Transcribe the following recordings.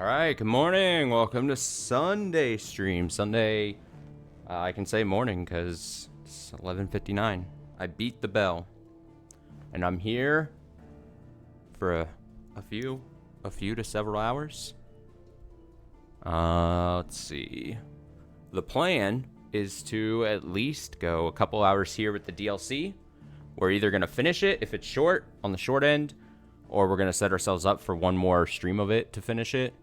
Alright, good morning. Welcome to Sunday stream. Sunday, I can say morning because it's 11:59. I beat the bell. And I'm here for a few to several hours. Let's see. The plan is to at least go a couple hours here with the DLC. We're either going to finish it if it's short, on the short end, or we're going to set ourselves up for one more stream of it to finish it.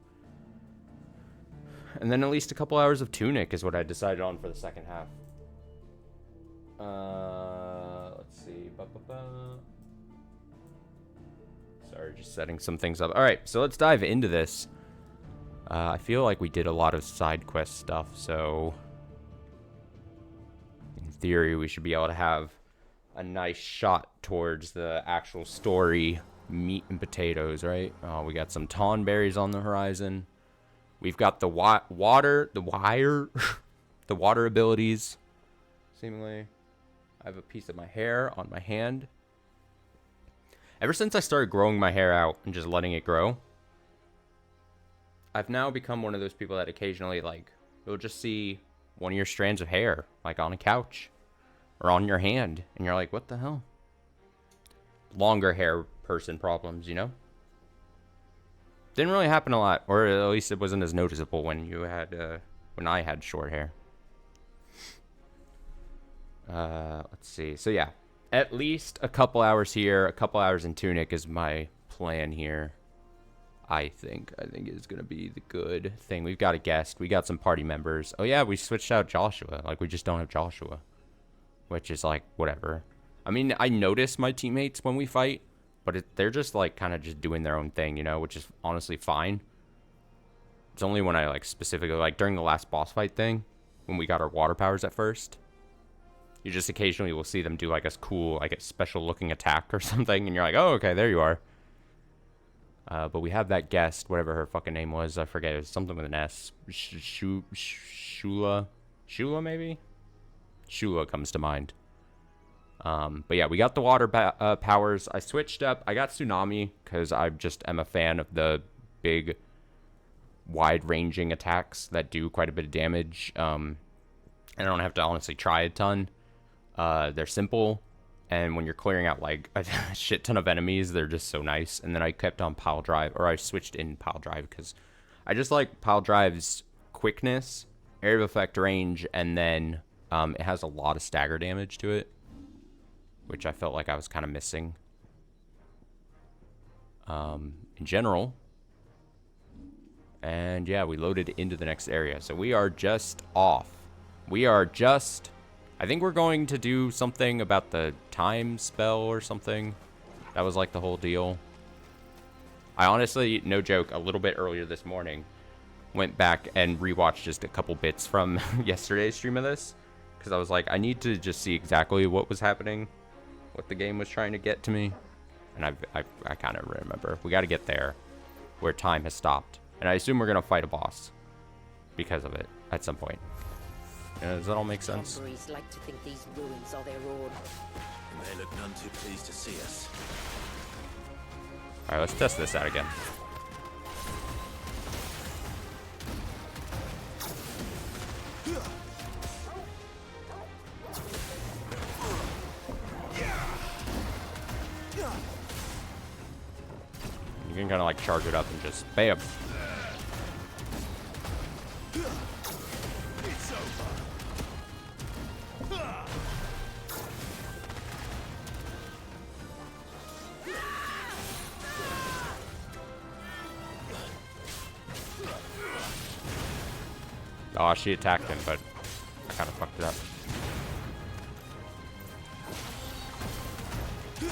And then at least a couple hours of Tunic is what I decided on for the second half. Let's see. Sorry, just setting some things up. Alright, so let's dive into this. I feel like we did a lot of side quest stuff, so in theory we should be able to have a nice shot towards the actual story, meat and potatoes, right? Oh, we got some tawn berries on the horizon. We've got the water abilities, seemingly. I have a piece of my hair on my hand. Ever since I started growing my hair out and just letting it grow, I've now become one of those people that occasionally, like, you'll just see one of your strands of hair, like, on a couch or on your hand, and you're like, what the hell? Longer hair person problems, you know? Didn't really happen a lot, or at least it wasn't as noticeable when you had, when I had short hair. Let's see. So yeah, at least a couple hours here, a couple hours in Tunic is my plan here. I think is gonna be the good thing. We've got a guest. We got some party members. Oh yeah, we switched out Joshua. Like, we just don't have Joshua, which is like whatever. I mean, I notice my teammates when we fight, but they're just like kind of just doing their own thing, you know, which is honestly fine. It's only when I like specifically, like during the last boss fight thing, when we got our water powers at first, you just occasionally will see them do like a cool, like a special looking attack or something, and you're like, oh, okay, there you are. But we have that guest, whatever her fucking name was, I forget, it was something with an S. Shula maybe? Shula comes to mind. But yeah, we got the water powers. I switched up. I got Tsunami because I just am a fan of the big, wide-ranging attacks that do quite a bit of damage. And I don't have to honestly try a ton. They're simple, and when you're clearing out like a shit ton of enemies, they're just so nice. And then I kept on Pile Drive, or I switched in Pile Drive because I just like Pile Drive's quickness, area of effect range, and then it has a lot of stagger damage to it, which I felt like I was kind of missing in general. And yeah, we loaded into the next area. So we are just off. I think we're going to do something about the time spell or something. That was like the whole deal. I honestly, no joke, a little bit earlier this morning, went back and rewatched just a couple bits from yesterday's stream of this. Because I was like, I need to just see exactly what was happening, what the game was trying to get to me. And I kind of remember. We got to get there where time has stopped. And I assume we're going to fight a boss because of it at some point. Does that all make sense? Like to think these ruins are their own. They look none too pleased to see us. Alright, let's test this out again. You can kind of like charge it up and just bam. Oh, she attacked him, but I kind of fucked it up. Is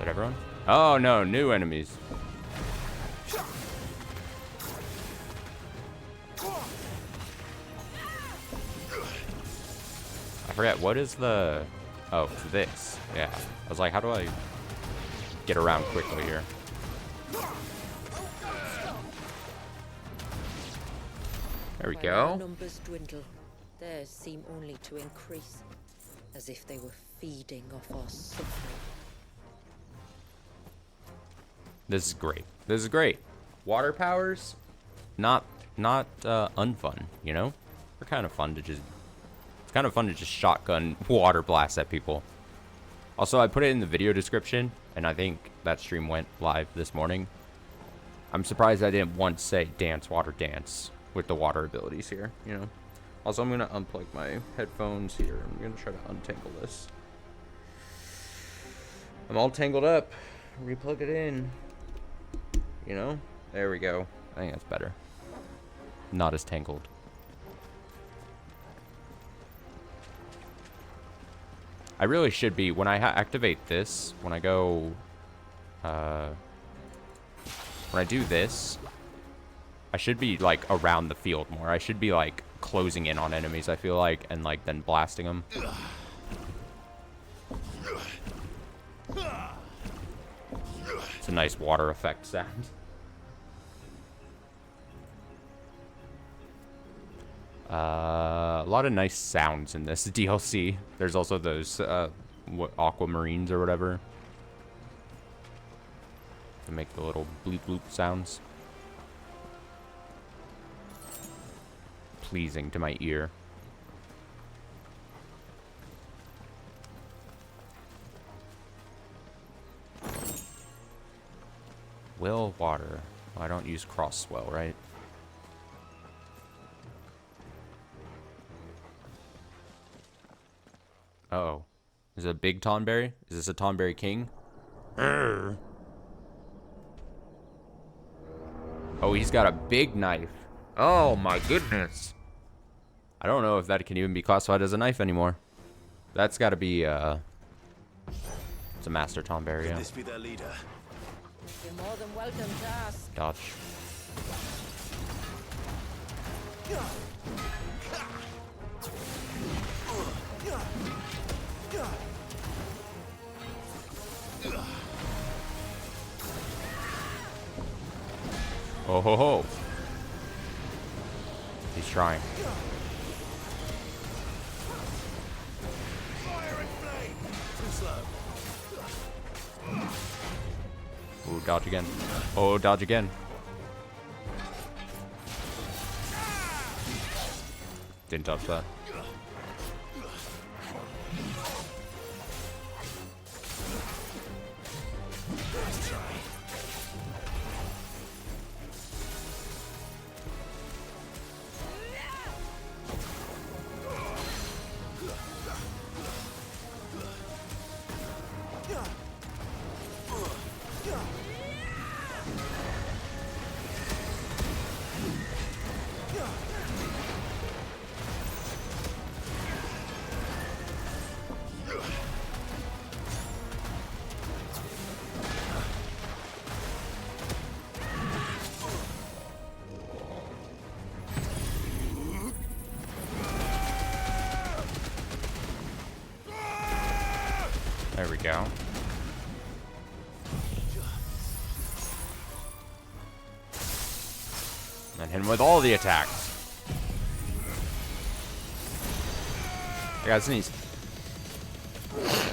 that everyone? Oh no, new enemies. I forget, what is the... Oh, it's this. Yeah. I was like, how do I get around quickly here? There we go. Numbers dwindle. Theirs seem only to increase, as if they were feeding off our suffering. This is great. This is great. Water powers, not unfun, you know? They're kind of fun to just... It's kind of fun to just shotgun water blast at people. Also, I put it in the video description, and I think that stream went live this morning. I'm surprised I didn't once say dance, water, dance with the water abilities here, you know? Also, I'm going to unplug my headphones here. I'm going to try to untangle this. I'm all tangled up. Replug it in. You know? There we go. I think that's better. Not as tangled. I really should be, when I activate this, when I go, when I do this, I should be, like, around the field more. I should be, like, closing in on enemies, I feel like, and, like, then blasting them. It's a nice water effect sound. A lot of nice sounds in this DLC. There's also those aquamarines or whatever to make the little bleep bloop sounds. Pleasing to my ear. Well, water. I don't use cross swell, right? Uh-oh. Is it a big Tonberry? Is this a Tonberry King? Urgh. Oh, he's got a big knife. Oh my goodness. I don't know if that can even be classified as a knife anymore. That's got to be, it's a Master Tonberry, yeah. Could this be their leader? You're more than welcome to ask. Dodge. Oh ho ho. He's trying. Ooh, dodge again. Oh, dodge again. Didn't touch that. There we go. And hit him with all the attacks. I gotta sneeze.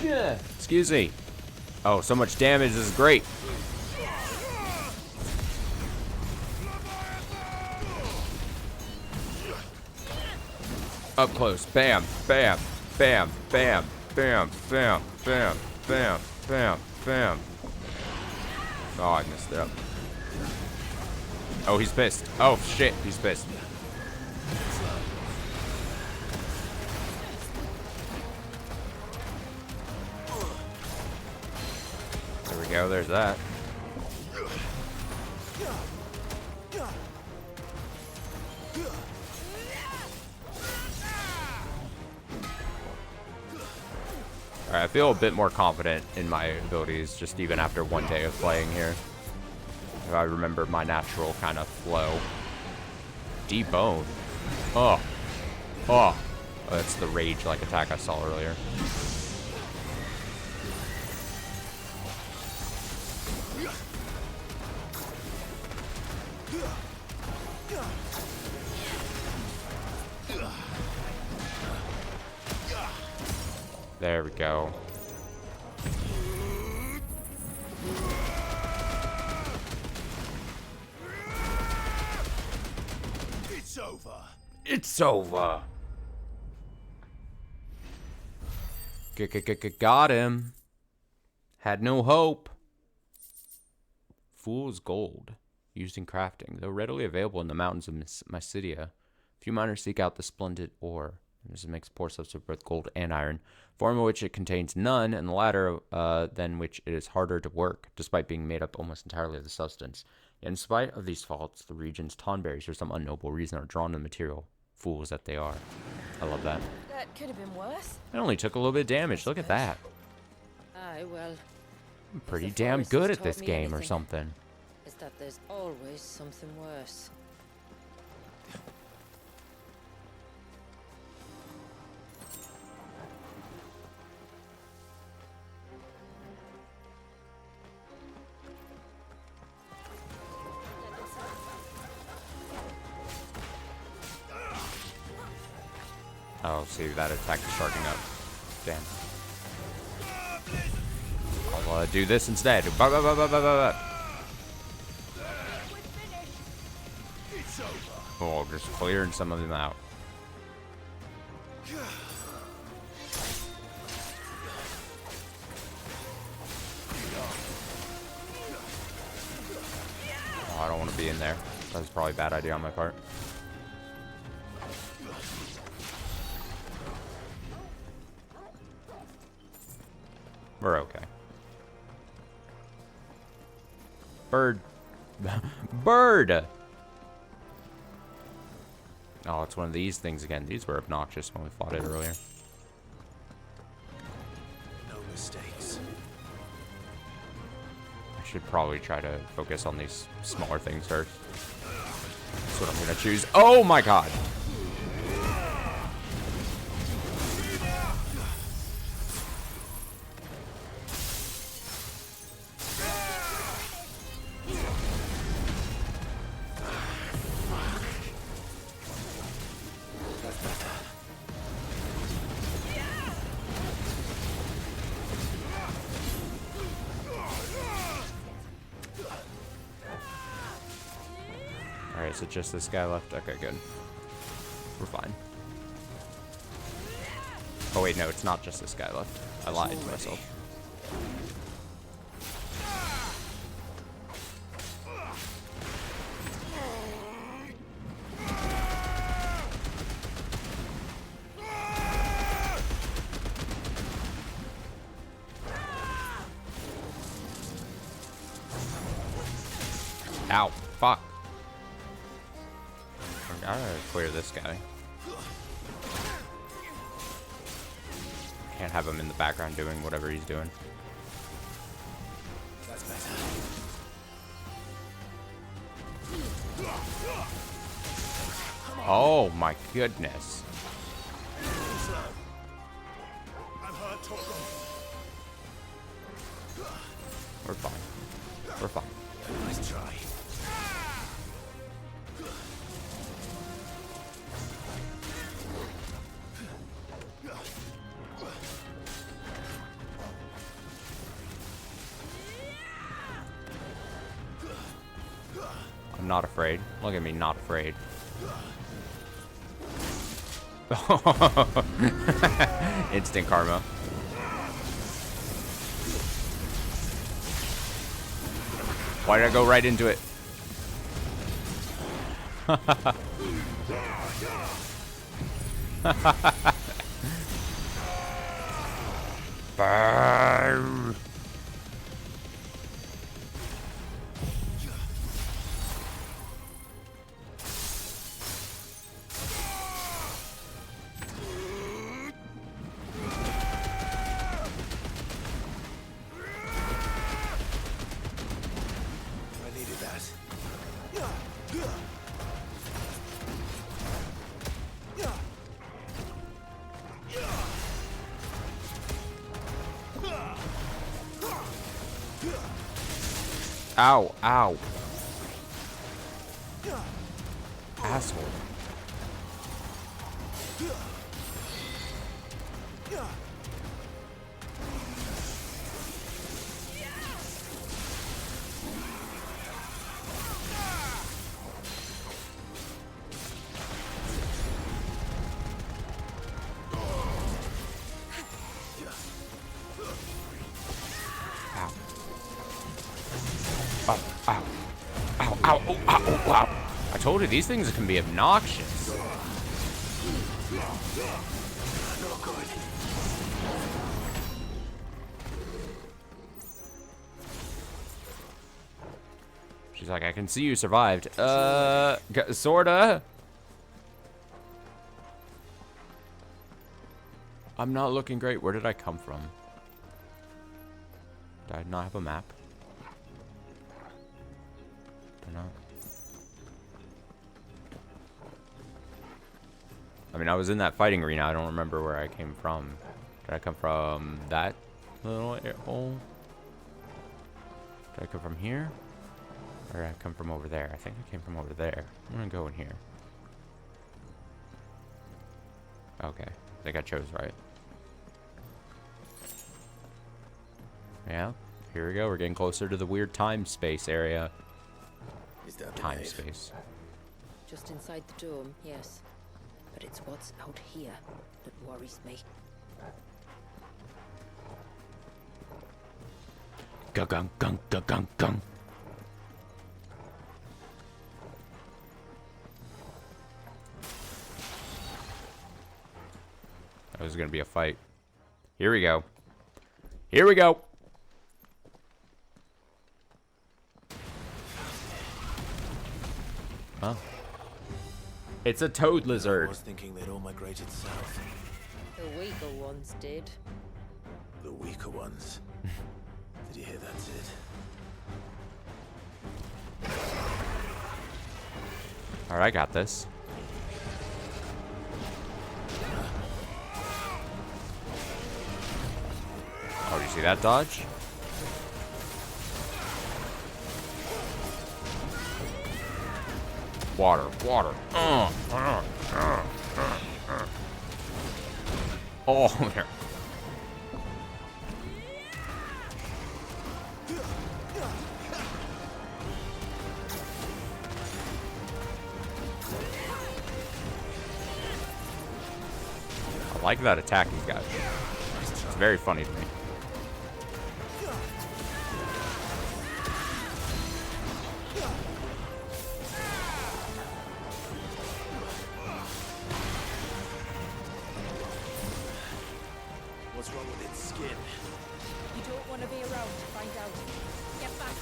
Yeah. Excuse me. Oh, so much damage. This is great. Up close. Bam, bam, bam, bam, bam, bam, bam, bam, bam, bam. Oh, I messed it up. Oh, he's pissed. Oh, shit, he's pissed. There we go, there's that. Alright, I feel a bit more confident in my abilities just even after one day of playing here. If I remember my natural kind of flow. Debone. Oh. Oh. Oh, that's the rage-like attack I saw earlier. There we go. It's over. Got him. Had no hope. Fool's gold. Used in crafting. Though readily available in the mountains of Mysidia, few miners seek out the splendid ore. This makes poor substance of both gold and iron, form of which it contains none, and the latter than which it is harder to work, despite being made up almost entirely of the substance. Yet in spite of these faults, the region's tonberries, for some unknowable reason, are drawn to the material. Fools that they are. I love that. That could have been worse. It only took a little bit of damage. Look at that. Aye, well. I'm pretty the damn forest good has at this taught me game or anything, something. is that there's always something worse. Oh, see, that attack is sharking up. Damn. I'll do this instead. Oh, just clearing some of them out. Oh, I don't want to be in there. That's probably a bad idea on my part. We're okay. Bird. Bird! Oh, it's one of these things again. These were obnoxious when we fought it earlier. No mistakes. I should probably try to focus on these smaller things first. That's what I'm gonna choose. Oh my god! Alright, so just this guy left? Okay, good. We're fine. Oh wait, no, it's not just this guy left. I lied to myself. Ow, fuck. I gotta clear this guy. Can't have him in the background doing whatever he's doing. That's better. Oh my goodness. We're fine. We're fine. Nice try. I'm not afraid. Look at me, not afraid. Instant karma. Why did I go right into it? Burn. I needed that. Ow, ow. Asshole. ow, oh, ow, oh, ow. I told you, these things can be obnoxious. Not good. She's like, I can see you survived. Sorta. I'm not looking great. Where did I come from? Did I not have a map? Did I not? I mean, I was in that fighting arena. I don't remember where I came from. Did I come from that little hole? Did I come from here? Or did I come from over there? I think I came from over there. I'm gonna go in here. Okay. I think I chose right. Yeah. Here we go. We're getting closer to the weird time-space area. Is that Time-space. Just inside the dome, yes. But it's what's out here that worries me. Gung gung gung gung gung. That was gonna be a fight. Here we go. Here we go. Oh. It's a toad I lizard. was thinking they'd all migrated south. The weaker ones did. The weaker ones. Did you hear that, Sid? Alright, I got this. Oh, do you see that dodge? Water, water. Oh, there. I like that attack he's got. It's very funny to me. What's wrong with its skin? You don't want to be around to find out. Get back.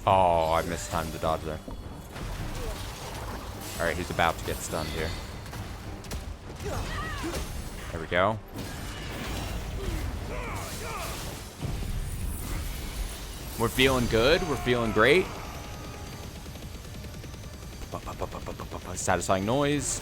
Oh, I missed time to dodge there. Alright, he's about to get stunned here. There we go. We're feeling good. We're feeling great. Satisfying noise.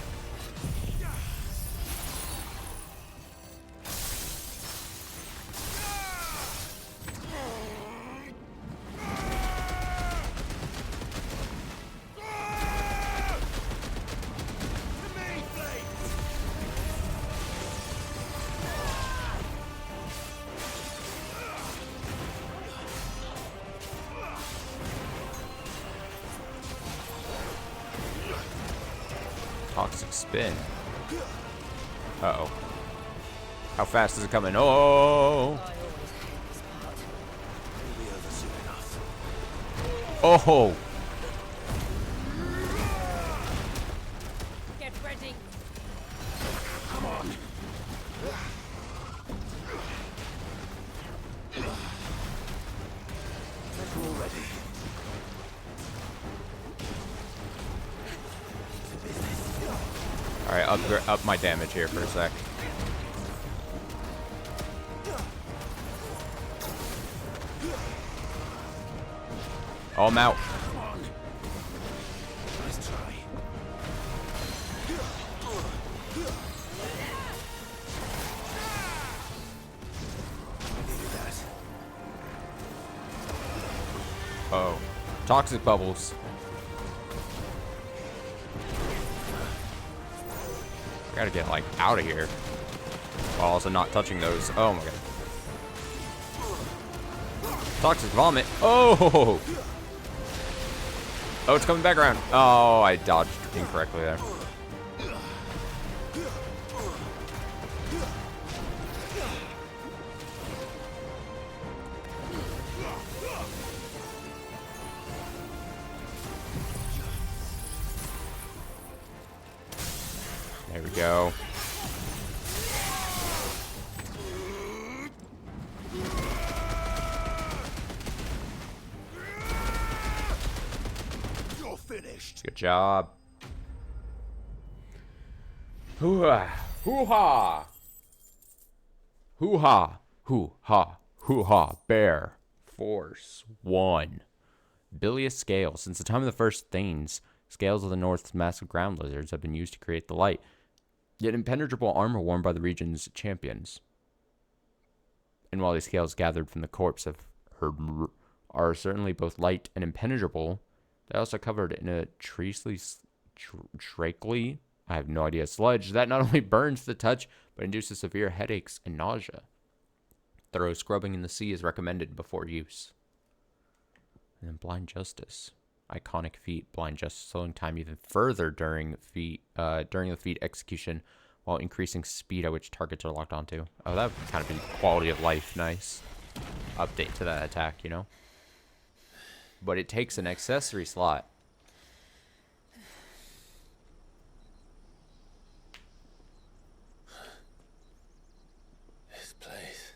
Toxic spin. Uh-oh. How fast is it coming? Oh! I always hate this part. We'll be over soon enough. Oh! Get ready. Come on. We're all ready. Alright, up my damage here for a sec. Oh, I'm out. Come on. Nice try. Needed that. Uh-oh. Toxic bubbles. I gotta get, like, out of here. While also not touching those. Oh my god. Toxic vomit. Oh! Oh, it's coming back around. Oh, I dodged incorrectly there. There we go. You're finished. Good job. Hoo-ha. Hoo-ha. Hoo-ha. Hoo-ha. Hoo-ha. Bear. Force 1. Bilious scales. Since the time of the first Thanes, scales of the North's massive ground lizards have been used to create the light. Yet impenetrable armor worn by the region's champions. And while these scales gathered from the corpse of Herb are certainly both light and impenetrable, they also covered in a tracely, I have no idea, sludge that not only burns to the touch, but induces severe headaches and nausea. Thorough scrubbing in the sea is recommended before use. And then Blind Justice. Iconic feat. Blind Justice, slowing time even further during the feat execution, while increasing speed at which targets are locked onto. Oh, that would kind of be quality of life. Nice update to that attack, you know? But it takes an accessory slot. This place.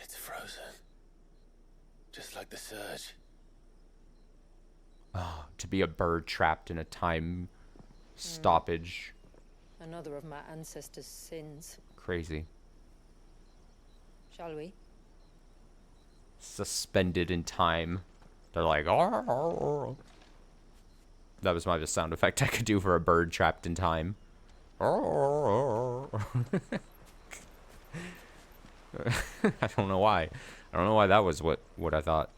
It's frozen. Just like the surge. Oh, to be a bird trapped in a time stoppage. Another of my ancestors' sins. Crazy. Shall we? Suspended in time. They're like, "Arr." That was my best sound effect I could do for a bird trapped in time. Arr. I don't know why. I don't know why that was what I thought.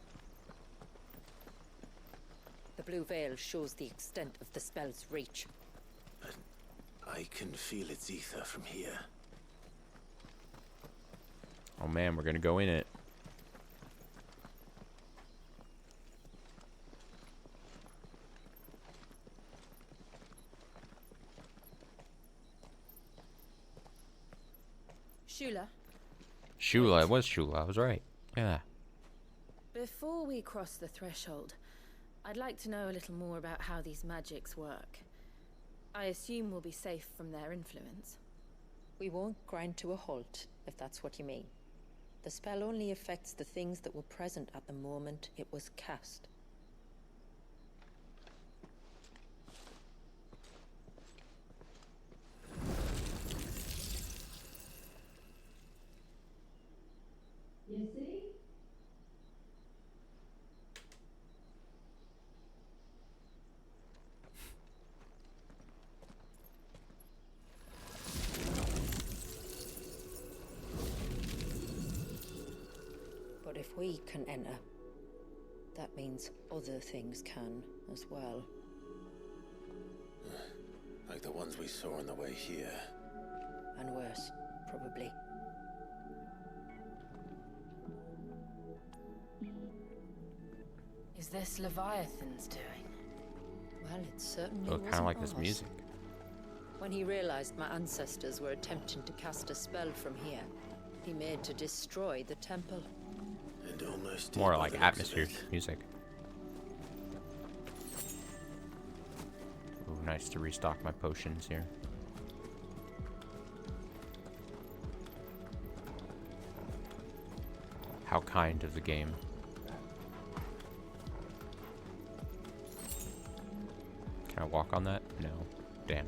The blue veil shows the extent of the spell's reach. But I can feel its ether from here. Oh man, we're gonna go in it. Shula, Shula, it was Shula, I was right. Yeah. before we cross the threshold, I'd like to know a little more about how these magics work. I assume we'll be safe from their influence. We won't grind to a halt, if that's what you mean. The spell only affects the things that were present at the moment it was cast. You see? But if we can enter, that means other things can as well. Like the ones we saw on the way here. And worse, probably. Is this Leviathan's doing? Well, it certainly Oh, wasn't kind of like this ours. music. When he realized my ancestors were attempting to cast a spell from here, he made to destroy the temple. And almost did More by like the looks of atmosphere it. music. Ooh, nice to restock my potions here. How kind of the game. Can I walk on that? No. Damn.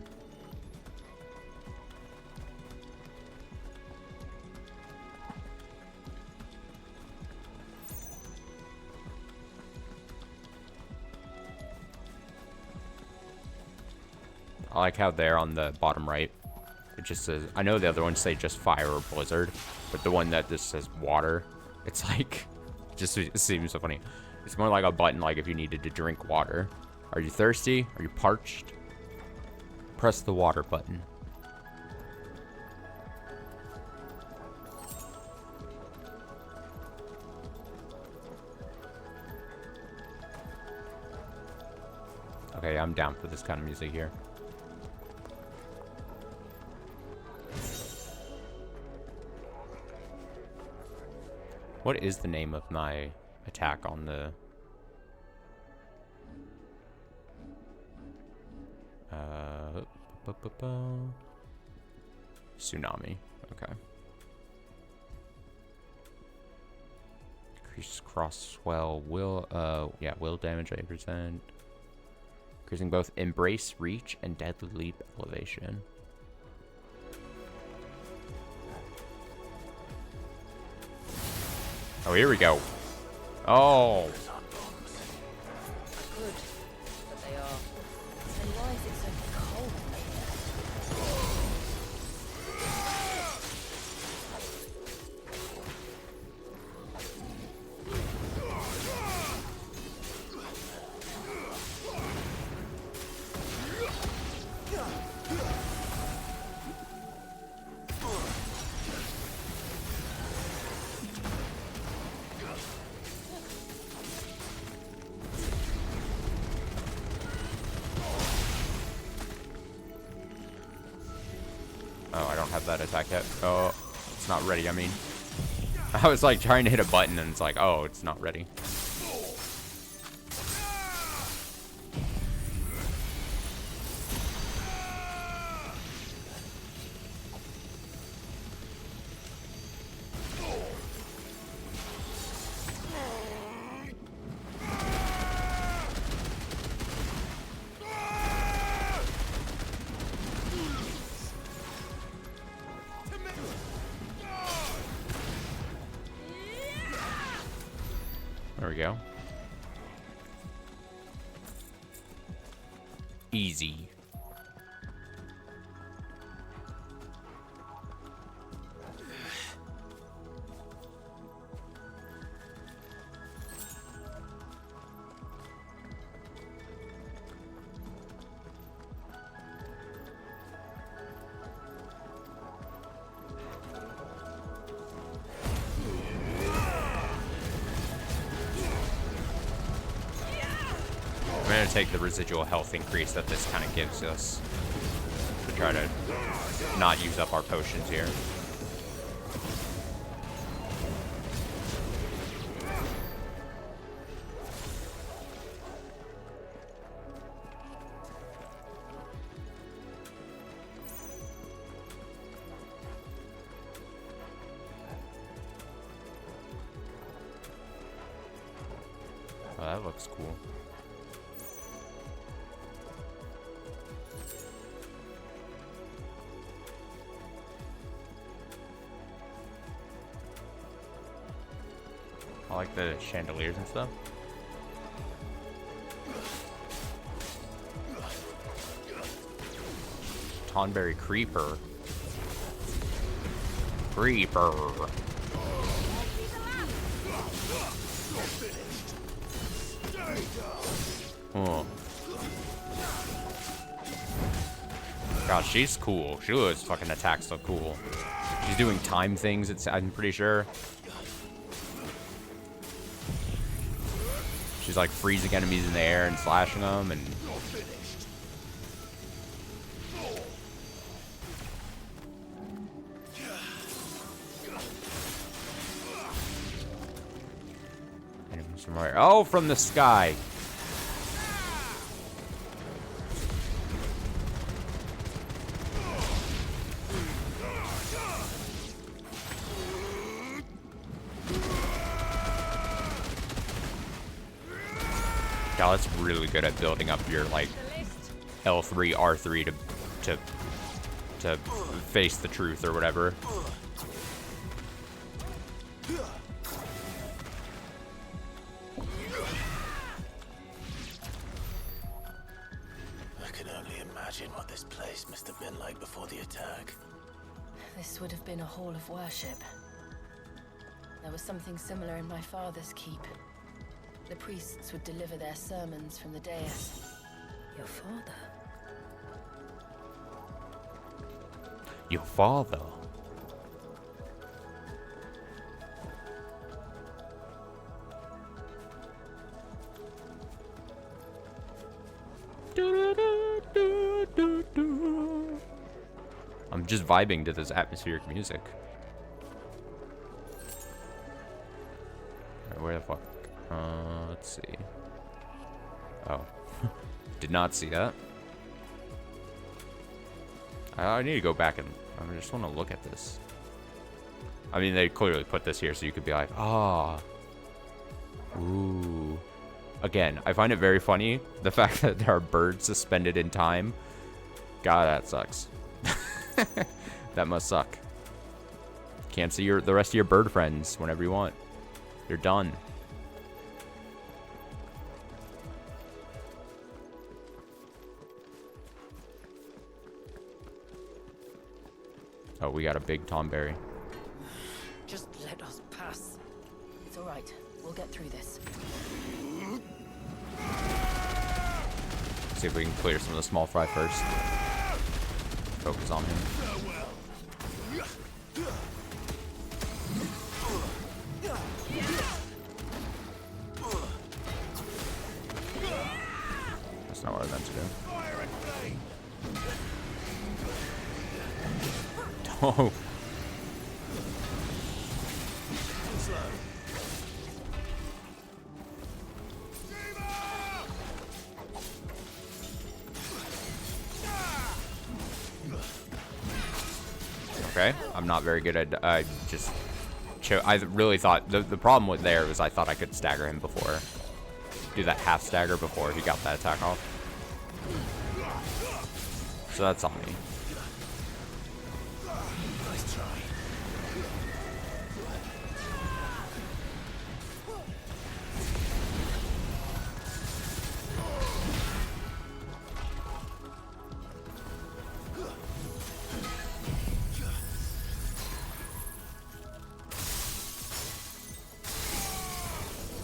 I like how there on the bottom right, it just says, I know the other ones say just fire or blizzard, but the one that just says water, it's like, it seems so funny. It's more like a button, like if you needed to drink water. Are you thirsty? Are you parched? Press the water button. Okay, I'm down for this kind of music here. What is the name of my attack on the... Tsunami. Okay. Increases cross swell. Will damage 8%. Increasing both embrace, reach, and deadly leap elevation. Oh, here we go. Oh. Good, but they are. And why is it so cold in Oh, I don't have that attack yet. Oh, it's not ready, I mean. I was like trying to hit a button and it's like, oh, it's not ready. There we go. Easy. I'm gonna take the residual health increase that this kind of gives us to try to not use up our potions here. Oh, that looks cool. I like the chandeliers and stuff. Tonberry Creeper. Creeper. Oh. God, she's cool. Shula's fucking attacks so cool. She's doing time things, I'm pretty sure. She's like freezing enemies in the air and slashing them, and enemies from where? Oh, from the sky. God, that's really good at building up your like L3, R3 to face the truth or whatever. I can only imagine what this place must have been like before the attack. This would have been a hall of worship. There was something similar in my father's keep. The priests would deliver their sermons from the dais. Your father? Your father? I'm just vibing to this atmospheric music. Alright, where the fuck? Let's see. Oh. Did not see that. I need to go back and I just want to look at this. I mean, they clearly put this here so you could be like, ah. Ooh. Again, I find it very funny, the fact that there are birds suspended in time. God, that sucks. That must suck. Can't see the rest of your bird friends whenever you want. You're done. Oh, we got a big tomberry. Just let us pass. It's all right. We'll get through this. See if we can clear some of the small fry first. Focus on him. That's not what I meant to do. Oh. Okay, I'm not very good at. I really thought the problem with there was I thought I could stagger him before, do that half stagger before he got that attack off. So that's on me. Nice try.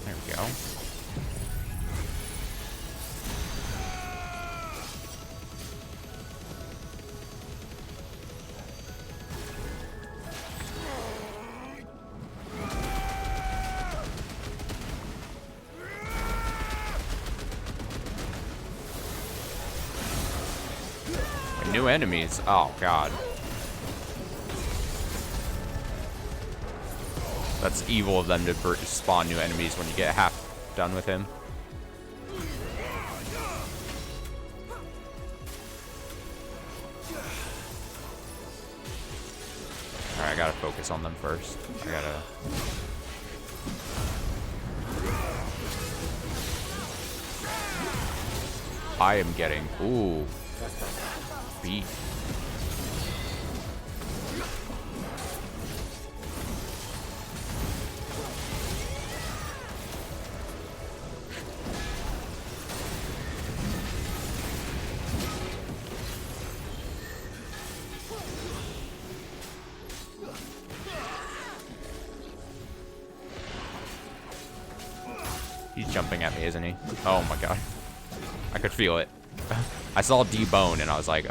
There we go. New enemies. Oh, God. That's evil of them to spawn new enemies when you get half done with him. Alright, I gotta focus on them first. I gotta... I am getting... Ooh. Beat. He's jumping at me, isn't he? Oh my god. I could feel it. I saw D-Bone and I was like,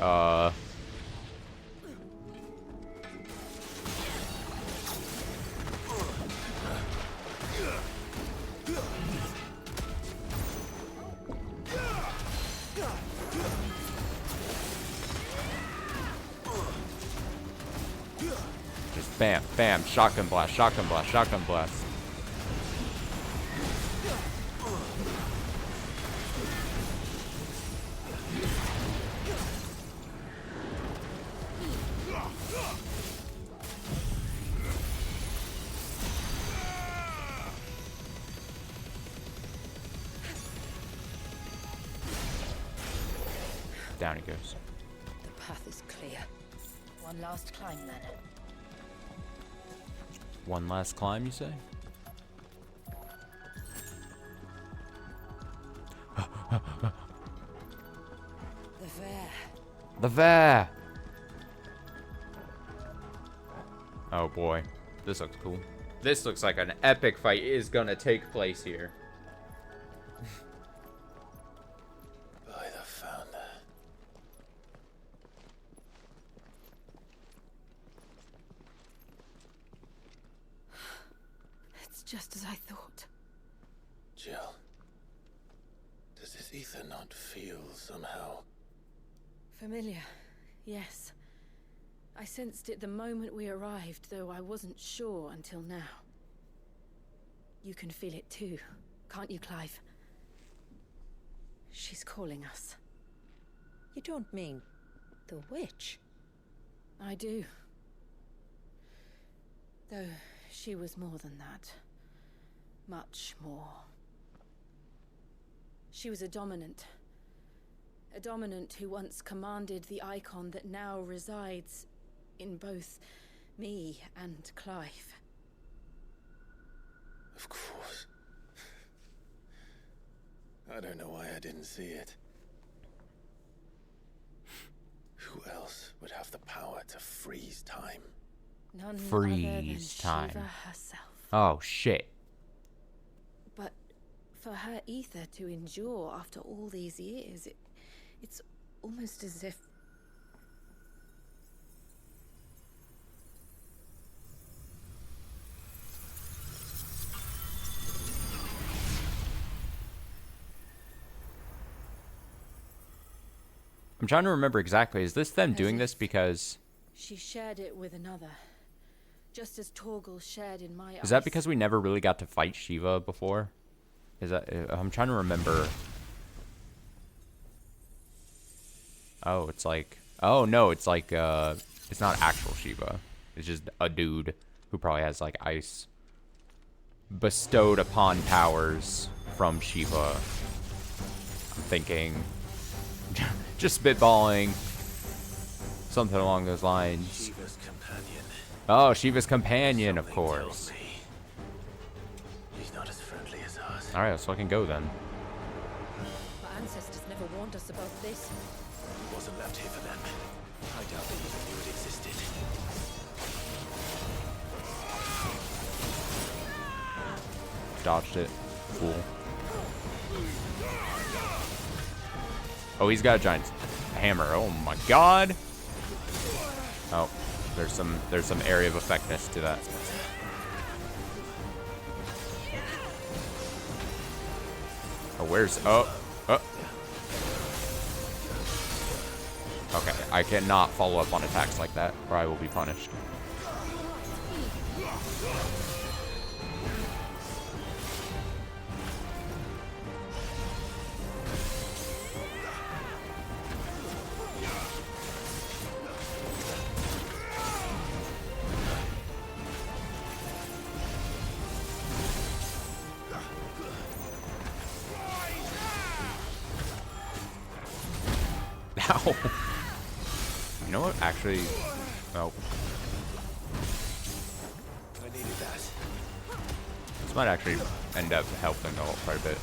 just bam, bam, shotgun blast, shotgun blast, shotgun blast. Down he goes. The path is clear. One last climb, then. One last climb, you say? The Fair. The Fair! Oh boy. This looks cool. This looks like an epic fight is gonna take place here. By the founder. It's just as I thought. Jill. Does this ether not feel somehow? Familiar, yes. I sensed it the moment we arrived, though I wasn't sure until now. You can feel it too, can't you, Clive? She's calling us. You don't mean the witch? I do. Though she was more than that. Much more. She was a dominant. A dominant who once commanded the Eikon that now resides in both me and Clive. Of course. I don't know why I didn't see it. Who else would have the power to freeze time? None Freeze other than time. Shiva herself. Oh, shit. But for her ether to endure after all these years, it's almost as if... I'm trying to remember exactly. Is this them doing this because... she shared it with another. Just as Torgal shared in my eyes. Is that because we never really got to fight Shiva before? Is that... I'm trying to remember. Oh, it's like... Oh, no, it's like... It's not actual Shiva. It's just a dude who probably has, like, ice bestowed upon powers from Shiva. I'm thinking... Just spitballing. Something along those lines. Shiva's companion. Oh, Shiva's companion, of Something course. tells me he's not as friendly as us. Alright, let's fucking go then. Our ancestors never warned us about this. It wasn't left here for them. I doubt they even knew it existed. Dodged it. Cool. Oh, he's got a giant hammer. Oh my god. Oh, there's some area of effectiveness to that. Oh, where's... Oh. Okay, I cannot follow up on attacks like that, or I will be punished. Ow. You know what? Actually, oh. I needed that. This might actually end up helping quite a bit.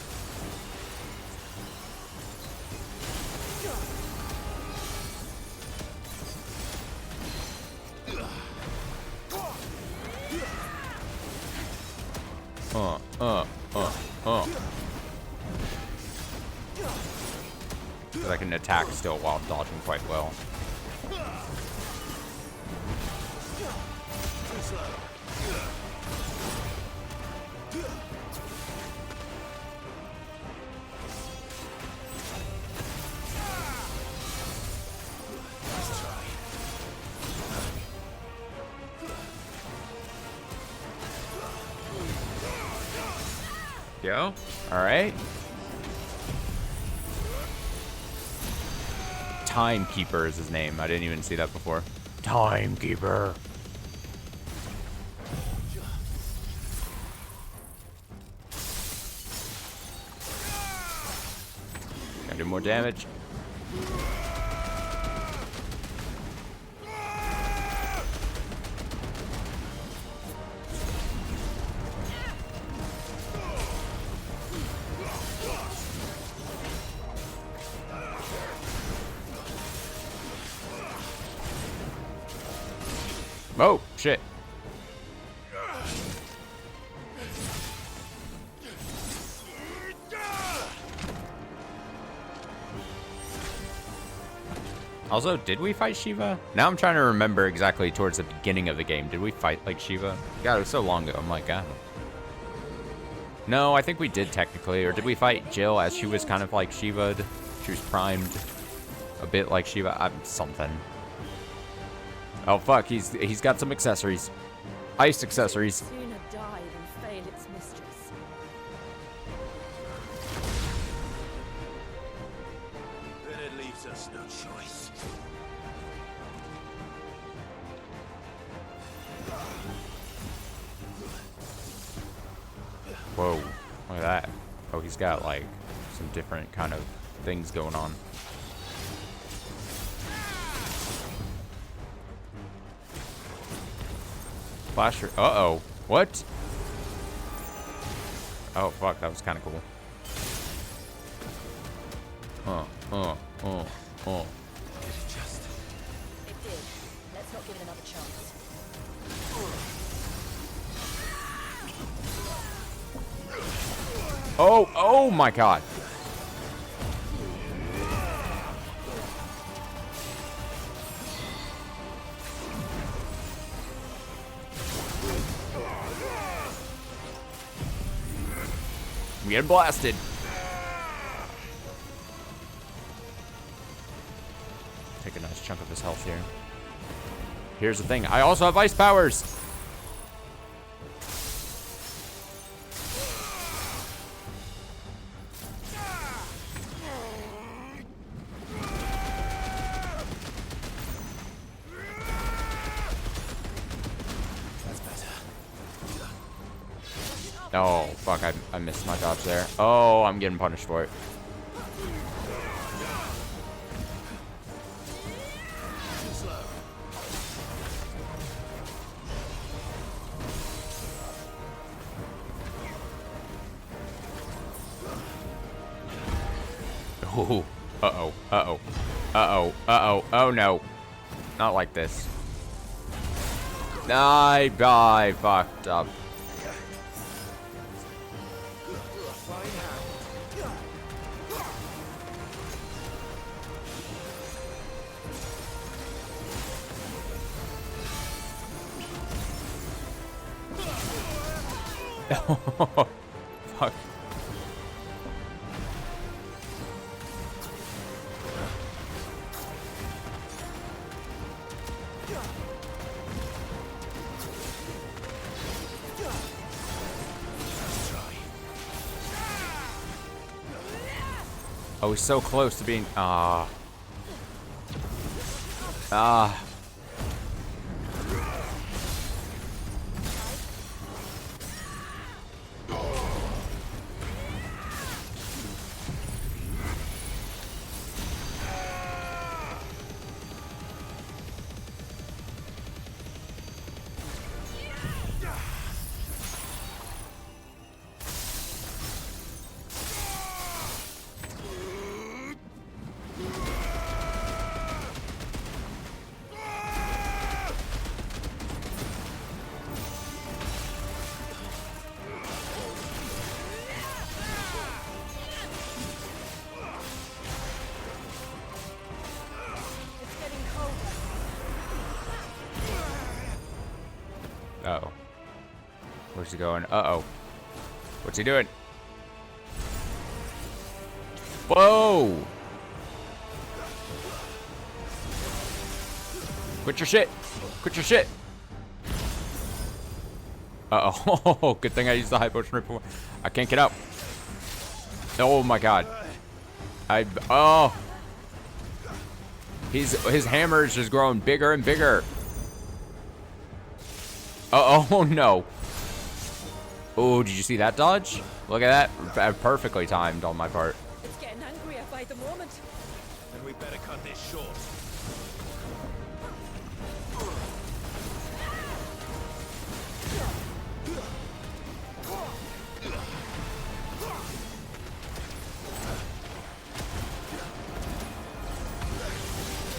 But I can attack still while dodging quite well. Go. All right. Timekeeper is his name. I didn't even see that before. Timekeeper. Gotta do more damage. Oh, shit. Also, did we fight Shiva? Now I'm trying to remember exactly towards the beginning of the game. Did we fight like Shiva? God, it was so long ago. I'm like, God. No, I think we did technically. Or did we fight Jill as she was kind of like Shiva? She was primed a bit like Shiva. Something. Oh fuck, he's got some accessories. Ice accessories. Sooner die than fail its mistress. Then it leaves us no choice. Whoa, look at that. Oh, he's got like some different kind of things going on. Flasher. Uh-oh. What? Oh, fuck. That was kind of cool. Did it just? It did. Let's not give it another chance. Oh my god. I'm getting blasted. Take a nice chunk of his health here. Here's the thing. I also have ice powers. That's better. Oh, fuck. I missed my dodge there. Oh, I'm getting punished for it. Too slow. Oh, uh-oh, uh-oh, uh-oh, uh-oh, oh no. Not like this. I fucked up. Fuck. Oh, he's so close to being. Ah. Uh-oh. Where's he going? Uh-oh. What's he doing? Whoa! Quit your shit! Quit your shit! Uh-oh. Good thing I used the high potion right before. I can't get up. Oh my god. Oh! His hammer is just growing bigger and bigger. Oh no. Oh, did you see that dodge? Look at that. Perfectly timed on my part. It's getting angrier by the moment. Then we better cut this short.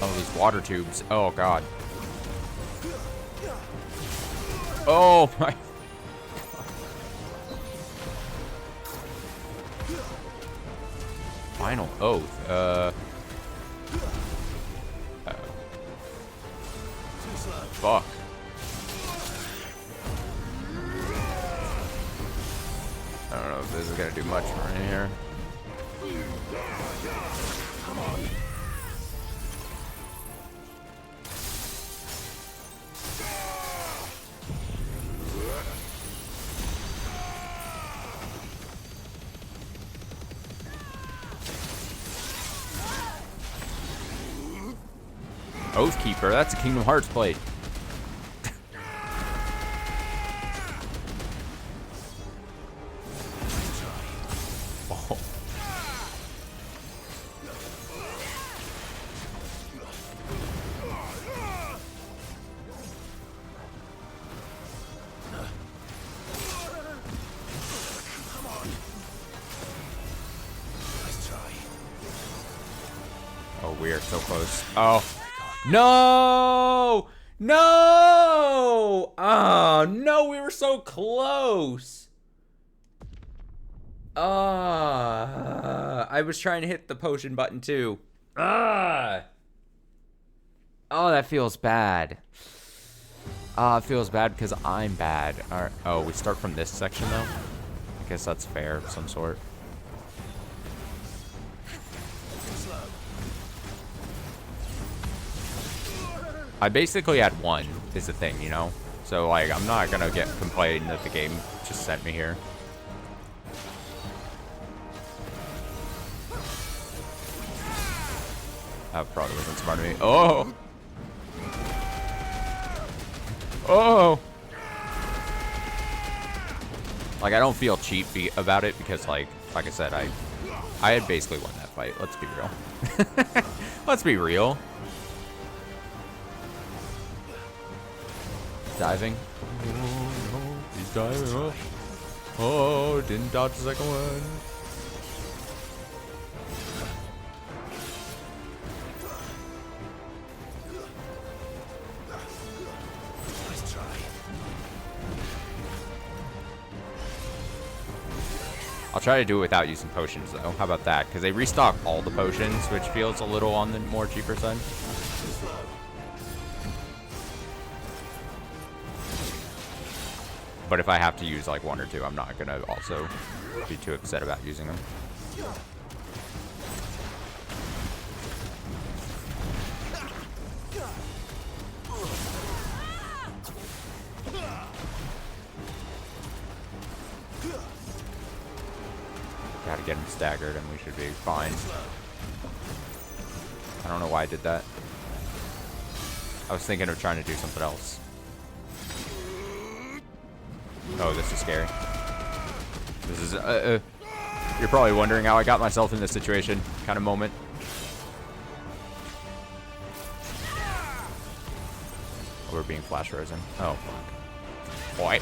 Oh, these water tubes. Oh god. Oh my. Final oath. Fuck. I don't know if this is gonna do much for me here. Oathkeeper, that's a Kingdom Hearts plate. so close. Oh. No! No! Oh, no, we were so close. I was trying to hit the potion button too. Oh, that feels bad. It feels bad because I'm bad. All right. Oh, we start from this section though? I guess that's fair of some sort. I basically had one, is the thing, you know? So, like, I'm not gonna get complained that the game just sent me here. That probably wasn't smart of me. Oh! Oh! Like, I don't feel cheap about it because, like I said, I had basically won that fight. Let's be real. Let's be real. Diving. Oh, no, he's diving. Oh, didn't dodge the second one. Nice try. I'll try to do it without using potions, though. How about that? Because they restock all the potions, which feels a little on the more cheaper side. But if I have to use like one or two, I'm not gonna also be too upset about using them. Gotta get him staggered and we should be fine. I don't know why I did that. I was thinking of trying to do something else. Oh, this is scary. This is, you're probably wondering how I got myself in this situation kind of moment. Oh, we're being flash frozen. Oh, fuck. Boy.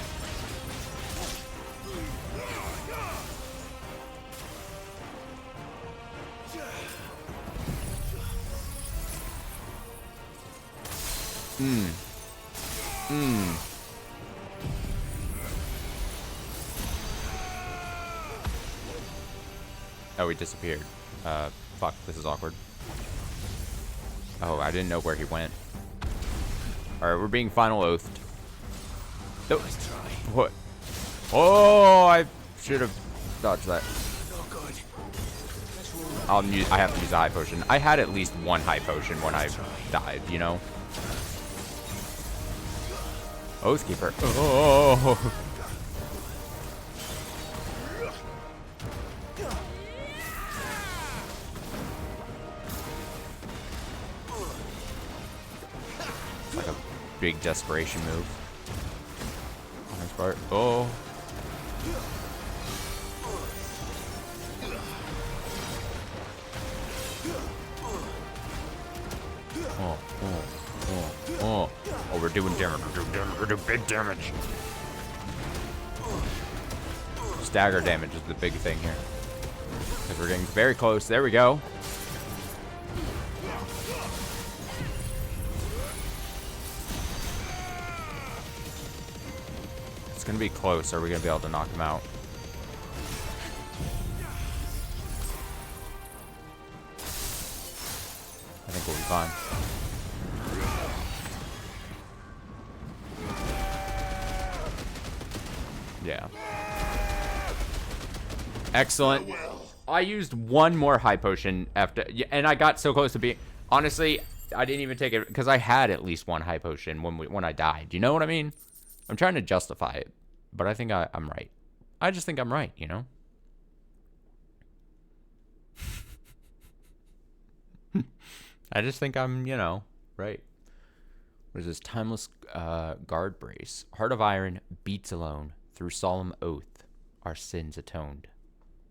Oh, he disappeared. Fuck, this is awkward. Oh, I didn't know where he went. Alright, we're being final oathed. Nope. Nice try. What? Oh, I should have dodged that. No good. I have to use a high potion. I had at least one high potion when I died, you know? Oathkeeper. Oh. It's like a big desperation move. Nice part. Oh. Oh, we're doing damage. We're doing big damage. Stagger damage is the big thing here. Because we're getting very close. There we go. It's going to be close. Are we going to be able to knock him out? I think we'll be fine. Yeah. Excellent. I used one more high potion after, and I got so close to being. Honestly, I didn't even take it because I had at least one high potion when I died. You know what I mean? I'm trying to justify it, but I think I'm right. I just think I'm right. You know. I just think I'm, you know, right. What is this? Timeless guard brace. Heart of iron beats alone. Through solemn oath, our sins atoned.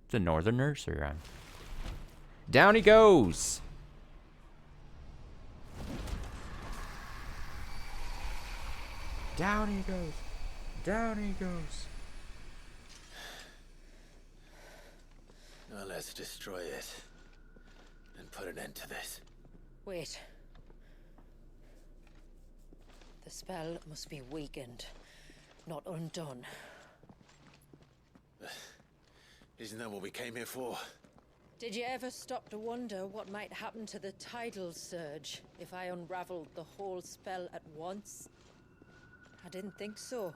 It's a northern nursery rhyme. Down he goes. Down he goes. Down he goes. Now let's destroy it and put an end to this. Wait. The spell must be weakened, not undone. Isn't that what we came here for? Did you ever stop to wonder what might happen to the tidal surge if I unraveled the whole spell at once? I didn't think so.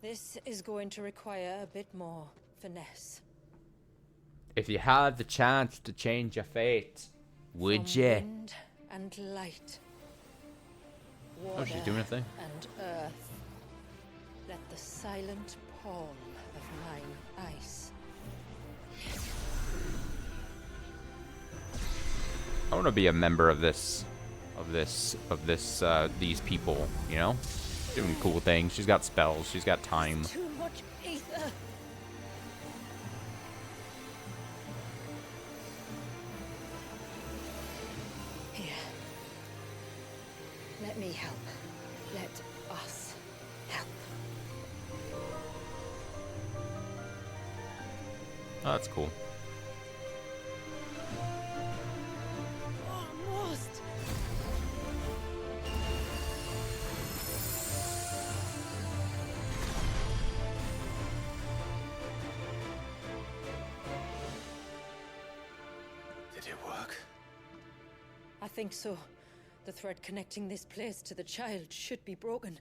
This is going to require a bit more finesse. If you had the chance to change your fate, would From you? wind and light. Oh, she's Water doing a thing. and earth. Let the silent palm of mine ice. I want to be a member of these people, you know? Doing cool things. She's got spells. She's got time. Too much ether. Here. Let me help. Let us help. Oh, that's cool. Almost. Did it work? I think so. The thread connecting this place to the child should be broken.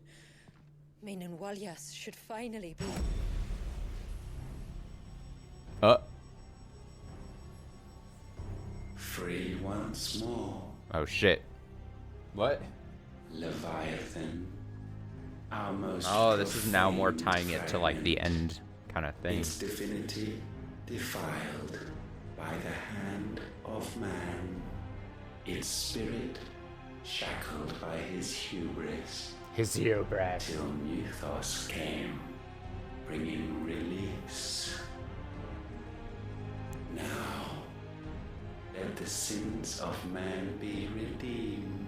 Meaning Walyas should finally be... Free once more, Oh, shit. What? Leviathan. Our most Oh, this is now more profane tying it to, like, the fragment. end kind of thing. Its divinity defiled by the hand of man. Its spirit shackled by his hubris. His hubris. Till Mythos came, bringing release. Now, let the sins of man be redeemed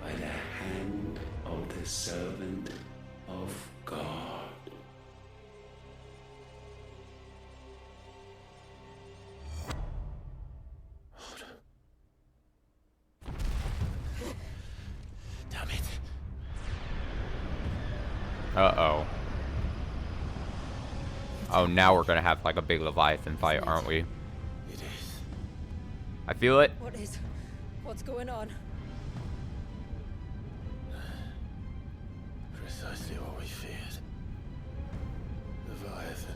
by the hand of the servant of God. Damn it. Uh-oh. Oh, now we're gonna have, like, a big Leviathan fight, aren't we? It is. I feel it. What is... What's going on? Precisely what we feared. Leviathan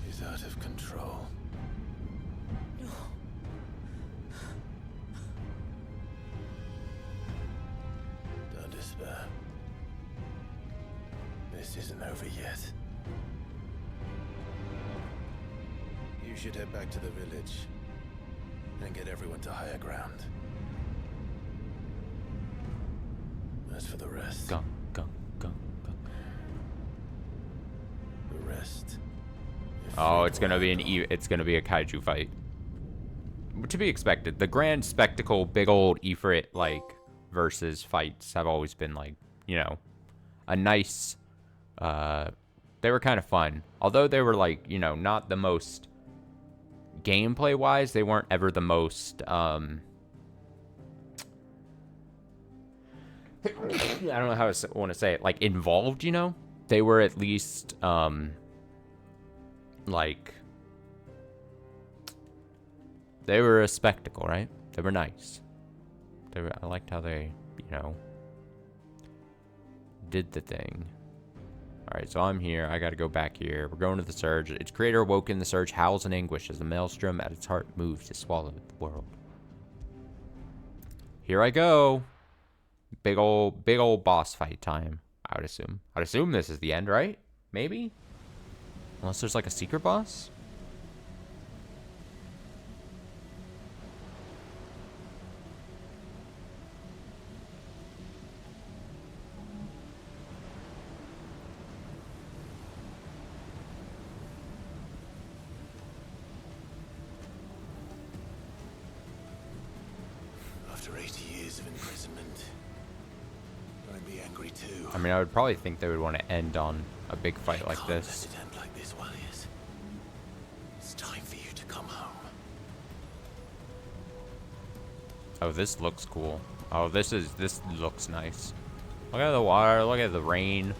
is out of control. No. Don't despair. This isn't over yet. You should head back to the village and get everyone to higher ground. As for the rest, Go, go, go, go. the rest. if Oh, fate it's gonna be will it's gonna be a kaiju fight. To be expected. The grand spectacle, big old Ifrit like versus fights have always been like, you know, a nice. They were kind of fun, although they were like, you know, not the most gameplay wise. They weren't ever the most. I don't know how I want to say it. Like involved, you know. They were at least like. They were a spectacle, right? They were nice. I liked how they, you know, did the thing. Alright, so I'm here. I gotta go back here. We're going to the surge. Its creator awoke in the surge, howls in anguish as the maelstrom at its heart moves to swallow the world. Here I go. Big old boss fight time, I would assume. I'd assume this is the end, right? Maybe? Unless there's like a secret boss? After 80 years of imprisonment, I'd be angry too. I mean, I would probably think they would want to end on a big fight like Can't this. let it end like this, Walyas. It's time for you to come home. Oh, this looks cool. Oh, this looks nice. Look at the water, look at the rain.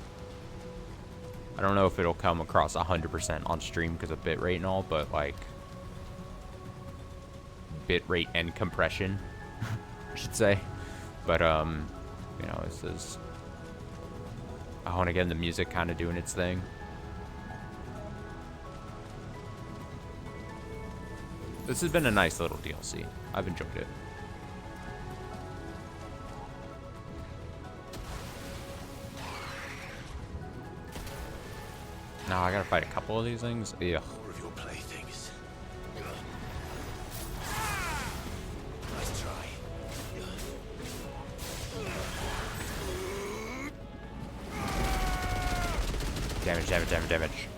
I don't know if it'll come across 100% on stream because of bitrate and all, but like bitrate and compression, I should say. But you know, this is. Oh, and again, the music kind of doing its thing. This has been a nice little DLC. I've enjoyed it. Now I gotta fight a couple of these things. Yeah. More of your playthings. Nice try. Damage, damage, damage, damage.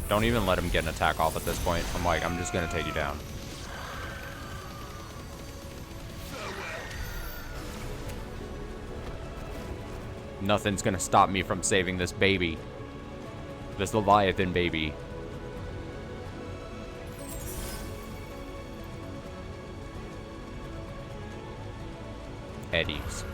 Don't even let him get an attack off at this point. I'm like, I'm just gonna take you down. Nothing's gonna stop me from saving this baby. This Leviathan baby. Eddies.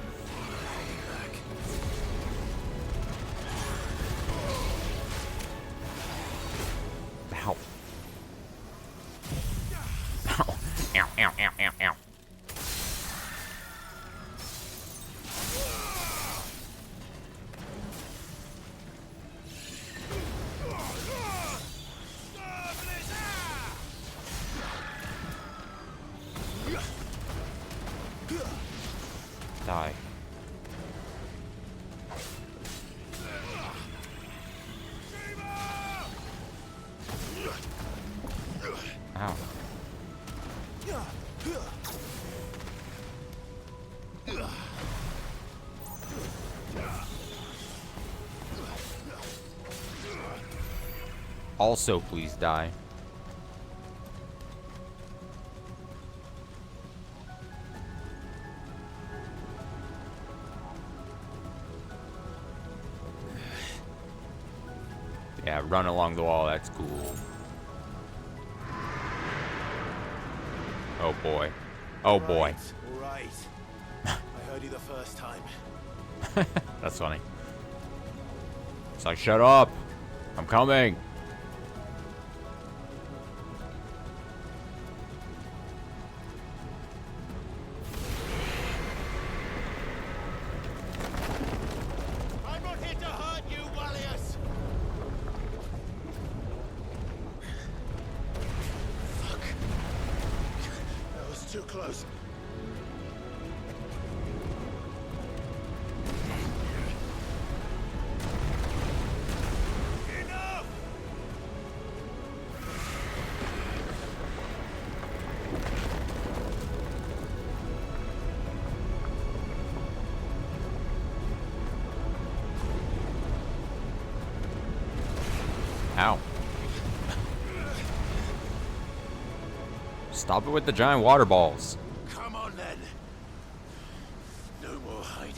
Ow. Ow. Ow, ow, ow, ow, ow. Die. Ow. Also, please die. Yeah, run along the wall, that's cool. Oh boy. Oh boy. All right. I heard you the first time. That's funny. It's like, shut up. I'm coming. I'm not here to hurt you, Wallius. Fuck. That was too close. Enough! Ow. Stop it with the giant water balls. Come on then. No more hiding.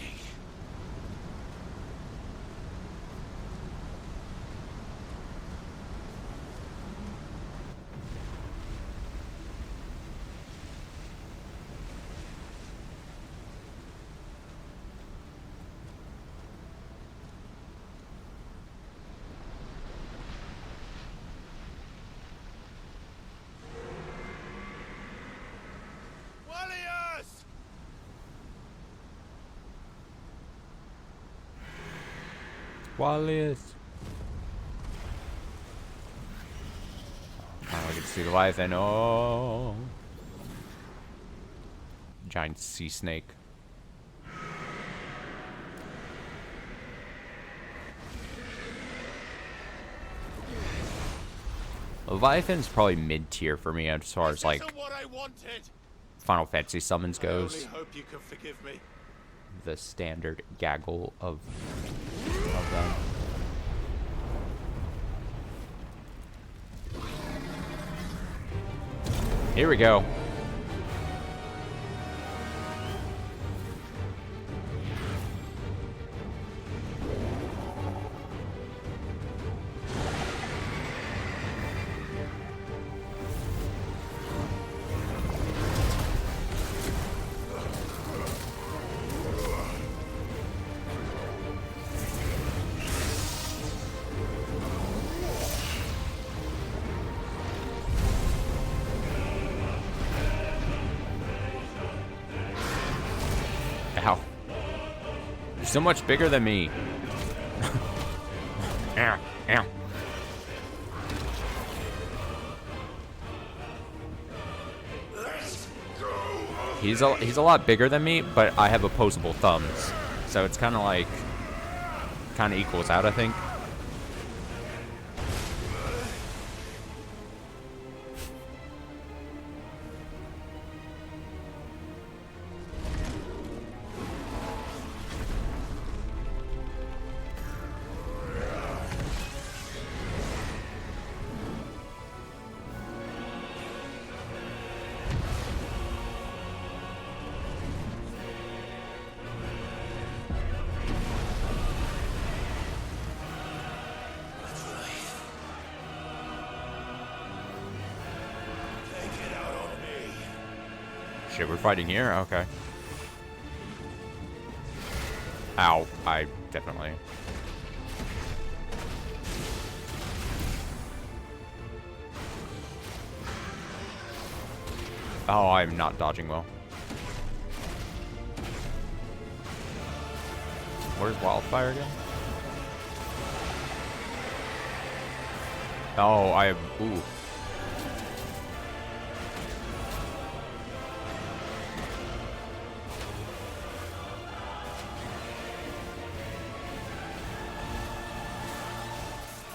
Wallius! Wallace. Finally get to see the Leviathan. Oh. Giant sea snake. Leviathan's probably mid-tier for me as far as like This isn't what I wanted. Final Fantasy summons I only goes. hope you can forgive me. The standard gaggle of them. Here we go. So much bigger than me. Ow, ow. He's a lot bigger than me, but I have opposable thumbs, so it's kind of like equals out, I think. Shit, we're fighting here? Okay. Ow. I definitely... Oh, I'm not dodging well. Where's Wildfire again? Oh, I have... Ooh.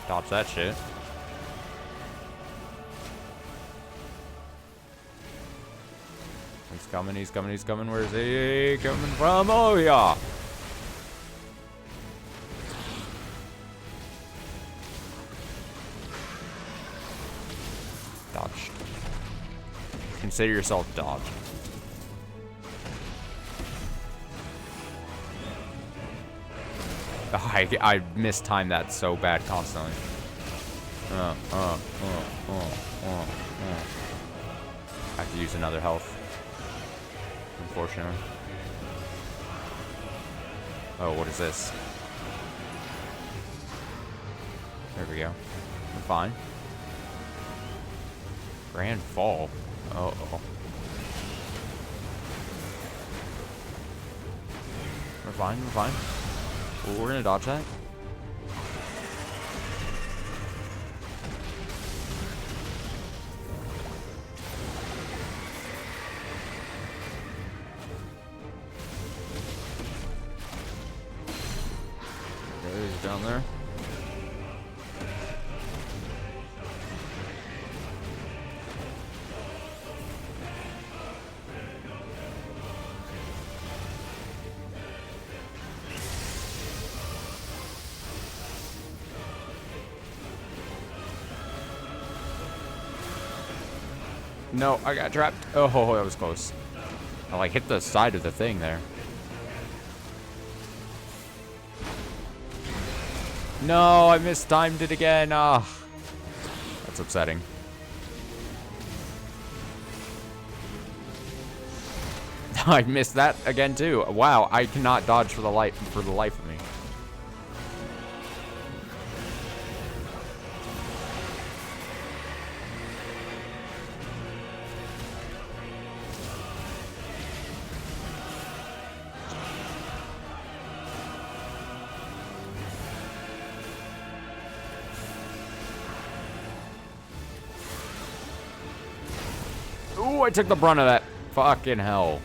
Dodge that shit. He's coming, he's coming, he's coming. Where's he coming from? Oh, yeah. Dodged. Consider yourself dodged. I mistimed that so bad constantly. I have to use another health. Unfortunately. Oh, what is this? There we go. We're fine. Grand fall. Uh-oh. We're fine, we're fine. Well, we're gonna dodge that. Okay, he's down there. No, I got trapped. Oh, that was close. I like hit the side of the thing there. No, I mistimed it again. Ah, that's upsetting. I missed that again too. Wow, I cannot dodge for the life of me. Ooh, I took the brunt of that. Fucking hell.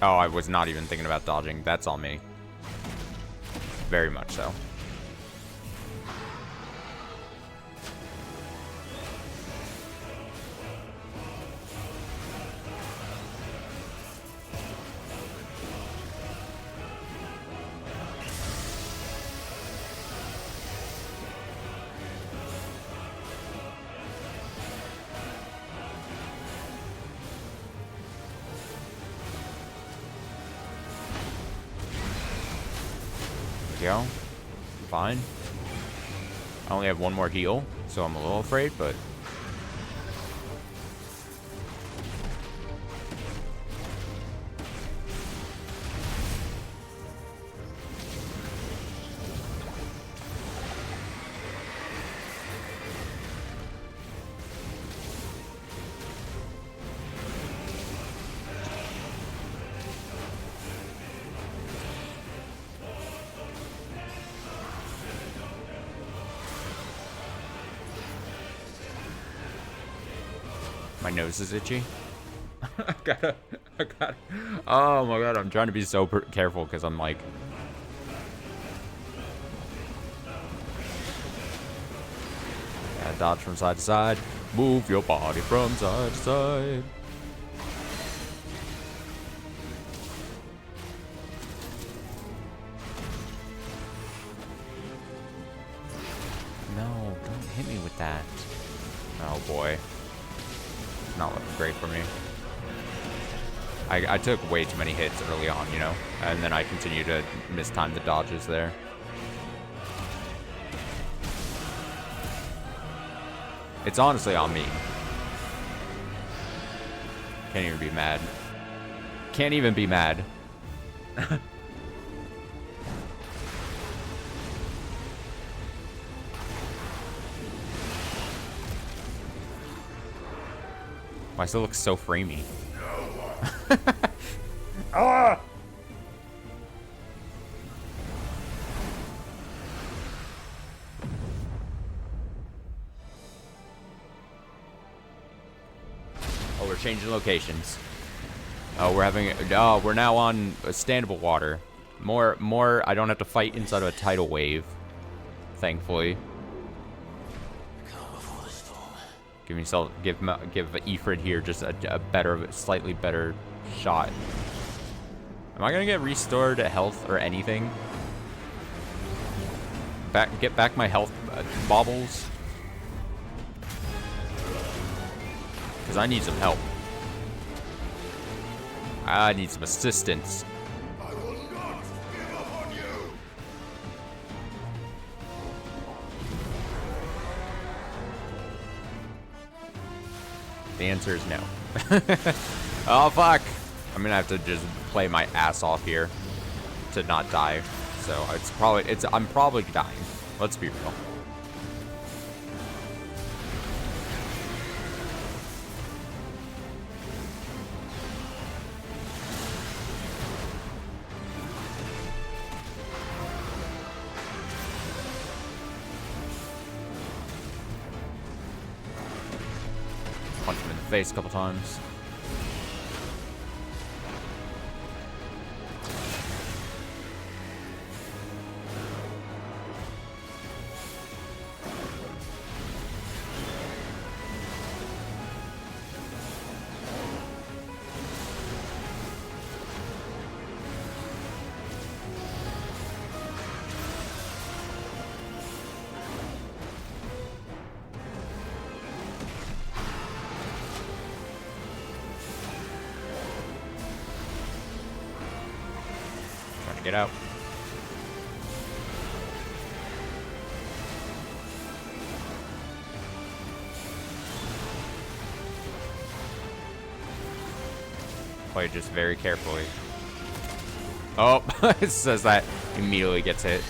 Oh, I was not even thinking about dodging. That's on me. Very much so. go. Fine. I only have one more heal, so I'm a little afraid, but... My nose is itchy. I gotta. Oh my god, I'm trying to be so careful because I'm like. Yeah, dodge from side to side. Move your body from side to side. No, don't hit me with that. Oh boy. Not looking great for me. I took way too many hits early on, you know, and then I continue to mistime the dodges there. It's honestly on me. Can't even be mad. Can't even be mad. Why does it look so framey? Ah! Oh, we're changing locations. Oh, we're now on standable water. More. I don't have to fight inside of a tidal wave. Thankfully. Give Ifrit here just a better, slightly better shot. Am I gonna get restored health or anything? Get back my health baubles. Because I need some help. I need some assistance. I will not give up on you. The answer is no. Oh, fuck. I'm gonna have to just play my ass off here to not die. So I'm probably dying. Let's be real. Punch him in the face a couple times. Get out. Play just very carefully. Oh, it says that immediately gets hit.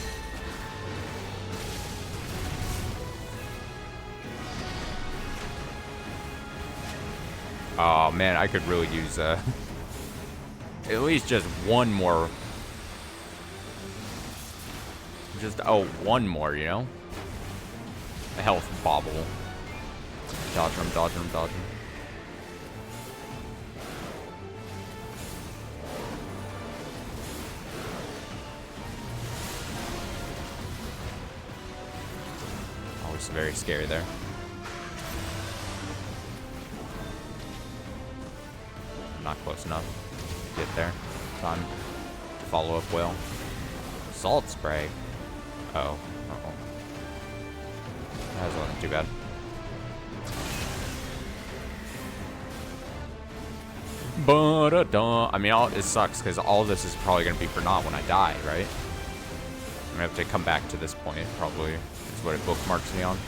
Oh man, I could really use at least just one more. One more, you know? A health bobble. Dodge him, dodge him, dodge him. Always very scary there. Not close enough. Get there. Time to follow up well. Salt spray. Oh. Uh-oh. That wasn't too bad. I mean, it sucks because all of this is probably going to be for naught when I die, right? gonna have to come back to this point, probably. Is what it bookmarks me on.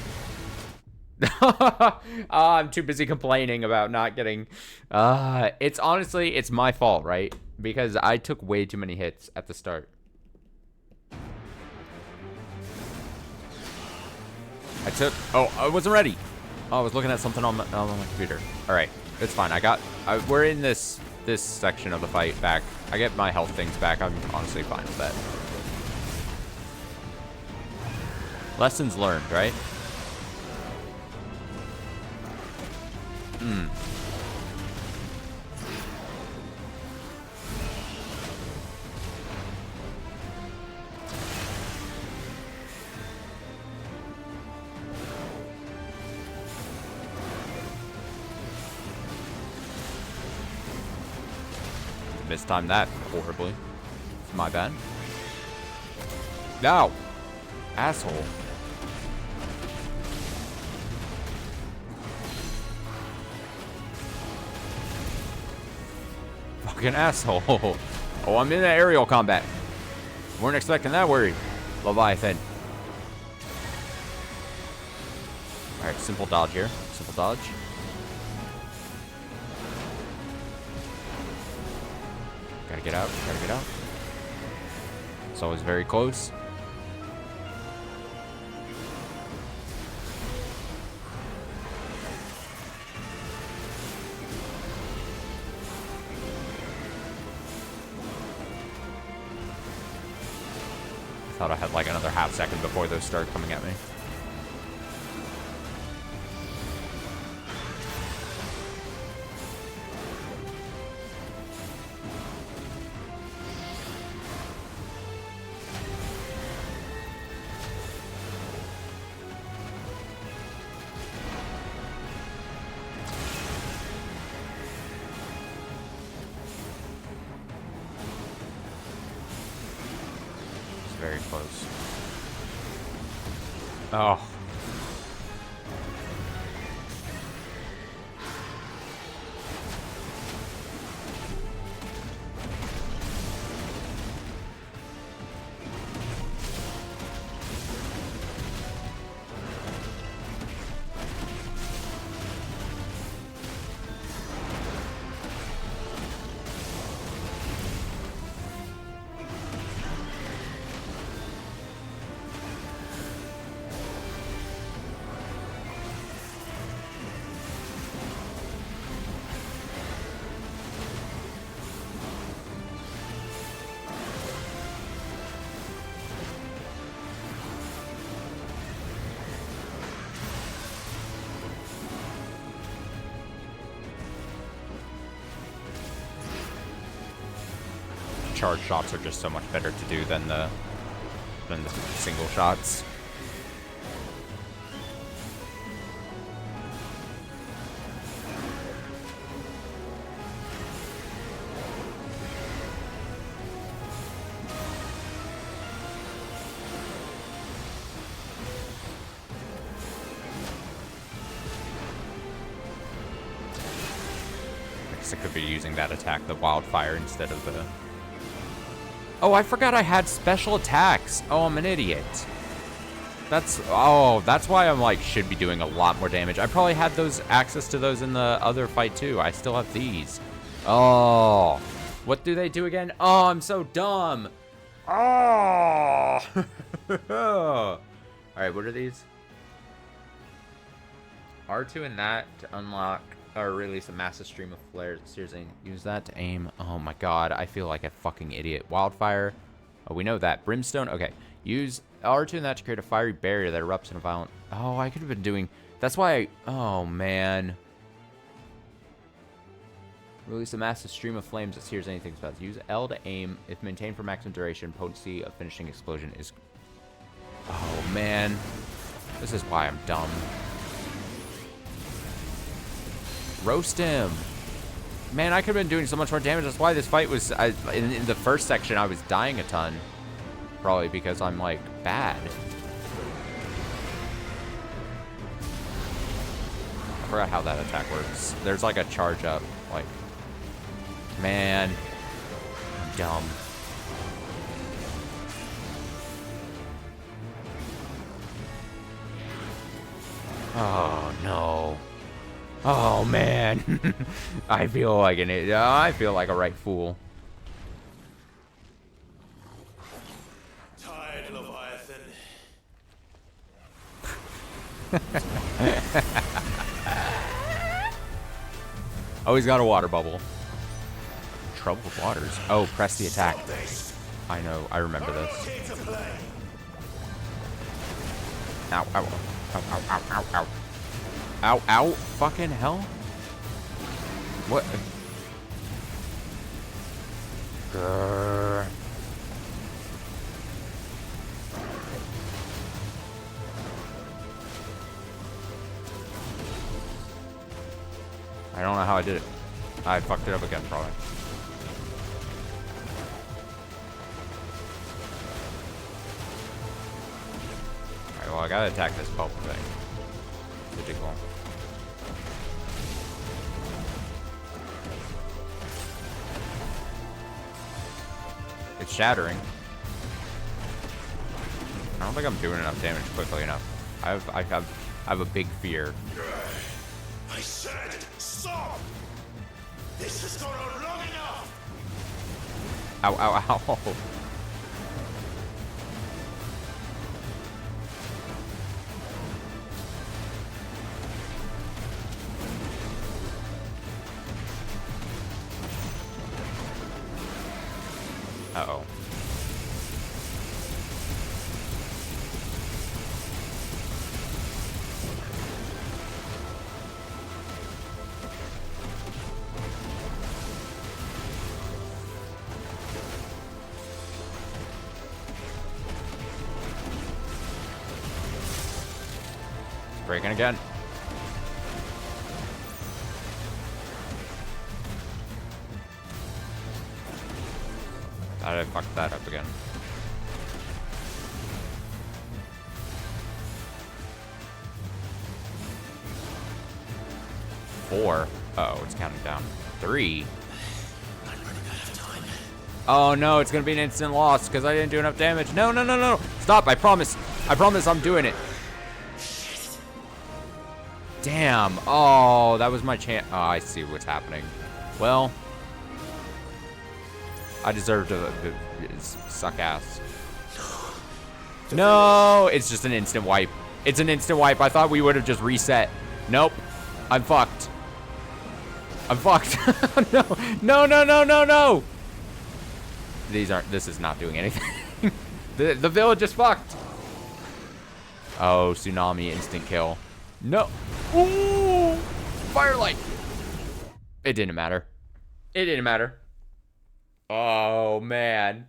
Oh, I'm too busy complaining about not getting... it's honestly, it's my fault, right? Because I took way too many hits at the start. Oh, I wasn't ready. Oh, I was looking at something on my computer. All right, it's fine. We're in this section of the fight back. I get my health things back. I'm honestly fine with that. Lessons learned, right? Mistimed that horribly. It's my bad. No! Asshole. Fucking asshole. Oh, I'm in aerial combat. Weren't expecting that worry. Leviathan. Alright, simple dodge here. Simple dodge. Gotta get out. Gotta get out. It's always very close. Thought I had like another half second before those start coming at me. Very close. Oh. Charge shots are just so much better to do than the single shots. I guess I could be using that attack, the wildfire, instead of the... Oh, I forgot I had special attacks. Oh, I'm an idiot. That's why I'm like, should be doing a lot more damage. I probably had those access to those in the other fight too. I still have these. Oh, what do they do again? Oh, I'm so dumb. Oh. All right, what are these? R2 and that to unlock or release a massive stream of flares. Seriously, use that to aim. Oh my god, I feel like a fucking idiot. Wildfire. Oh, we know that. Brimstone. Okay. Use R2 and that to create a fiery barrier that erupts in a violent... Oh, I could have been doing... That's why I... Oh, man. Release a massive stream of flames that sears anything spells. Use L to aim. If maintained for maximum duration, potency of finishing explosion is... Oh, man. This is why I'm dumb. Roast him. Man, I could have been doing so much more damage. That's why this fight was... in the first section, I was dying a ton. Probably because I'm, like, bad. I forgot how that attack works. There's, like, a charge up. Like... Man. I'm dumb. Oh no. Oh man. I feel like I feel like a right fool. Tired, Leviathan. Oh, he's got a water bubble. Troubled waters. Oh, press the attack. I know. I remember this. Ow, ow, ow, ow, ow, ow, ow. Ow, ow, fucking hell. What? Grrr. I don't know how I did it. I fucked it up again, probably. Alright, well, I gotta attack this pulp thing. Pretty cool. It's shattering. I don't think I'm doing enough damage quickly enough. I have a big fear. I said, stop! This has gone on long enough! Ow, ow, ow. Uh-oh. Breaking again. I fucked that up again. Four. Uh-oh, it's counting down. 3. Oh no, it's gonna be an instant loss because I didn't do enough damage. No, no, no, no. Stop, I promise. I promise I'm doing it. Damn. Oh, that was my chance. Oh, I see what's happening. Well, I deserve to suck ass. No, it's just an instant wipe. It's an instant wipe. I thought we would have just reset. Nope. I'm fucked. I'm fucked. No, no, no, no, no, no. This is not doing anything. The village is fucked. Oh, tsunami instant kill. No. Ooh, firelight. It didn't matter. It didn't matter. Oh man.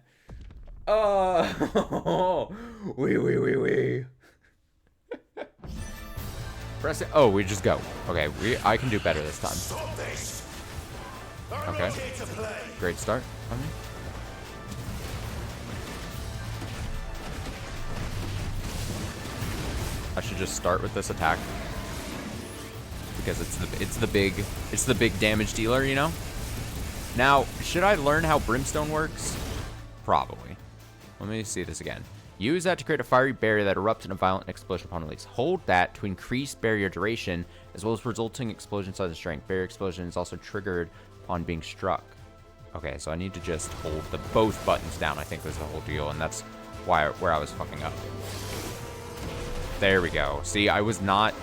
Oh. Wee. Press it. Oh, we just go. Okay, I can do better this time. Okay. Great start. Okay. I should just start with this attack because it's the big damage dealer, you know. Now, should I learn how brimstone works? Probably. Let me see this again. Use that to create a fiery barrier that erupts in a violent explosion upon release. Hold that to increase barrier duration as well as resulting explosion size and strength. Barrier explosion is also triggered upon being struck. Okay, so I need to just hold both buttons down, I think was the whole deal, and that's where I was fucking up. There we go. See, I was not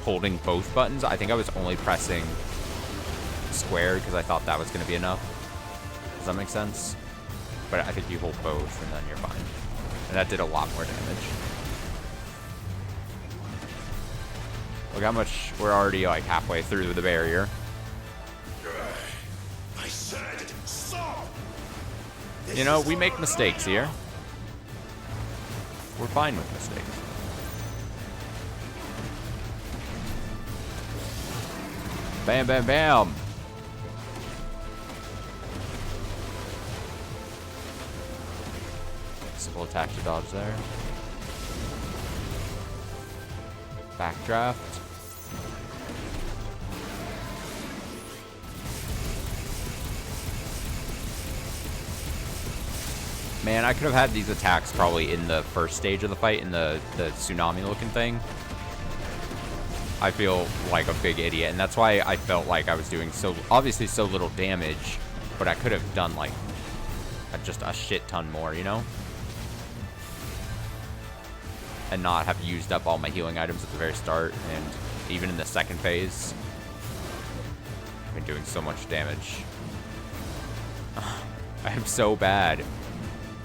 holding both buttons. I think I was only pressing square because I thought that was going to be enough. Does that make sense? But I think you hold both and then you're fine. And that did a lot more damage. Look how much we're already like halfway through the barrier. I said, stop! You know, we make mistakes here. We're fine with mistakes. Bam, bam, bam. Simple attack to dodge there. Backdraft. Man, I could have had these attacks probably in the first stage of the fight, in the tsunami looking thing. I feel like a big idiot, and that's why I felt like I was doing obviously so little damage, but I could have done like just a shit ton more, you know? And not have used up all my healing items at the very start, and even in the second phase. I've been doing so much damage. I am so bad.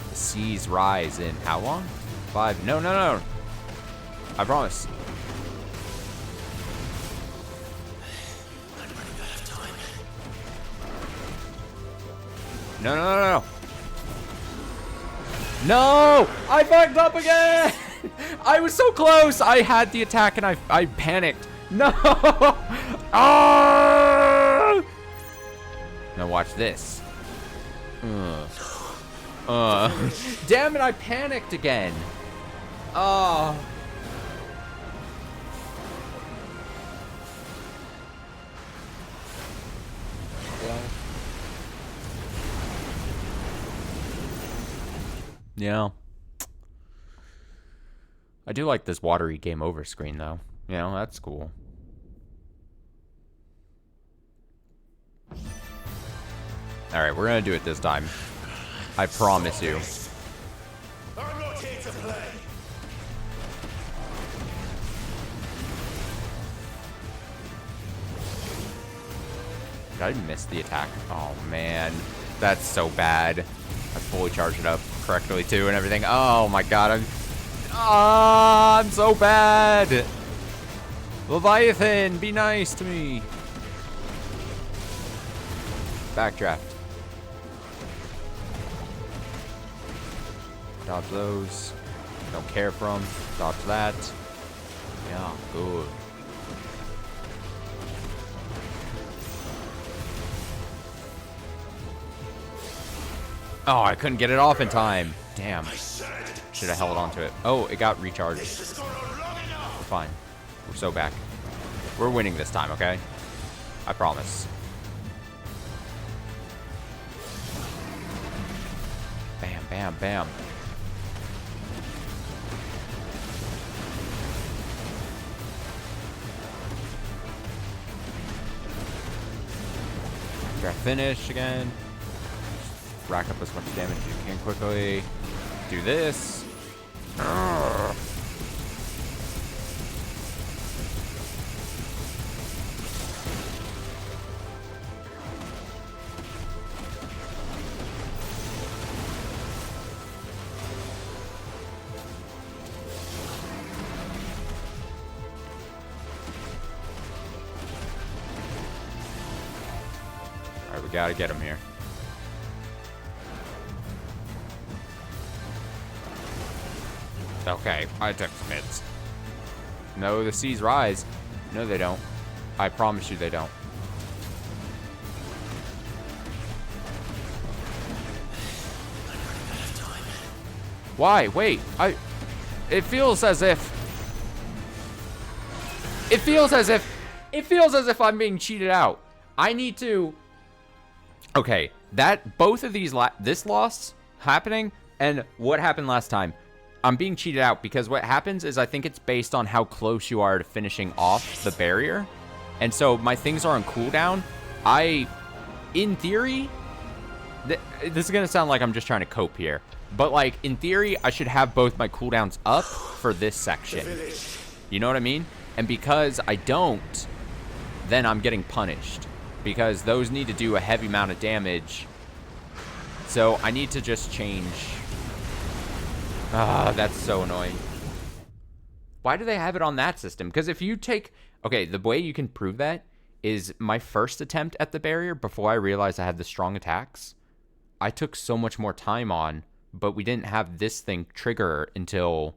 The seas rise in how long? 5. No, no, no. I promise. I'm running out of time. No, no, no, no. No! I fucked up again! I was so close! I had the attack and I panicked. No! Ah! Now watch this. Damn it, I panicked again. Oh. Yeah. I do like this watery game over screen, though. You know, that's cool. Alright, we're gonna do it this time. I promise you. I'm not here to play. Did I miss the attack? Oh, man. That's so bad. I fully charged it up correctly, too, and everything. Oh, my God. I'm so bad. Leviathan, be nice to me. Backdraft. Dodge those. Don't care for them. Dodge that. Yeah, good. Oh, I couldn't get it off in time. Damn. Should have held on to it. Oh, it got recharged. We're fine. We're so back. We're winning this time, okay? I promise. Bam, bam, bam. Try to finish again. Rack up as much damage as you can quickly. Do this. Urgh. Alright, we gotta get him here. Okay, I took some hits. No, the seas rise. No, they don't. I promise you they don't. Why? Wait, it feels as if I'm being cheated out. I need to. Okay, both of these this loss happening and what happened last time. I'm being cheated out because what happens is I think it's based on how close you are to finishing off the barrier. And so my things are on cooldown. In theory, this is going to sound like I'm just trying to cope here. But like, in theory, I should have both my cooldowns up for this section. You know what I mean? And because I don't, then I'm getting punished. Because those need to do a heavy amount of damage. So I need to just change. Ah, that's so annoying. Why do they have it on that system? Because if you take... Okay, the way you can prove that is my first attempt at the barrier, before I realized I had the strong attacks, I took so much more time on, but we didn't have this thing trigger until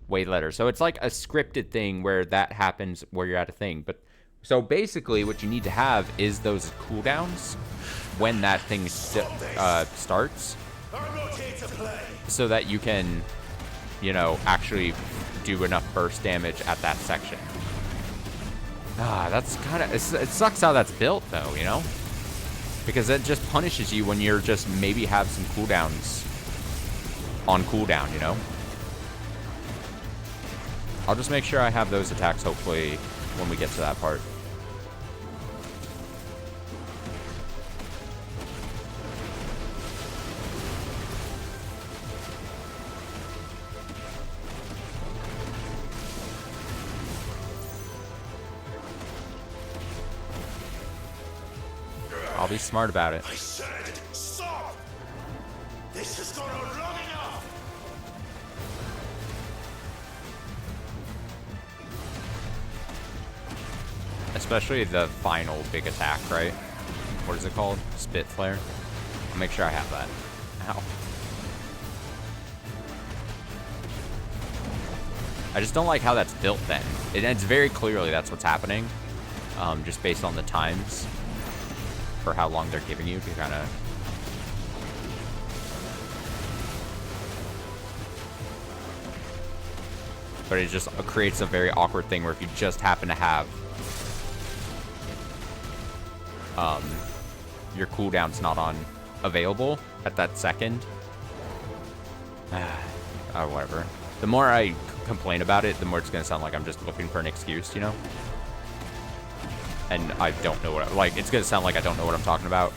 way later. So it's like a scripted thing where that happens where you're at a thing. But so basically what you need to have is those cooldowns when that thing starts. So that you can, you know, actually do enough burst damage at that section. Ah, that's kind of... It sucks how that's built, though, you know? Because it just punishes you when you're just maybe have some cooldowns on cooldown, you know? I'll just make sure I have those attacks, hopefully, when we get to that part. I'll be smart about it. I said, stop! This has gone on long enough! Especially the final big attack, right? What is it called? Spit flare? I'll make sure I have that. Ow. I just don't like how that's built then. It's very clearly that's what's happening. Just based on the times for how long they're giving you to kind of... But it just creates a very awkward thing where if you just happen to have your cooldown's not on available at that second. Whatever. The more I complain about it, the more it's gonna sound like I'm just looking for an excuse, you know? And I don't know what like, it's gonna sound like I don't know what I'm talking about.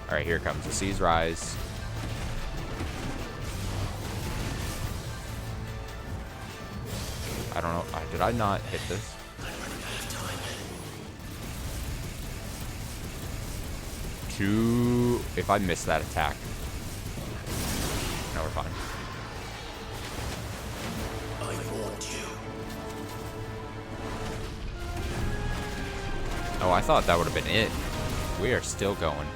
Alright, here comes the seas rise. I don't know. Did I not hit this? If I miss that attack. No, we're fine. I warned you. Oh, I thought that would have been it. We are still going.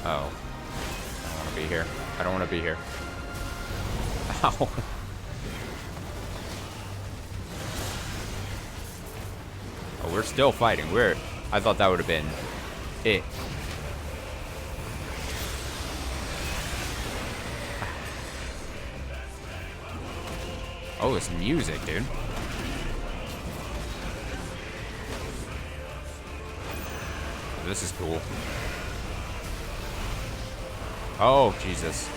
Oh. I don't want to be here. I don't want to be here. Ow. Oh, we're still fighting. I thought that would have been it. Oh, this music, dude. This is cool. Oh, Jesus.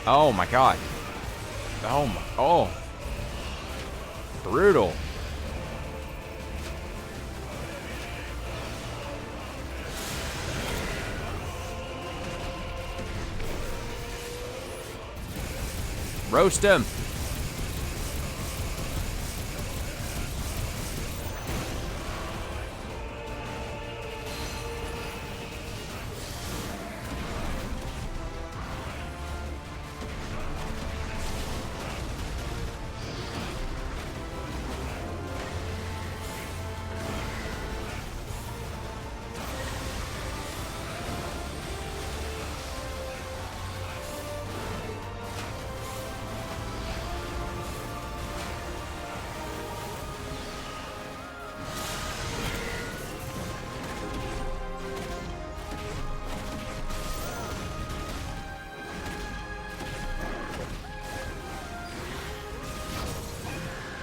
Oh, my God. Oh, my. Oh. Brutal. Roast him.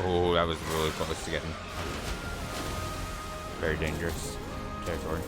Oh, that was really close to getting very dangerous territory.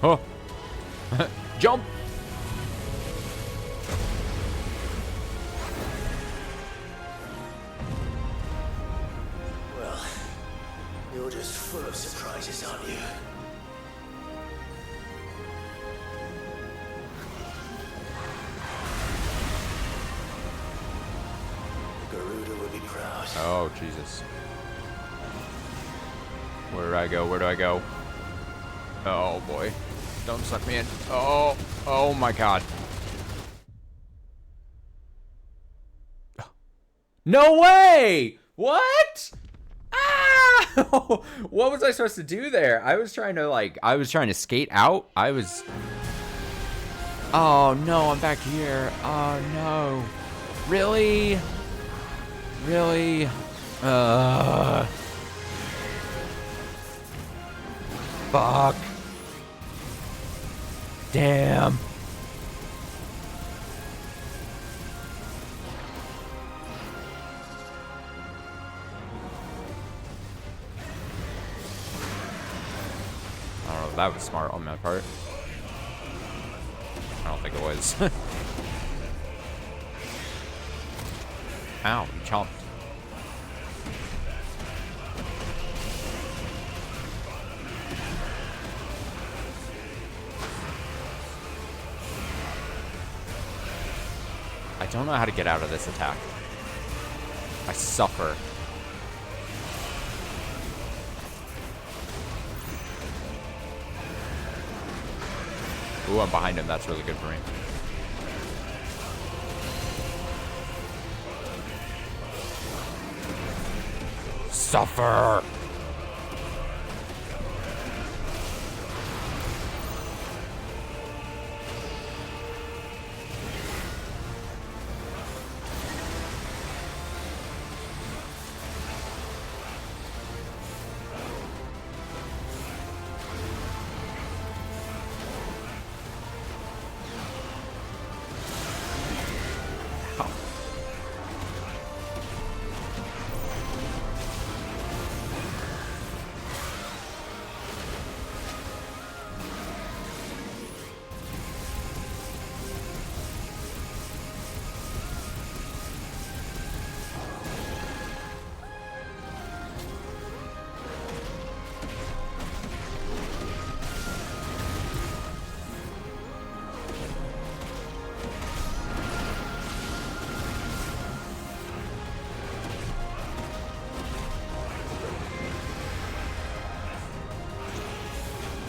Oh. Jump. Well, you're just full of surprises, aren't you? Garuda will be proud. Oh, Jesus. Where do I go? Where do I go? Oh, boy. Don't suck me in. Oh, oh my God. No way! What? Ah! What was I supposed to do there? I was trying to skate out. Oh no, I'm back here. Oh no. Really? Really? Fuck. Damn. I don't know if that was smart on my part. I don't think it was. Ow, you chomped. I don't know how to get out of this attack. I suffer. Ooh, I'm behind him. That's really good for me. Suffer!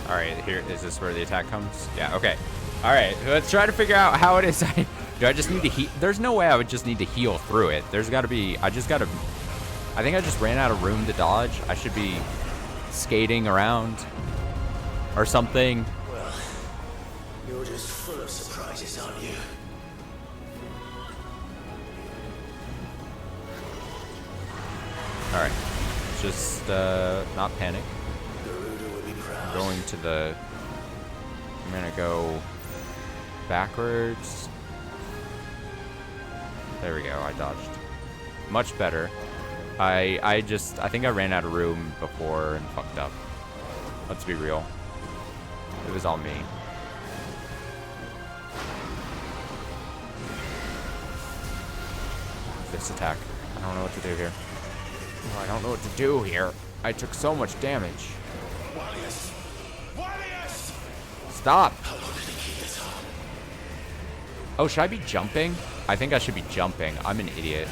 Alright, here, is this where the attack comes? Yeah, okay. Alright, let's try to figure out how it is. Do I just need to heal? There's no way I would just need to heal through it. There's gotta be, I think I just ran out of room to dodge. I should be skating around or something. Well, you're just full of surprises, aren't you? Alright, just not panic. Going to the, I'm gonna go backwards. There we go, I dodged. Much better. I think I ran out of room before and fucked up. Let's be real. It was all me. This attack. I don't know what to do here. Oh, I don't know what to do here. I took so much damage. Stop! Oh, should I be jumping? I think I should be jumping. I'm an idiot.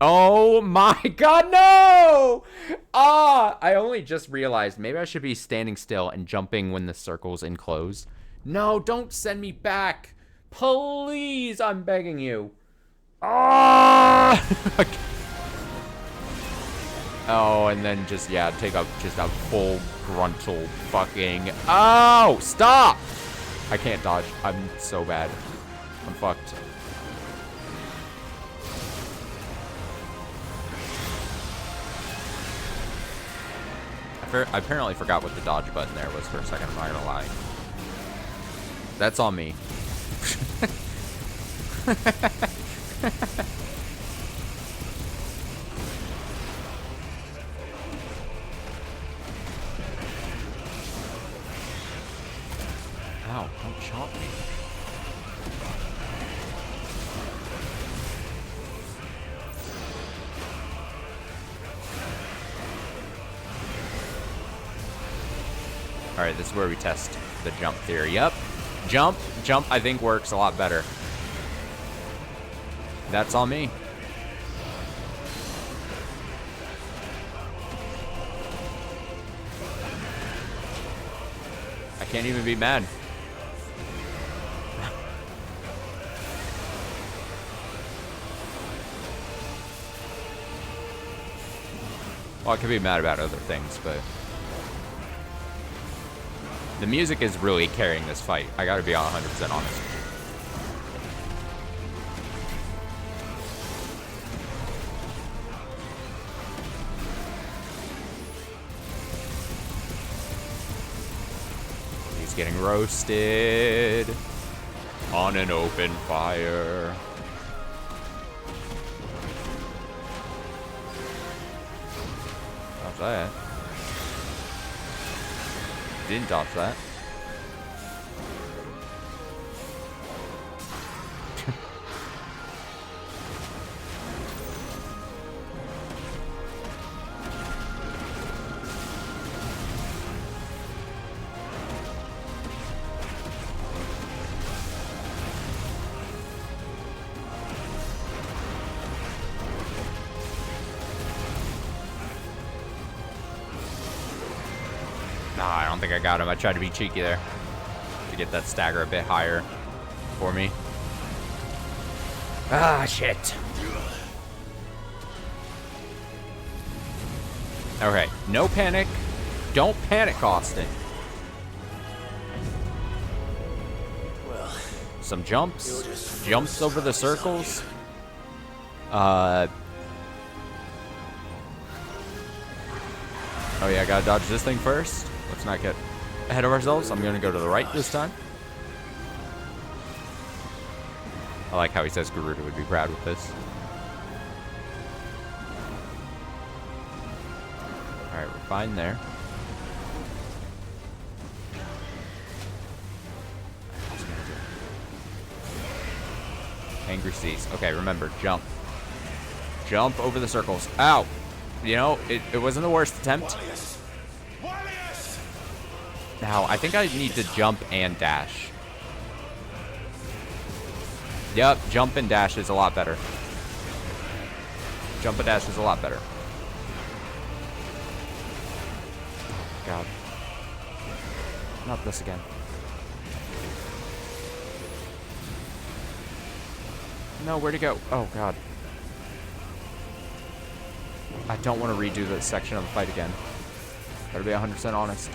Oh my god, no! Ah! I only just realized maybe I should be standing still and jumping when the circle's enclosed. No, don't send me back! Please, I'm begging you. Ah! Oh, and then just, yeah, take a full gruntal fucking... Oh, stop! I can't dodge. I'm so bad. I'm fucked. I apparently forgot what the dodge button there was for a second, I'm not gonna lie. That's on me. Ow, don't chomp me. Alright, this is where we test the jump theory. Yep. Jump, I think works a lot better. That's on me. I can't even be mad. Well, I could be mad about other things, but the music is really carrying this fight. I gotta be 100% honest. He's getting roasted on an open fire. Dodge that. Didn't dodge that. Nah, I don't think I got him. I tried to be cheeky there to get that stagger a bit higher for me. Ah, shit. Okay, no panic. Don't panic, Austin. Well, Some jumps. Jumps over the circles. Oh yeah, I gotta dodge this thing first. Let's not get ahead of ourselves. I'm gonna go to the right this time. I like how he says Garuda would be proud with this. Alright, we're fine there. Angry Seas. Okay, remember, jump. Jump over the circles. Ow! You know, it wasn't the worst attempt. Now, I think I need to jump and dash. Yep, jump and dash is a lot better. Jump and dash is a lot better. God. Not this again. No, where'd he go? Oh, God. I don't want to redo this section of the fight again. Better be 100% honest.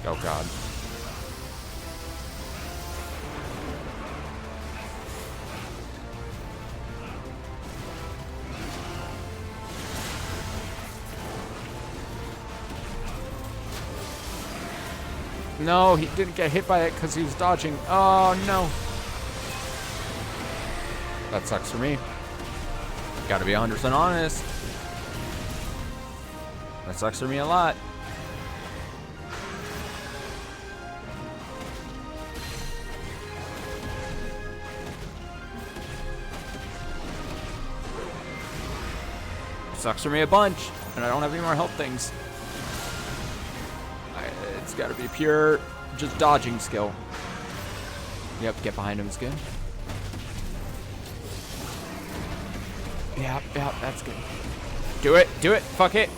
Oh, God. No, he didn't get hit by it because he was dodging. Oh, no. That sucks for me. Gotta be 100% honest. That sucks for me a lot. Sucks for me a bunch, and I don't have any more health things. It's got to be pure, just dodging skill. Yep, get behind him is good. Yep, that's good. Do it, fuck it.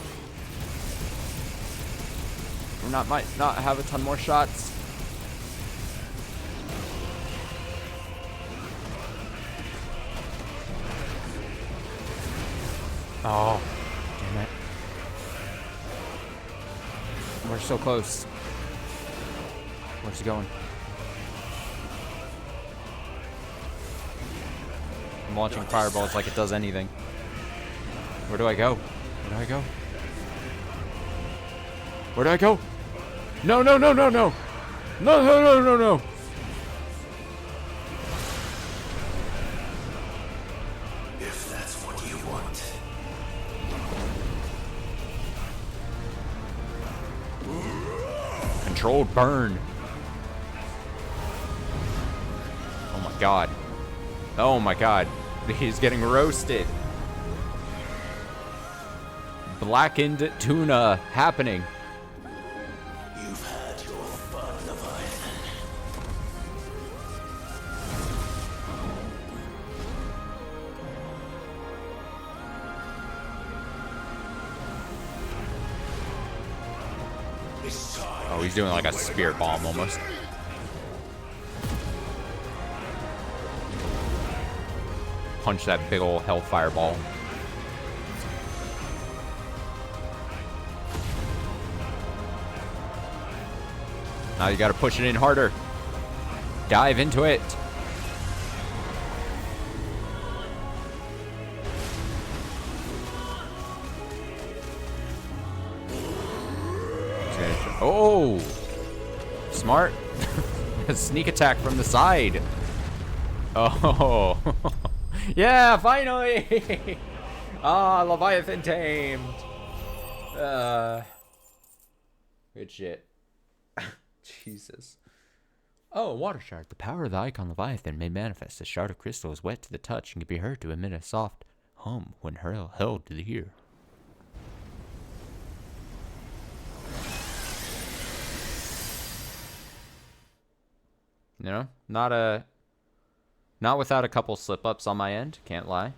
We might not have a ton more shots. Oh, damn it. We're so close. Where's he going? I'm launching fireballs like it does anything. Where do I go? Where do I go? Where do I go? No, no, no, no, no. No, no, no, no, no. If that's what you want. Controlled burn. Oh my god. Oh my god. He's getting roasted. Blackened tuna happening. You've had your fun, Leviathan. Oh, he's doing like a spear bomb almost. punch that big ol' hellfire ball. Now you gotta push it in harder. Dive into it. Oh! Smart. Sneak attack from the side. Oh. Yeah, finally! Ah, Leviathan tamed. Good shit. Jesus. Oh, water shard. The power of the Eikon Leviathan may manifest. A shard of crystal is wet to the touch and can be heard to emit a soft hum when held to the ear. You know, not without a couple slip-ups on my end, can't lie.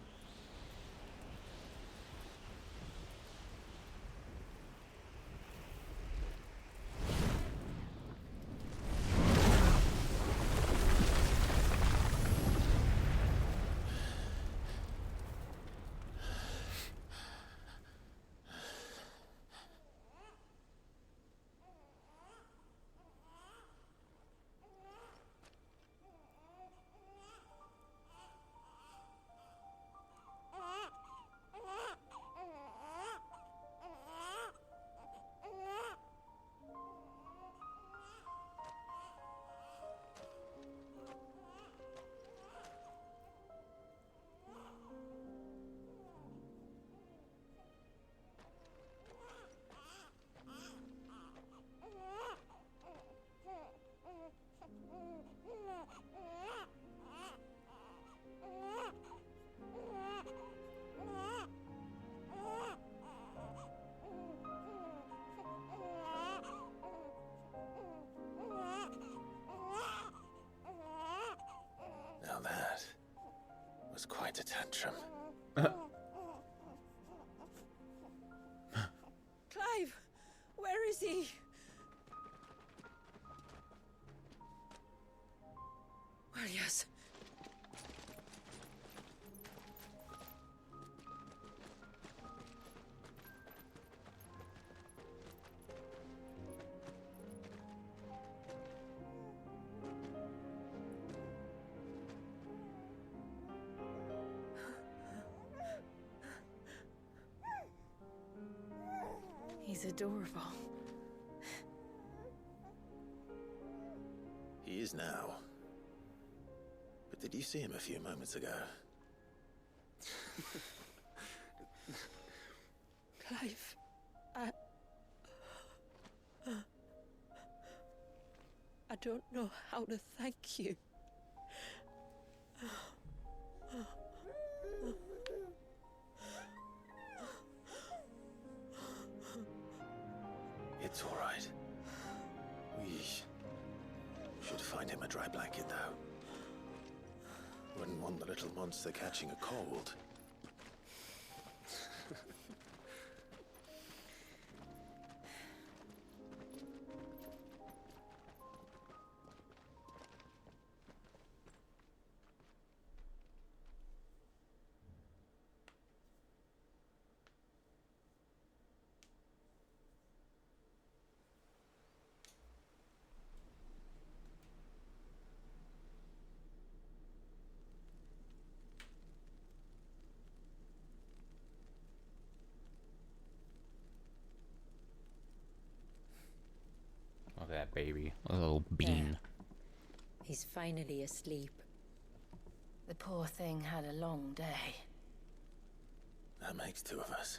Now that was quite a tantrum. Clive! Where is he? Well, yes. He's adorable. He is now. But did you see him a few moments ago? Clive, I don't know how to thank you. It's all right. We should find him a dry blanket, though. Wouldn't want the little monster catching a cold. Look at that baby. A little bean. He's finally asleep. The poor thing had a long day. That makes two of us.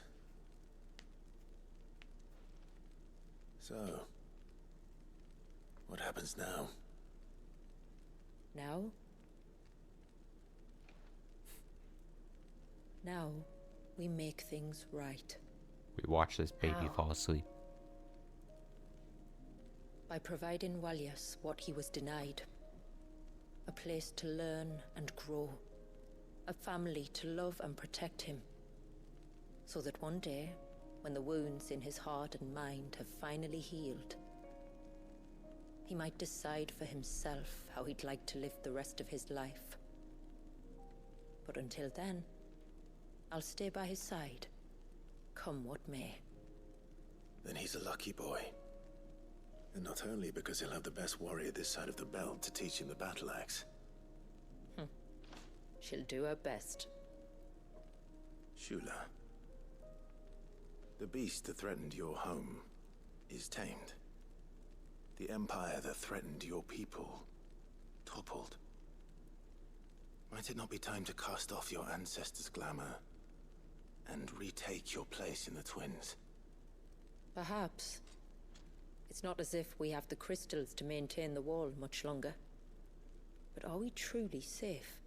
So, what happens now? Now? Now, we make things right. We watch this baby How? fall asleep. By providing Walyas what he was denied. A place to learn and grow. A family to love and protect him. So that one day, when the wounds in his heart and mind have finally healed, he might decide for himself how he'd like to live the rest of his life. But until then, I'll stay by his side, come what may. Then he's a lucky boy. And not only because he'll have the best warrior this side of the belt to teach him the battle axe. She'll do her best. Shula. The beast that threatened your home is tamed. The empire that threatened your people toppled. Might it not be time to cast off your ancestors' glamour and retake your place in the Twins? Perhaps. It's not as if we have the crystals to maintain the wall much longer. But are we truly safe?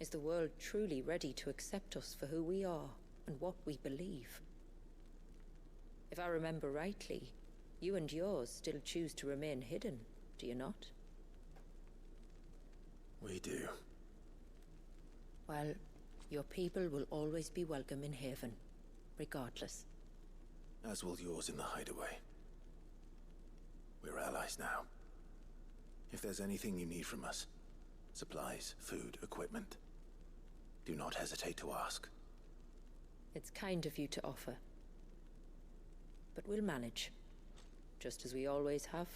Is the world truly ready to accept us for who we are and what we believe? If I remember rightly, you and yours still choose to remain hidden, do you not? We do. Well, your people will always be welcome in Haven, regardless. As will yours in the hideaway. We're allies now. If there's anything you need from us, supplies, food, equipment, do not hesitate to ask. It's kind of you to offer. But we'll manage, just as we always have.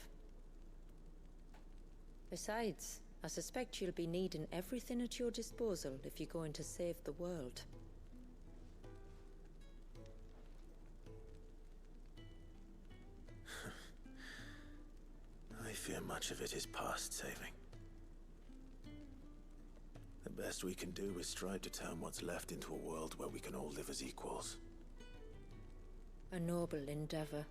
Besides, I suspect you'll be needing everything at your disposal if you're going to save the world. I fear much of it is past saving. The best we can do is strive to turn what's left into a world where we can all live as equals. A noble endeavor.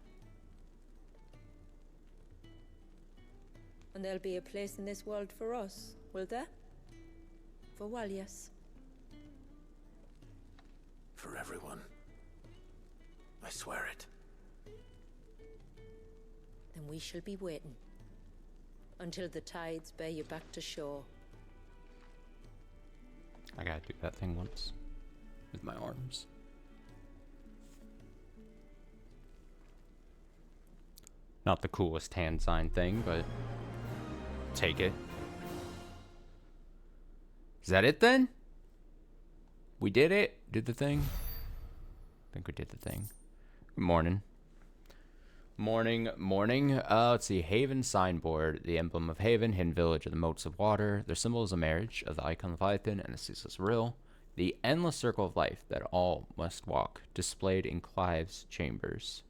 And there'll be a place in this world for us, will there? For Walyas. For everyone. I swear it. Then we shall be waiting. Until the tides bear you back to shore. I gotta do that thing once. With my arms. Not the coolest hand sign thing, but take it. Is that it then? We did it? Did the thing? I think we did the thing. Good morning. Morning. Let's see. Haven signboard. The emblem of Haven, hidden village of the moats of water. Their symbol is a marriage of the Eikon Leviathan and the ceaseless rill. The endless circle of life that all must walk, displayed in Clive's chambers.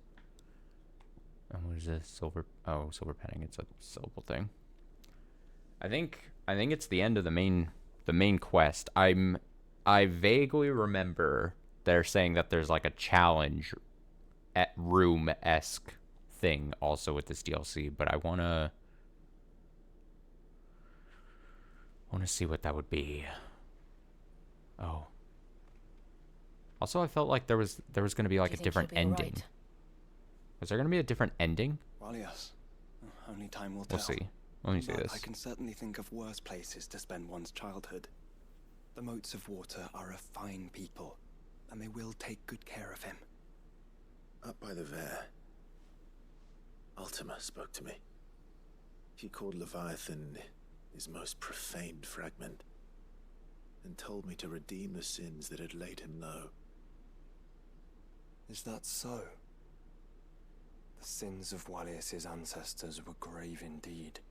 And what is this? Silver penning. It's a syllable thing. I think it's the end of the main quest. I vaguely remember they're saying that there's like a challenge at room-esque thing also with this DLC, but I wanna see what that would be. Oh. Also, I felt like there was gonna be like a different ending. Right? Was there gonna be a different ending? Well, yes. Only time will tell. We'll see. Let me see this. I can certainly think of worse places to spend one's childhood. The Moats of Water are a fine people, and they will take good care of him. Up by the Vare, Ultima spoke to me. He called Leviathan his most profaned fragment, and told me to redeem the sins that had laid him low. Is that so? The sins of Walyas' ancestors were grave indeed.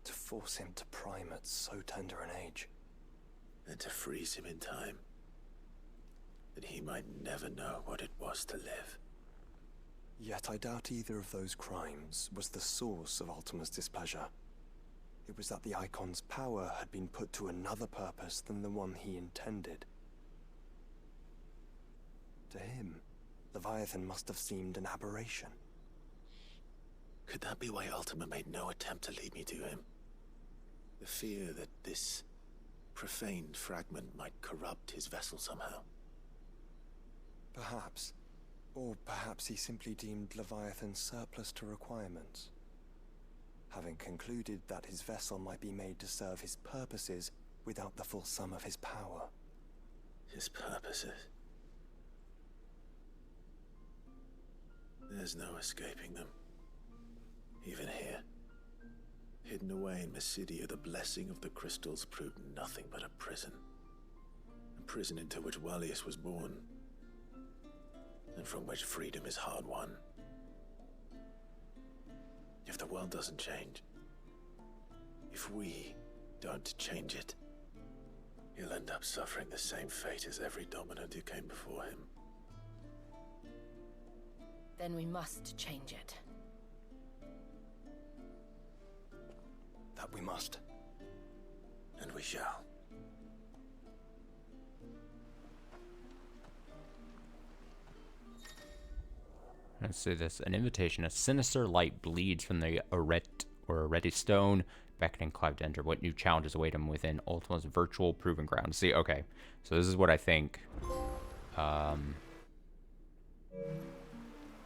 To force him to prime at so tender an age. And to freeze him in time, that he might never know what it was to live. Yet I doubt either of those crimes was the source of Ultima's displeasure. It was that the Eikon's power had been put to another purpose than the one he intended. To him, Leviathan must have seemed an aberration. Could that be why Ultima made no attempt to lead me to him? The fear that this profaned fragment might corrupt his vessel somehow. Perhaps. Or perhaps he simply deemed Leviathan surplus to requirements. Having concluded that his vessel might be made to serve his purposes without the full sum of his power. His purposes? There's no escaping them. Even here. Hidden away in Mysidia, the blessing of the crystals proved nothing but a prison. A prison into which Wallius was born, and from which freedom is hard won. If the world doesn't change, if we don't change it, he'll end up suffering the same fate as every dominant who came before him. Then we must change it. That we must. And we shall. Let's see this. An invitation. A sinister light bleeds from the Arete stone, beckoning Clive to enter. What new challenges await him within Ultima's virtual proving ground? See, okay. So this is what I think.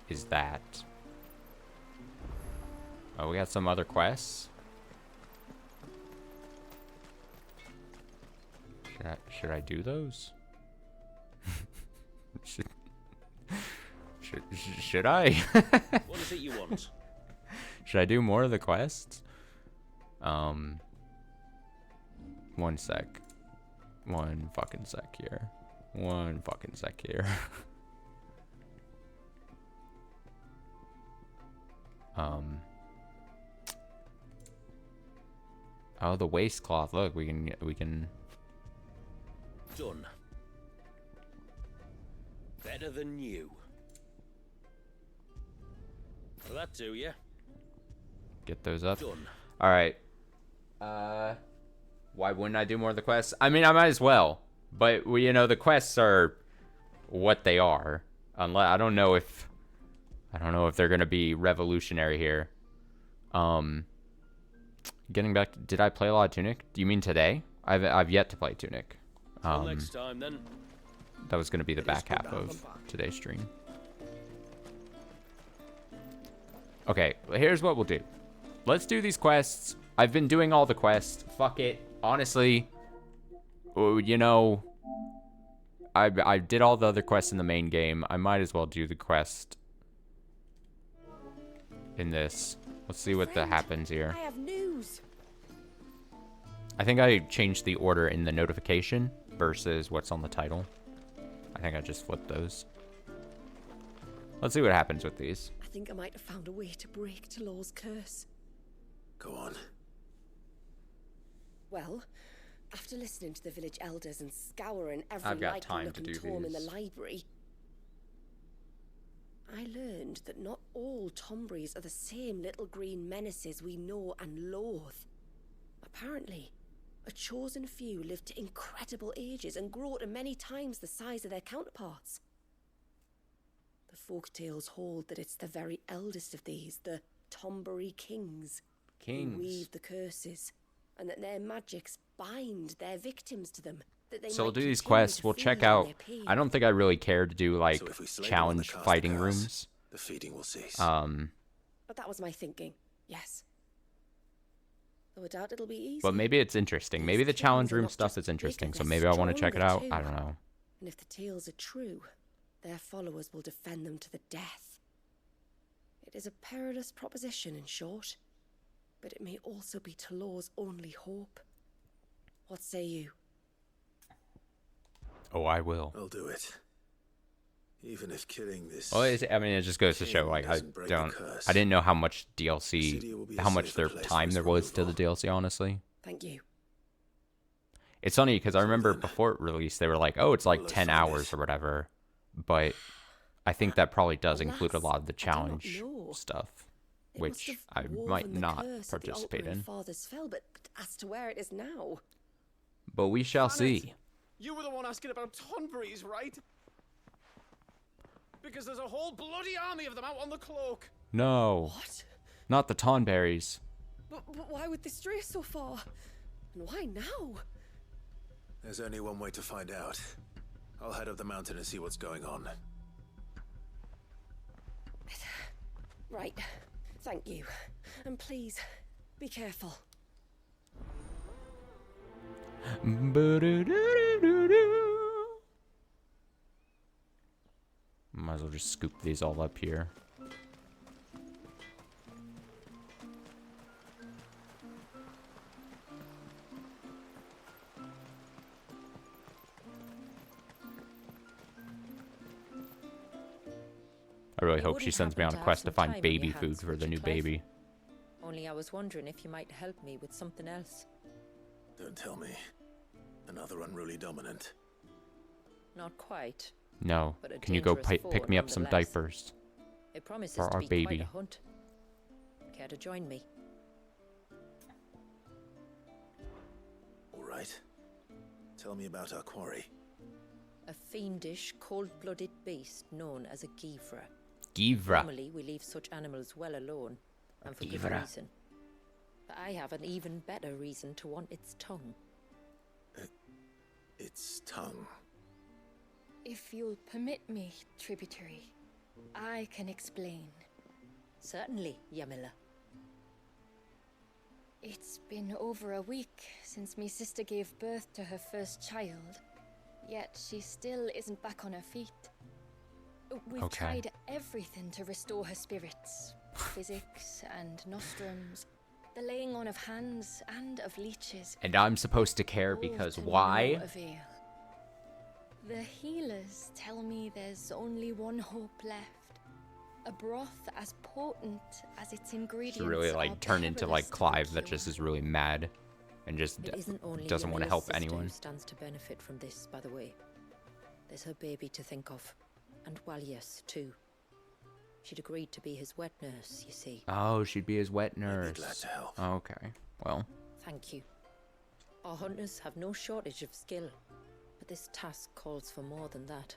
Is that. Oh, we got some other quests. Should I do those? Should I? What is it you want? Should I do more of the quests? One sec. One fucking sec here. One fucking sec here. Oh, the waistcloth. Look, we can. Done. Better than you. Will that do ya? Get those up. Done. All right. Why wouldn't I do more of the quests? I mean, I might as well. But well, you know, the quests are what they are. Unless I don't know if they're gonna be revolutionary here. Getting back to, did I play a lot of Tunic? Do you mean today? I've yet to play Tunic. Till next time then. That was gonna be the back half of today's stream. Okay, here's what we'll do. Let's do these quests. I've been doing all the quests. Fuck it. Honestly, you know, I did all the other quests in the main game. I might as well do the quest in this. Let's see what happens here. I have news. I think I changed the order in the notification versus what's on the title. I think I just flipped those. Let's see what happens with these. I think I might have found a way to break Talor's curse. Go on. Well, after listening to the village elders and scouring every I've got likely time to looking do tome in the these. library, I learned that not all Tombries are the same little green menaces we know and loathe. Apparently, a chosen few live to incredible ages and grow to many times the size of their counterparts. The folktales hold that it's the very eldest of these, the Tombury Kings, who weave the curses, and that their magics bind their victims to them. So we'll do these quests. We'll check out. I don't think I really care to do like challenge fighting rooms. The feeding will cease. But that was my thinking. Yes. Though I doubt it'll be easy. But maybe it's interesting. Maybe the challenge room stuff is interesting. So maybe I want to check it out. I don't know. And if the tales are true, their followers will defend them to the death. It is a perilous proposition, in short. But it may also be Talor's only hope. What say you? Oh, I will. I'll do it. Even if killing this. Well, I mean, it just goes to show, like, I didn't know how much DLC, how much time there was to the DLC, honestly. Thank you. It's funny because I remember before it released, they were like, oh, it's like 10 hours or whatever. But I think that probably does include a lot of the challenge stuff, which I might not participate in. Fathers fell, but as to where it is now. But we shall see. You were the one asking about Tonberries, right? Because there's a whole bloody army of them out on the cloak. No. What? Not the Tonberries. But why would they stray so far? And why now? There's only one way to find out. I'll head up the mountain and see what's going on. Right. Thank you. And please, be careful. Might as well just scoop these all up here. I really It hope she wouldn't sends me happen on a to quest to have some find time on baby your food hands, for would the you, new Clive? baby. Only I was wondering if you might help me with something else. Don't tell me. Another unruly dominant. Not quite. No. But a Can you go dangerous foe pick me up some nonetheless. diapers? It promises For to our be baby. quite a hunt. Care to join me? All right. Tell me about our quarry. A fiendish, cold-blooded beast known as a givra. Givra. Normally, we leave such animals well alone, and for good Givra. reason. But I have an even better reason to want its tongue. Its tongue. If you'll permit me, tributary, I can explain. Certainly, Yamila. It's been over a week since me sister gave birth to her first child, yet she still isn't back on her feet. We've Okay. tried everything to restore her spirits. Physics and nostrums, the laying on of hands and of leeches. And I'm supposed to care all because to why? no avail. The healers tell me there's only one hope left. A broth as potent as its ingredients Should really are like turn into perilous like to Clive that procure. just is really mad and just It isn't only doesn't want to Yamila's help sister anyone. who stands to benefit from this, by the way. There's her baby to think of, and Walias too. She'd agreed to be his wet nurse, you see. Oh, she'd be his wet nurse. glad to help. Okay. Well, Thank you. Our hunters have no shortage of skill, but this task calls for more than that.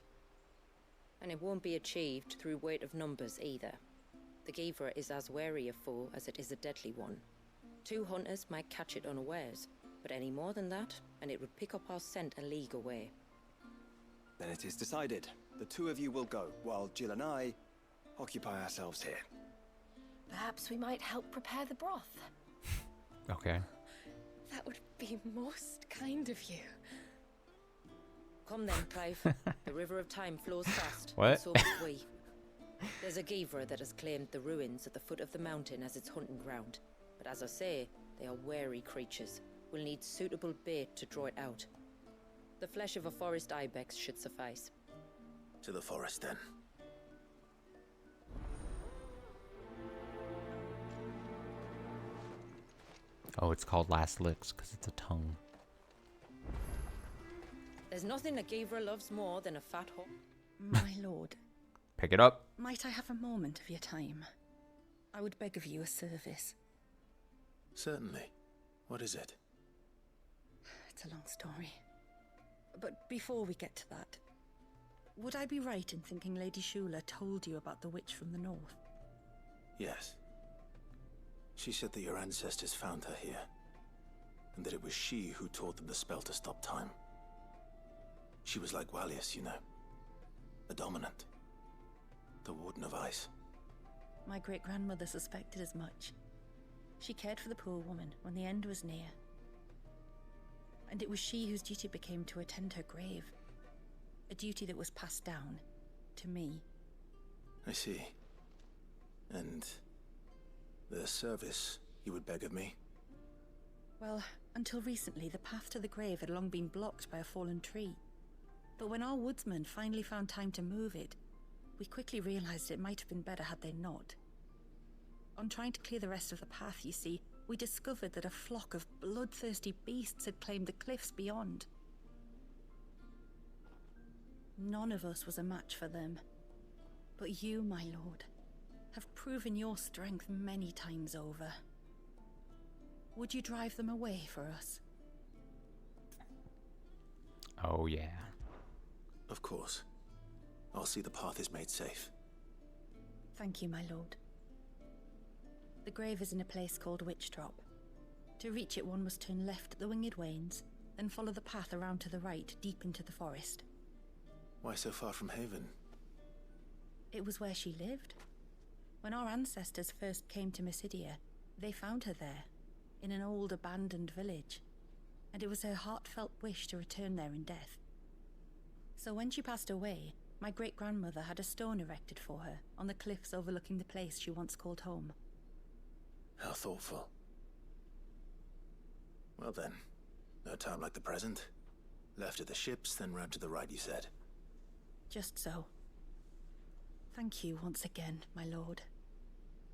And it won't be achieved through weight of numbers either. The Givra is as wary a foe as it is a deadly one. 2 hunters might catch it unawares, but any more than that, and it would pick up our scent a league away. Then it is decided. The 2 of you will go, while Jill and I occupy ourselves here. Perhaps we might help prepare the broth. okay. That would be most kind of you. Come then, Clive. The river of time flows fast. What? And so must we. There's a Givra that has claimed the ruins at the foot of the mountain as its hunting ground. But as I say, they are wary creatures. We'll need suitable bait to draw it out. The flesh of a forest ibex should suffice. To the forest, then. Oh, it's called Last Licks because it's a tongue. There's nothing a Givra loves more than a fat hog. My lord, Pick it up. might I have a moment of your time? I would beg of you a service. Certainly. What is it? It's a long story. But before we get to that, would I be right in thinking Lady Shula told you about the witch from the north? Yes. She said that your ancestors found her here, and that it was she who taught them the spell to stop time. She was like Walias, you know. A dominant. The Warden of Ice. My great-grandmother suspected as much. She cared for the poor woman when the end was near. And it was she whose duty became to attend her grave. A duty that was passed down to me. I see. And the service you would beg of me? Well, until recently, the path to the grave had long been blocked by a fallen tree. But when our woodsmen finally found time to move it, we quickly realized it might have been better had they not. On trying to clear the rest of the path, you see, we discovered that a flock of bloodthirsty beasts had claimed the cliffs beyond. None of us was a match for them. But you, my lord, have proven your strength many times over. Would you drive them away for us? Oh, yeah. Of course. I'll see the path is made safe. Thank you, my lord. The grave is in a place called Witch Drop. To reach it, one must turn left at the Winged Wains, then follow the path around to the right, deep into the forest. Why so far from Haven? It was where she lived. When our ancestors first came to Mysidia, they found her there, in an old abandoned village, and it was her heartfelt wish to return there in death. So when she passed away, my great-grandmother had a stone erected for her on the cliffs overlooking the place she once called home. How thoughtful. Well then, no time like the present. Left at the ships, then round to the right, you said. Just so. Thank you once again, my lord.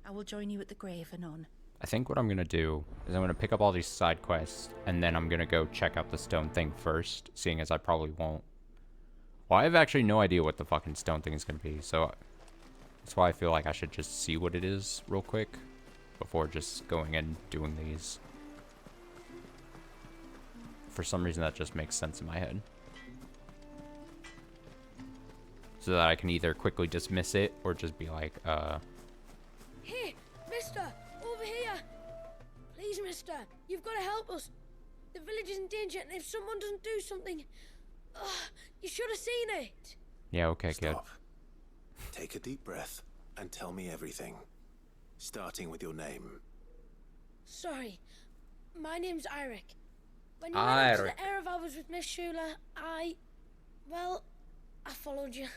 I will join you at the grave anon. I think what I'm gonna do is I'm gonna pick up all these side quests, and then I'm gonna go check out the stone thing first, seeing as I probably won't. Well, I have actually no idea what the fucking stone thing is gonna be, so that's why I feel like I should just see what it is real quick before just going and doing these. For some reason, that just makes sense in my head. So that I can either quickly dismiss it or just be like, Hey, mister! Over here! Please, mister, you've got to help us. The village is in danger, and if someone doesn't do something... you should have seen it! Yeah, okay, kid. Stop. Take a deep breath and tell me everything. Starting with your name. Sorry. My name's Eirik. When you went up to the Erev was with Miss Shula, well, I followed you.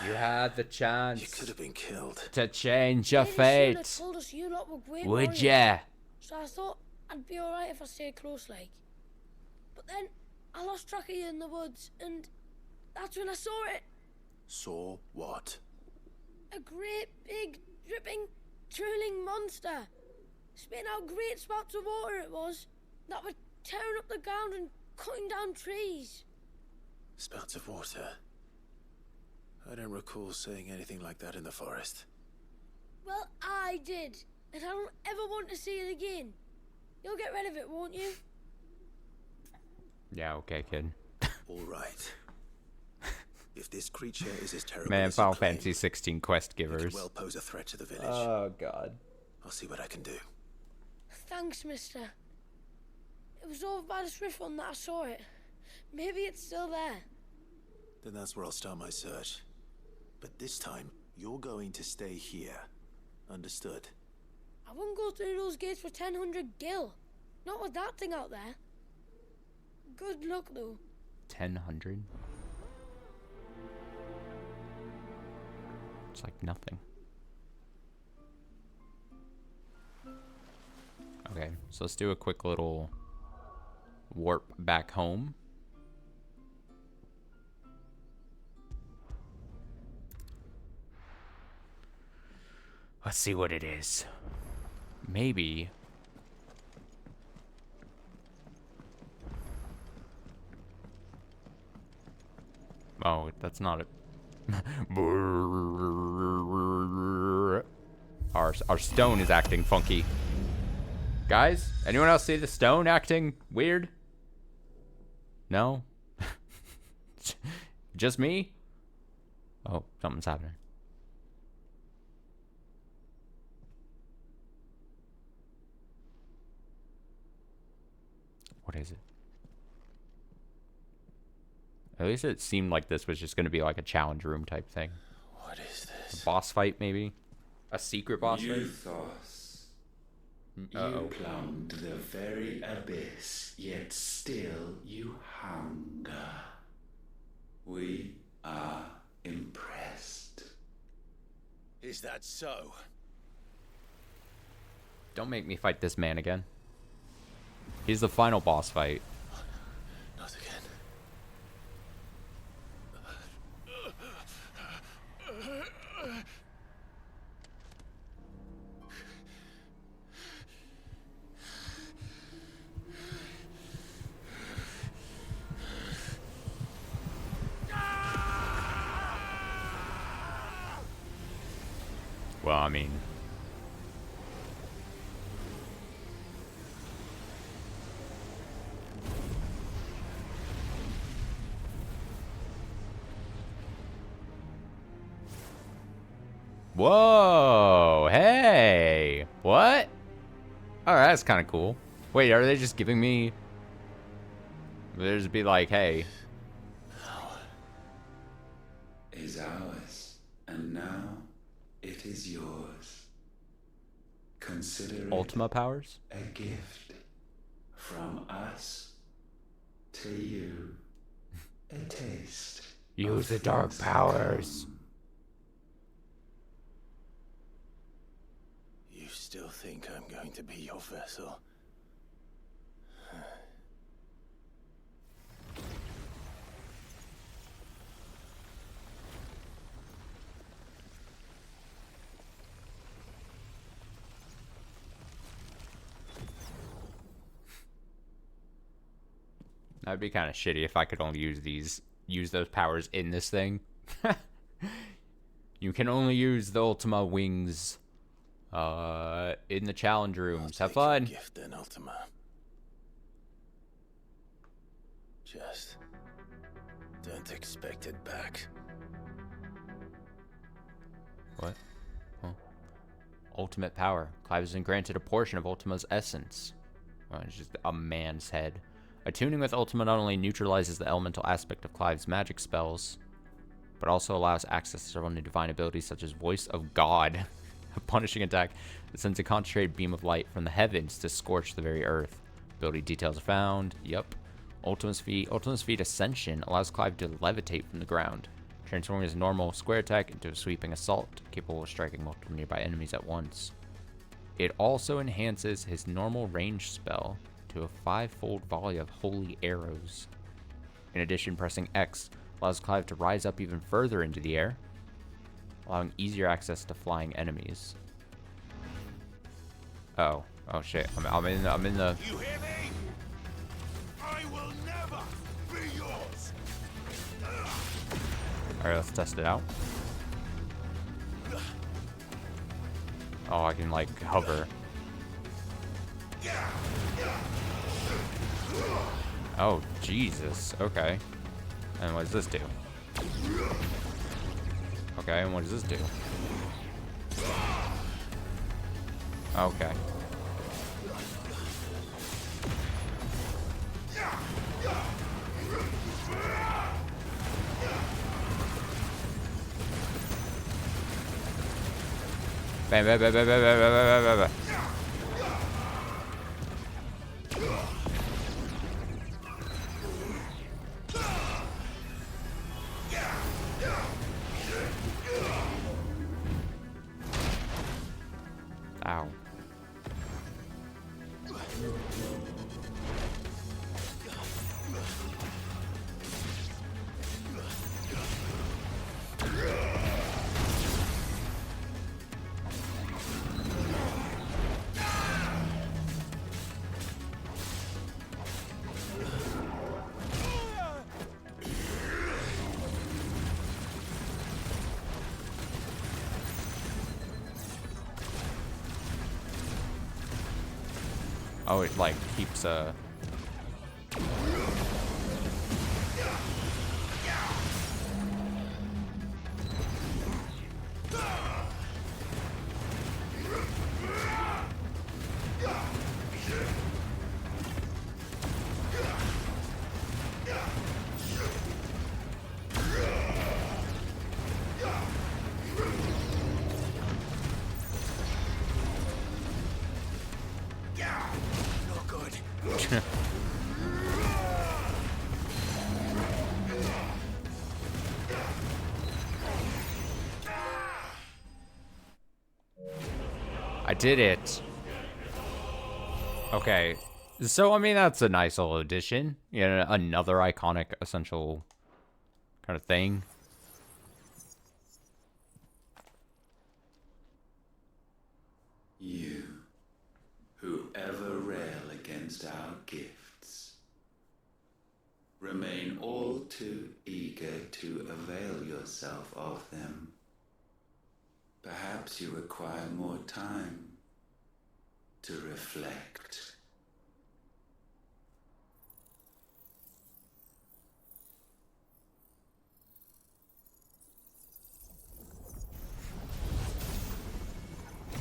You had the chance. You could have been killed. To change your Lady fate. Shula told us you lot were great Would warriors, ya? So I thought I'd be alright if I stayed close like. But then I lost track of you in the woods, and that's when I saw it. Saw what? A great, big, dripping, drooling monster. Spitting out great spouts of water it was, that were tearing up the ground and cutting down trees. Spouts of water? I don't recall seeing anything like that in the forest. Well, I did, and I don't ever want to see it again. You'll get rid of it, won't you? Yeah, okay, kid. All right. If this creature is as terrible Man, as Final you claim, Fantasy 16 quest it givers. could well pose a threat to the village. Oh, God. I'll see what I can do. Thanks, mister. It was over by the Swift one that I saw it. Maybe it's still there. Then that's where I'll start my search. But this time, you're going to stay here. Understood? I wouldn't go through those gates for 1,000 gil. Not with that thing out there. Good luck, though. 1,000? It's like nothing. Okay, so let's do a quick little warp back home. Let's see what it is. Maybe. Oh, that's not it. Our stone is acting funky. Guys, anyone else see the stone acting weird? No? Just me? Oh, something's happening. What is it? At least it seemed like this was just going to be like a challenge room type thing. What is this? A boss fight, maybe? A secret boss fight? Euthos, you plumbed the very abyss, yet still you hunger. We are impressed. Is that so? Don't make me fight this man again. He's the final boss fight. Not again. Well, I mean... Whoa! Hey! What? Oh, that's kind of cool. Wait, are they just giving me... They'll just be like, hey... Is ours, and now it is yours. Consider it Ultima powers? a gift from us to you. A taste. Use the dark powers. You still think I'm going to be your vessel? That'd be kind of shitty if I could only use those powers in this thing. You can only use the Ultima wings in the challenge rooms. Have fun. Gift then, Ultima. Just don't expect it back. What? Huh? Ultimate power. Clive has been granted a portion of Ultima's essence. Well, it's just a man's head. Attuning with Ultima not only neutralizes the elemental aspect of Clive's magic spells, but also allows access to several new divine abilities such as Voice of God, a punishing attack that sends a concentrated beam of light from the heavens to scorch the very earth. Ability details are found. Yup. Ultima's feat Ascension allows Clive to levitate from the ground, transforming his normal square attack into a sweeping assault, capable of striking multiple nearby enemies at once. It also enhances his normal range spell to a 5-fold volley of holy arrows. In addition, pressing X allows Clive to rise up even further into the air, allowing easier access to flying enemies. Oh shit! I'm in the. You hear me? I will never be yours. All right, let's test it out. Oh, I can like hover. Oh, Jesus. Okay. And what does this do? Okay, and what does this do? Okay. Bam, bam, bam, bam, bam, bam, bam, bam, bam. Ow. Oh, it like keeps I did it. Okay. So, I mean, that's a nice little addition. You know, another iconic essential kind of thing. You, who ever rail against our gifts, remain all too eager to avail yourself of them. Perhaps you require more time to reflect.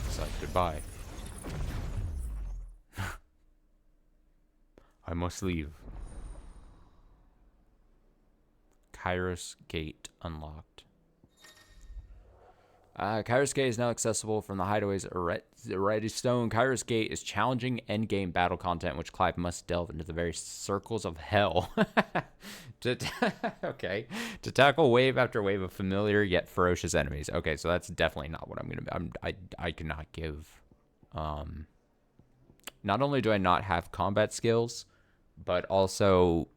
It's like goodbye. I must leave. Kairos Gate unlocked. Kairos Gate is now accessible from the hideaways at Redstone. Kairos Gate is challenging endgame battle content, which Clive must delve into the very circles of hell to tackle wave after wave of familiar yet ferocious enemies. Okay, so that's definitely not what I'm gonna. I cannot give. Not only do I not have combat skills, but also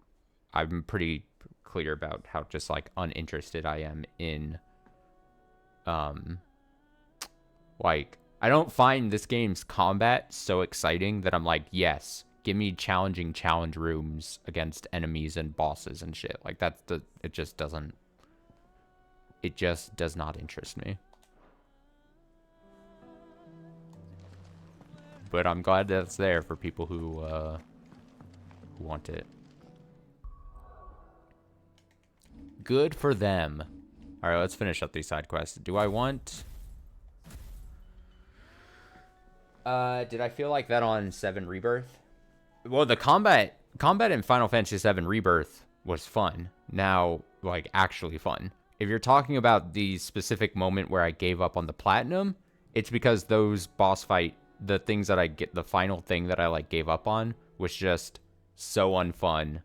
I'm pretty clear about how just like uninterested I am in. Like, I don't find this game's combat so exciting that I'm like, yes, give me challenging challenge rooms against enemies and bosses and shit. Like, it just does not interest me. But I'm glad that it's there for people who want it. Good for them. All right, let's finish up these side quests. Do I want... did I feel like that on 7 Rebirth? Well, the combat in Final Fantasy 7 Rebirth was fun. Now, like, actually fun. If you're talking about the specific moment where I gave up on the platinum, it's because those boss fight, the things that I get, the final thing that I, like, gave up on was just so unfun,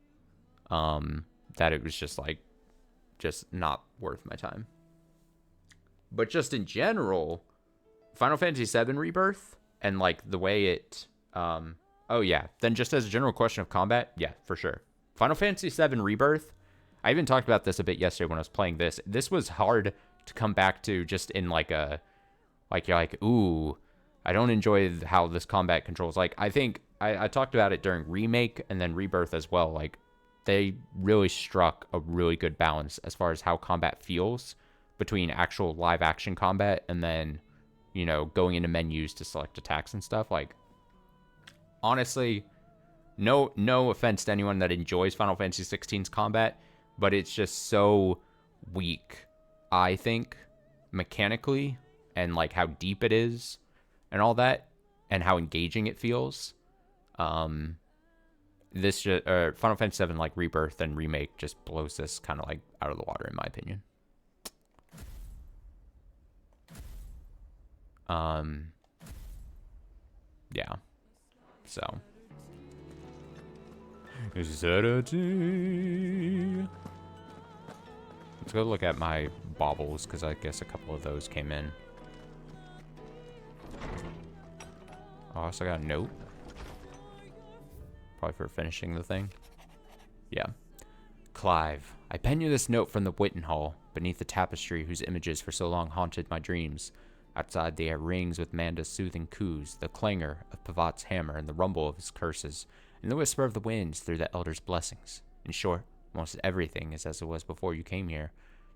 that it was just, like, just not worth my time. But just in general, Final Fantasy 7 Rebirth, and, like, the way it, oh, yeah. Then just as a general question of combat, yeah, for sure. Final Fantasy 7 Rebirth, I even talked about this a bit yesterday when I was playing this. This was hard to come back to just in, like, a... Like, you're like, ooh, I don't enjoy how this combat controls. Like, I think I talked about it during Remake and then Rebirth as well. Like, they really struck a really good balance as far as how combat feels between actual live-action combat and then... you know, going into menus to select attacks and stuff. Like, honestly, no offense to anyone that enjoys Final Fantasy 16's combat, but it's just so weak, I think, mechanically, and, like, how deep it is, and all that, and how engaging it feels. This Final Fantasy 7, like, Rebirth and Remake just blows this kind of, like, out of the water, in my opinion. Yeah. So. Zerati. Let's go look at my baubles, because I guess a couple of those came in. Oh, I also got a note. Probably for finishing the thing. Yeah. Clive, I pen you this note from the Witten Hall, beneath the tapestry whose images for so long haunted my dreams. Outside the air rings with Manda's soothing coos, the clangor of Pavat's hammer and the rumble of his curses, and the whisper of the winds through the elder's blessings. In short, almost everything is as it was before you came here.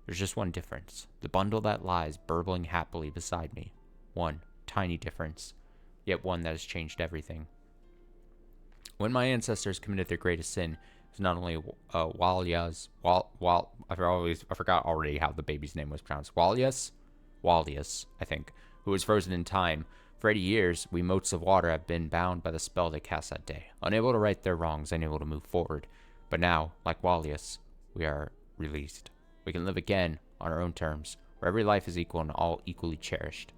There's just one difference. The bundle that lies burbling happily beside me. One tiny difference, yet one that has changed everything. When my ancestors committed their greatest sin, it was not only Walia's... I forgot already how the baby's name was pronounced. Walius, I think, who was frozen in time. For 80 years, we motes of water have been bound by the spell they cast that day, unable to right their wrongs, unable to move forward. But now, like Walius, we are released. We can live again on our own terms, where every life is equal and all equally cherished.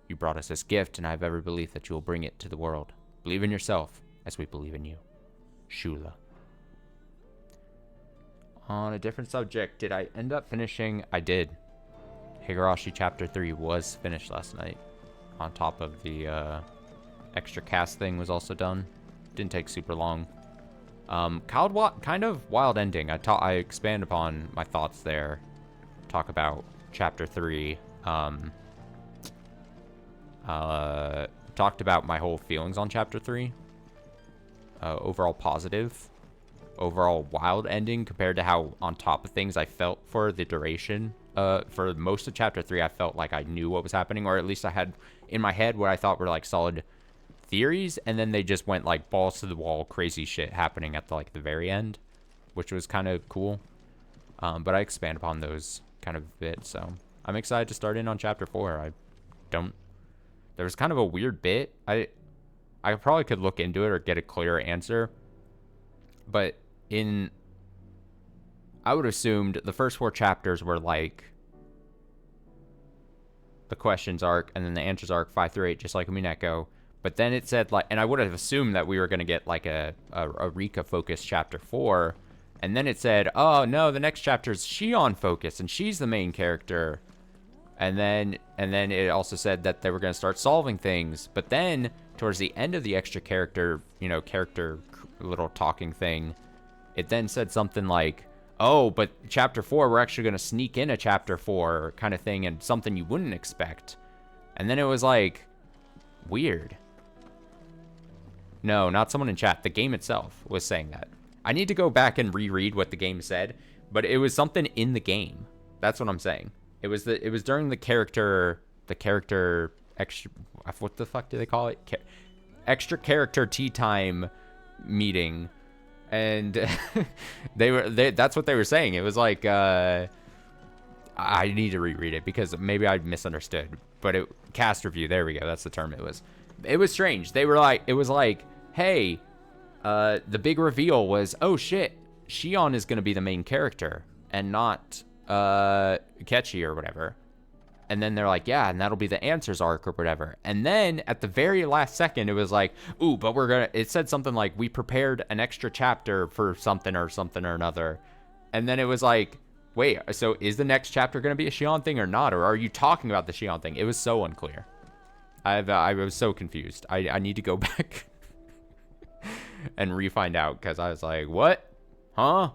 You brought us this gift, and I have every belief that you will bring it to the world. Believe in yourself, as we believe in you. Shula. On a different subject, did I end up finishing? I did. Higurashi Chapter 3 was finished last night. On top of the extra cast thing was also done. Didn't take super long. Kind of wild ending. I expand upon my thoughts there. Talk about Chapter 3. Talked about my whole feelings on Chapter 3. Overall positive. Overall wild ending compared to how on top of things I felt for the duration. For most of Chapter 3, I felt like I knew what was happening, or at least I had in my head what I thought were, like, solid theories, and then they just went, like, balls to the wall, crazy shit happening at, the very end, which was kind of cool. But I expand upon those kind of a bit, so I'm excited to start in on Chapter 4. There was kind of a weird bit. I probably could look into it or get a clearer answer, but I would have assumed the first 4 chapters were like the questions arc and then the answers arc 5 through 8, just like Mineko. But then it said, like, and I would have assumed that we were going to get like a Rika focused Chapter 4. And then it said, oh no, the next chapter is Shion focused and she's the main character. And then it also said that they were going to start solving things. But then towards the end of the extra character, character little talking thing, it then said something like, oh, but Chapter 4, we're actually going to sneak in a Chapter 4 kind of thing and something you wouldn't expect. And then it was like, weird. No, not someone in chat. The game itself was saying that. I need to go back and reread what the game said, but it was something in the game. That's what I'm saying. It was during the character extra, what the fuck do they call it? Extra character tea time meeting, and that's what they were saying. It was like I need to reread it because maybe I misunderstood. But cast review, there we go. That's the term it was. It was strange. They were like, it was like, hey, the big reveal was, oh shit, Shion is going to be the main character and not Kechi or whatever. And then they're like, yeah, and that'll be the Answers arc or whatever. And then at the very last second, it was like, ooh, but it said something like, we prepared an extra chapter for something or another. And then it was like, wait, so is the next chapter going to be a Shion thing or not? Or are you talking about the Shion thing? It was so unclear. I was so confused. I need to go back and re-find out because I was like, what? Huh?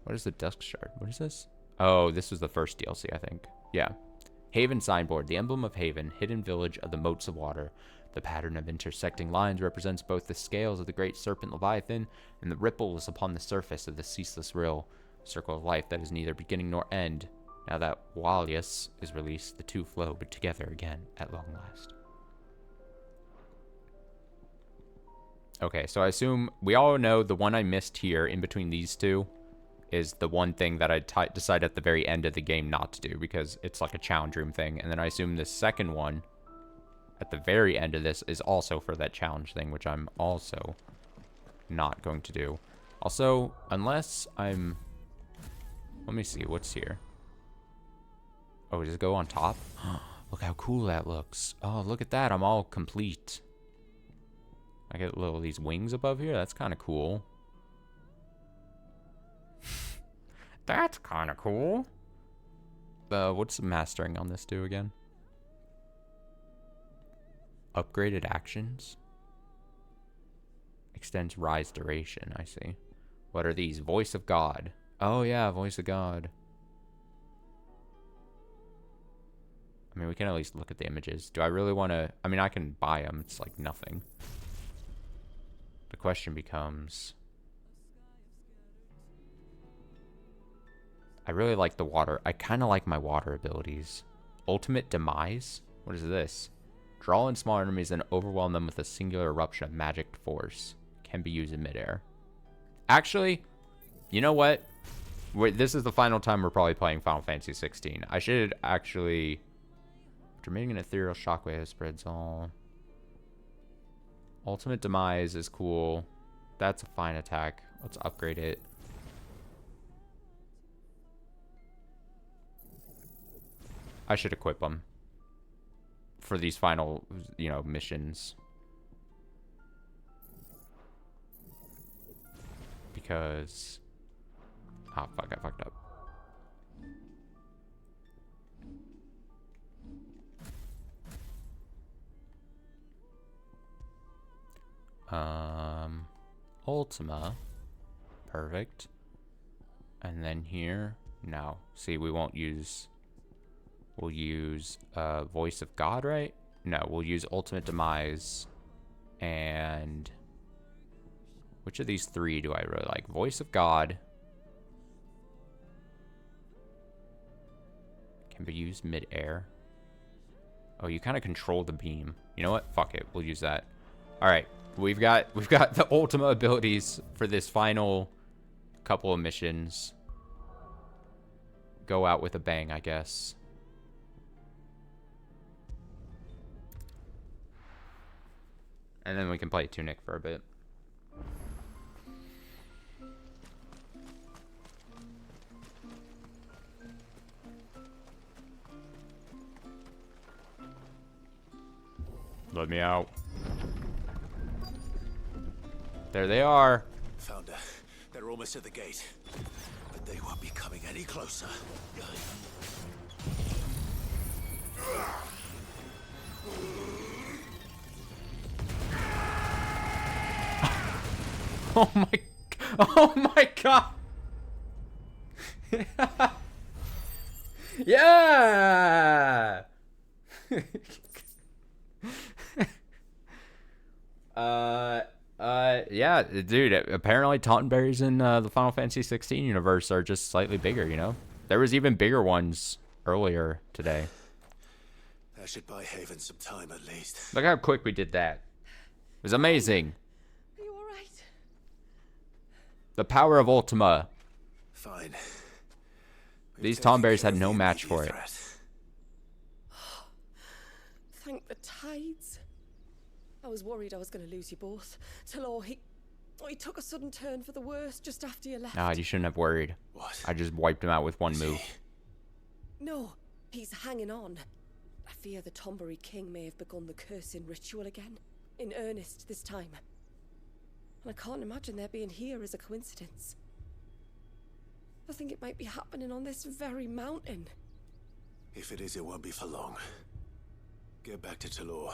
What is the Dusk Shard? What is this? Oh, this was the first DLC, I think. Yeah. Haven signboard. The emblem of Haven, hidden village of the moats of water. The pattern of intersecting lines represents both the scales of the great serpent Leviathan and the ripples upon the surface of the ceaseless rill. Circle of life that is neither beginning nor end. Now that Walius is released, the two flow together again at long last. Okay, so I assume we all know the one I missed here in between these two is the one thing that I decided at the very end of the game not to do because it's like a challenge room thing. And then I assume the second one at the very end of this is also for that challenge thing, which I'm also not going to do. Also, unless I'm... Let me see, what's here? Oh, does it go on top? Look how cool that looks. Oh, look at that, I'm all complete. I get little these wings above here, that's kind of cool. That's kind of cool. What's the mastering on this do again? Upgraded actions. Extends rise duration, I see. What are these? Voice of God. Oh yeah, Voice of God. I mean, we can at least look at the images. Do I really want to... I mean, I can buy them. It's like nothing. The question becomes... I really like the water. I kind of like my water abilities. Ultimate Demise? What is this? Draw in small enemies and overwhelm them with a singular eruption of magic force. Can be used in midair. Actually, you know what? This is the final time we're probably playing Final Fantasy 16. I should actually... After making an ethereal shockwave that spreads all... Ultimate Demise is cool. That's a fine attack. Let's upgrade it. I should equip them for these final, you know, missions. Because... Oh, fuck, I fucked up. Ultima. Perfect. And then here, no. See, we won't use... We'll use Voice of God, right? No, we'll use Ultimate Demise. And... Which of these three do I really like? Voice of God. Can be used mid-air. Oh, you kind of control the beam. You know what? Fuck it. We'll use that. Alright. We've got the Ultima abilities for this final couple of missions. Go out with a bang, I guess. And then we can play Tunic for a bit. Let me out. There they are. Founder, they're almost at the gate. But they won't be coming any closer. Oh my god. Yeah. Yeah, dude, apparently Tonberries in the Final Fantasy 16 universe are just slightly bigger, you know? There was even bigger ones earlier today. That should buy Haven some time at least. Look how quick we did that. It was amazing. Are you alright? The power of Ultima. Fine. These Tonberries had no match for it. Thank the tides. I was worried I was going to lose you both. Talor, he took a sudden turn for the worse just after you left. Nah, you shouldn't have worried. What? I just wiped him out with one move. No, he's hanging on. I fear the Tombury King may have begun the cursing ritual again. In earnest this time. And I can't imagine their being here as a coincidence. I think it might be happening on this very mountain. If it is, it won't be for long. Get back to Talor.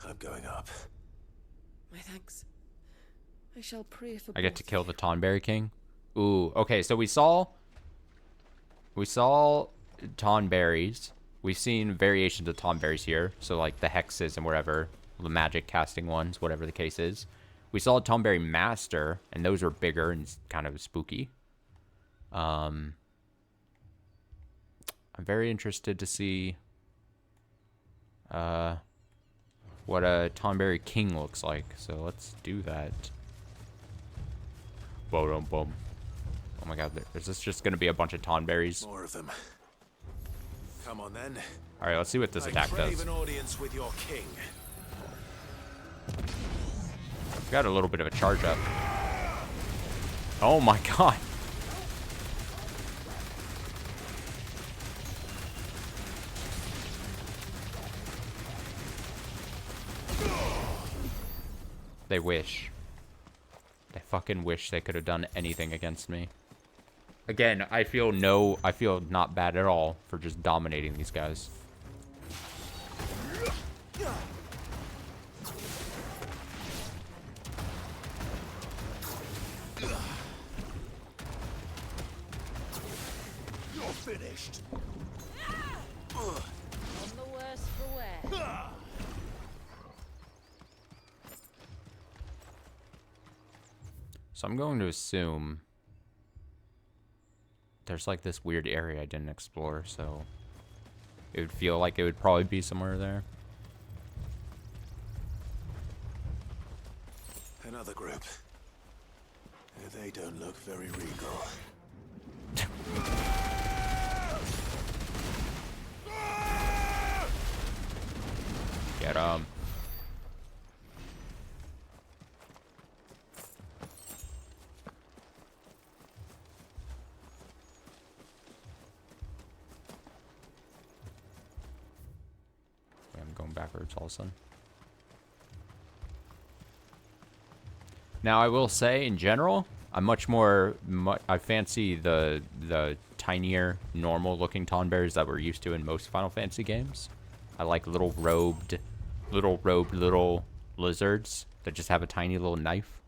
I'm going up. My thanks. I shall pray for I get to both kill of the you. Tonberry King. Ooh, okay, so we saw Tonberries. We've seen variations of Tonberries here. So like the hexes and whatever, the magic casting ones, whatever the case is. We saw a Tonberry Master, and those are bigger and kind of spooky. I'm very interested to see what a Tonberry King looks like. So let's do that. Boom, boom. Oh my god, there's just gonna be a bunch of Tonberries. More of them. Come on then. Alright, let's see what this attack crave does. an audience with your king. Got a little bit of a charge up. Oh my god. They wish. They fucking wish they could have done anything against me. Again, I feel not bad at all for just dominating these guys. You're finished. On the worst for wear. So I'm going to assume there's like this weird area I didn't explore, so it would feel like it would probably be somewhere there. Another group. They don't look very regal. Get 'em. I'm going backwards all of a sudden. Now I will say, in general, I'm much more. I fancy the tinier, normal-looking Tonberries that we're used to in most Final Fantasy games. I like little robed little lizards that just have a tiny little knife.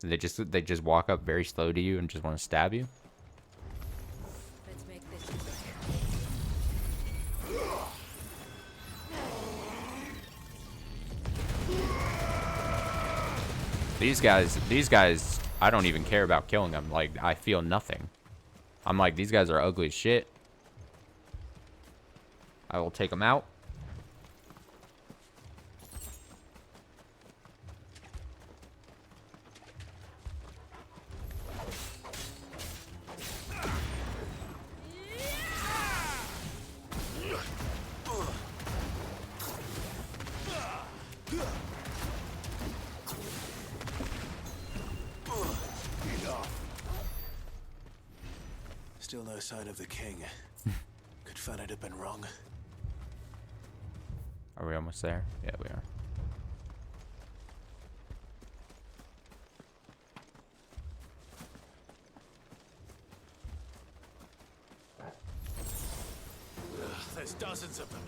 And they just walk up very slow to you and just want to stab you. Let's make this quick. These guys, I don't even care about killing them. Like, I feel nothing. I'm like, these guys are ugly as shit. I will take them out. Still no sign of the king. Could Fanad have been wrong? Are we almost there? Yeah, we are. There's dozens of them.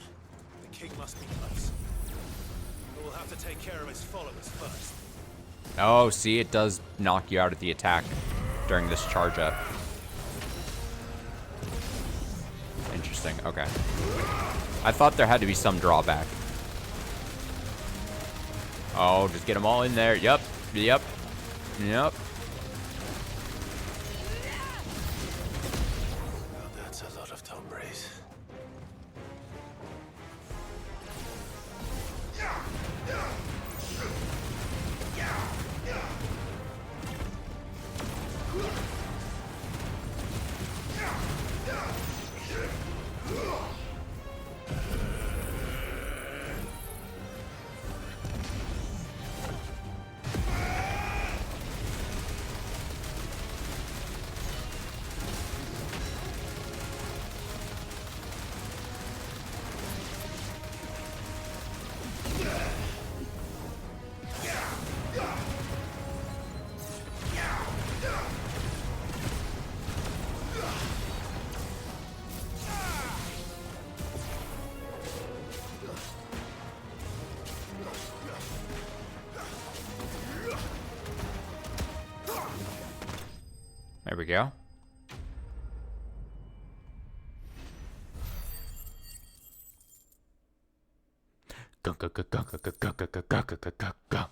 The king must be close. But we'll have to take care of his followers first. Oh, see, it does knock you out at the attack during this charge up. Interesting. Okay. I thought there had to be some drawback. Oh, just get them all in there. Yep. Yep. Yep. Well, that's a lot of Tonberries. There we go. Go, go, go, go, go, go, go, go, go, go, go, go, go.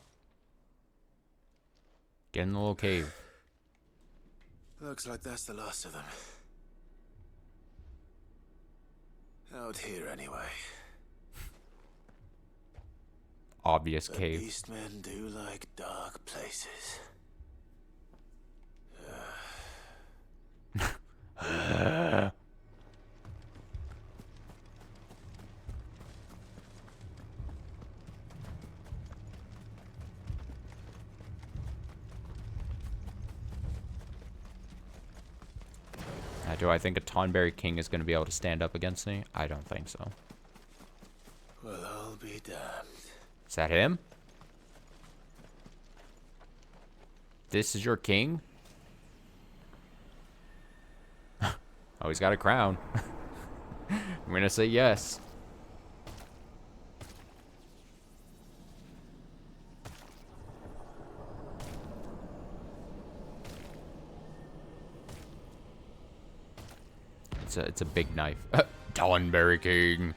Get in the little cave. Looks like that's the last of them. Out here, anyway. Obvious The cave. beastmen do like dark places. Do I think a Tonberry King is going to be able to stand up against me? I don't think so. Well, I'll be damned. Is that him? This is your king? Oh, he's got a crown. I'm gonna say yes. It's a big knife. Tonberry King.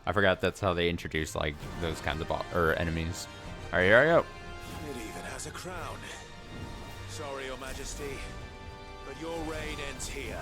I forgot that's how they introduce like those kinds of enemies. All right, here I go. It even has a crown. Sorry, Your Majesty, but your reign ends here.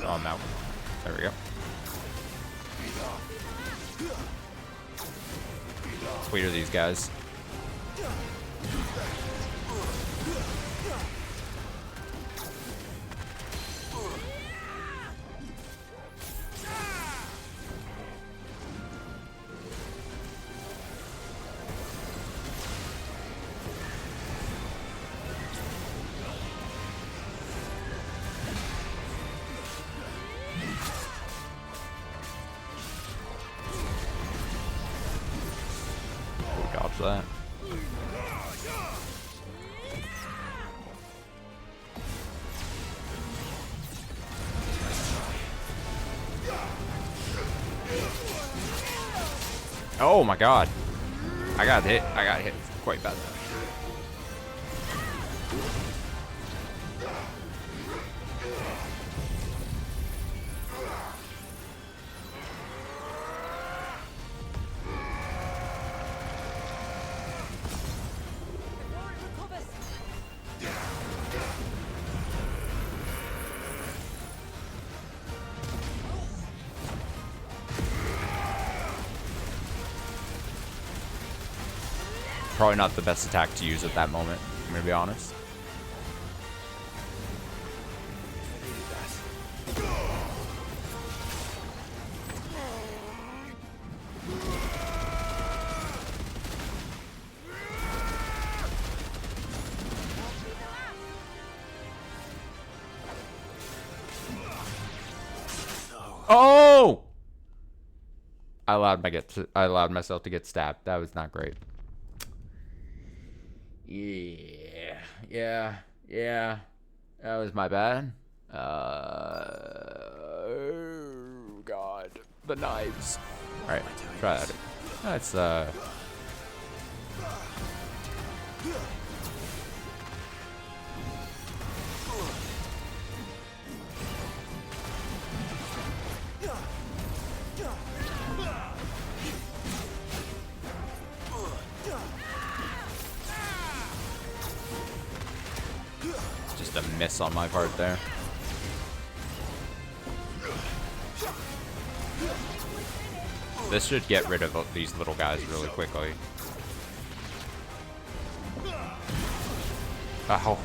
Oh, I'm out. There we go. Sweet are these guys. Dodge that. Oh my god. I got hit quite bad. Probably not the best attack to use at that moment, I'm gonna be honest. Oh! I allowed myself to get stabbed. That was not great. Yeah. That was my bad. Oh god, the knives. All right, try that. That's just a miss on my part there. This should get rid of these little guys really quickly. Oh.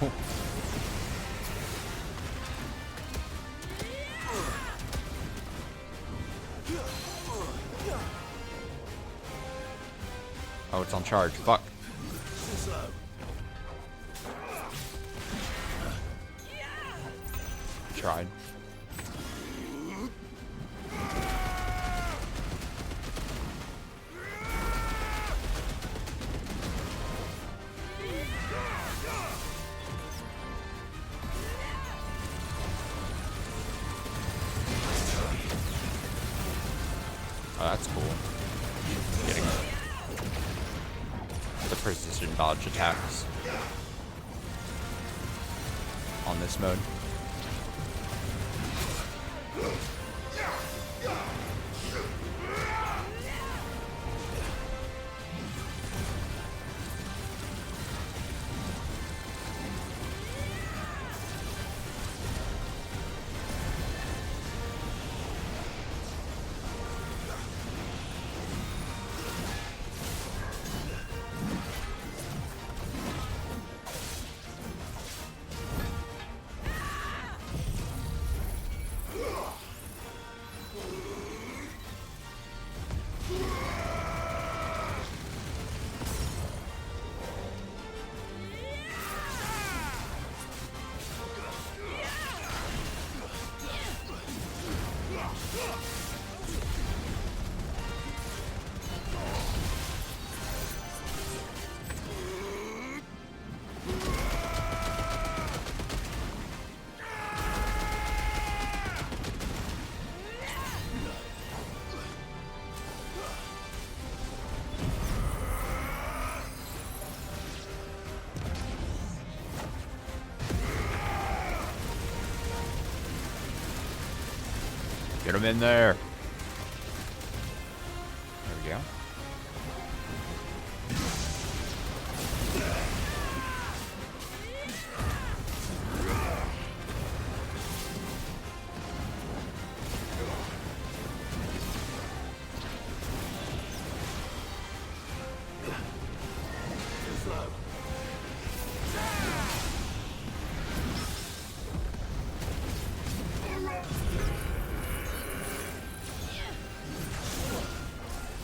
Oh, it's on charge. Fuck. Tried. Oh, that's cool. Getting the precision dodge attacks on this mode. Get him in there. There we go.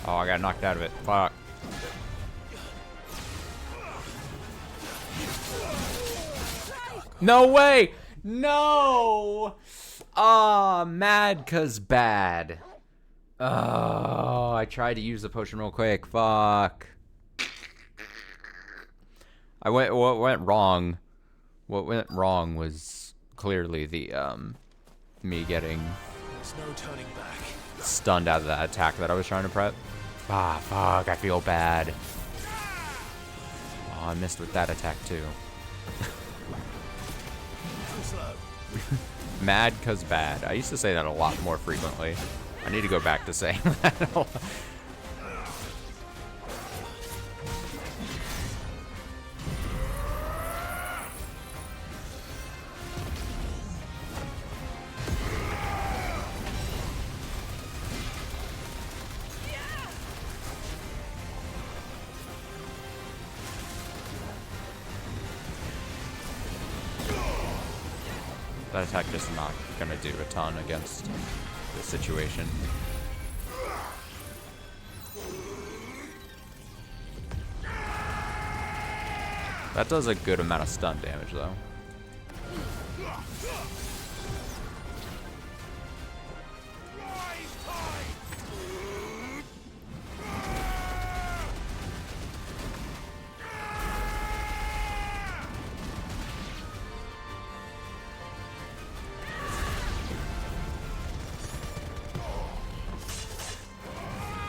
Oh, I got knocked out of it. Fuck. No way! No! Ah, mad 'cause bad. Oh, I tried to use the potion real quick. Fuck. What went wrong? What went wrong was clearly the me getting There's no turning back. stunned out of that attack that I was trying to prep. Ah, fuck, I feel bad. Oh, I missed with that attack too. Mad 'cause bad. I used to say that a lot more frequently. I need to go back to saying that a lot. That attack just not gonna do a ton against the situation. That does a good amount of stun damage though.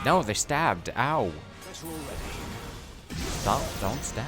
No, they stabbed. Ow. Better already. Stop. Don't stab.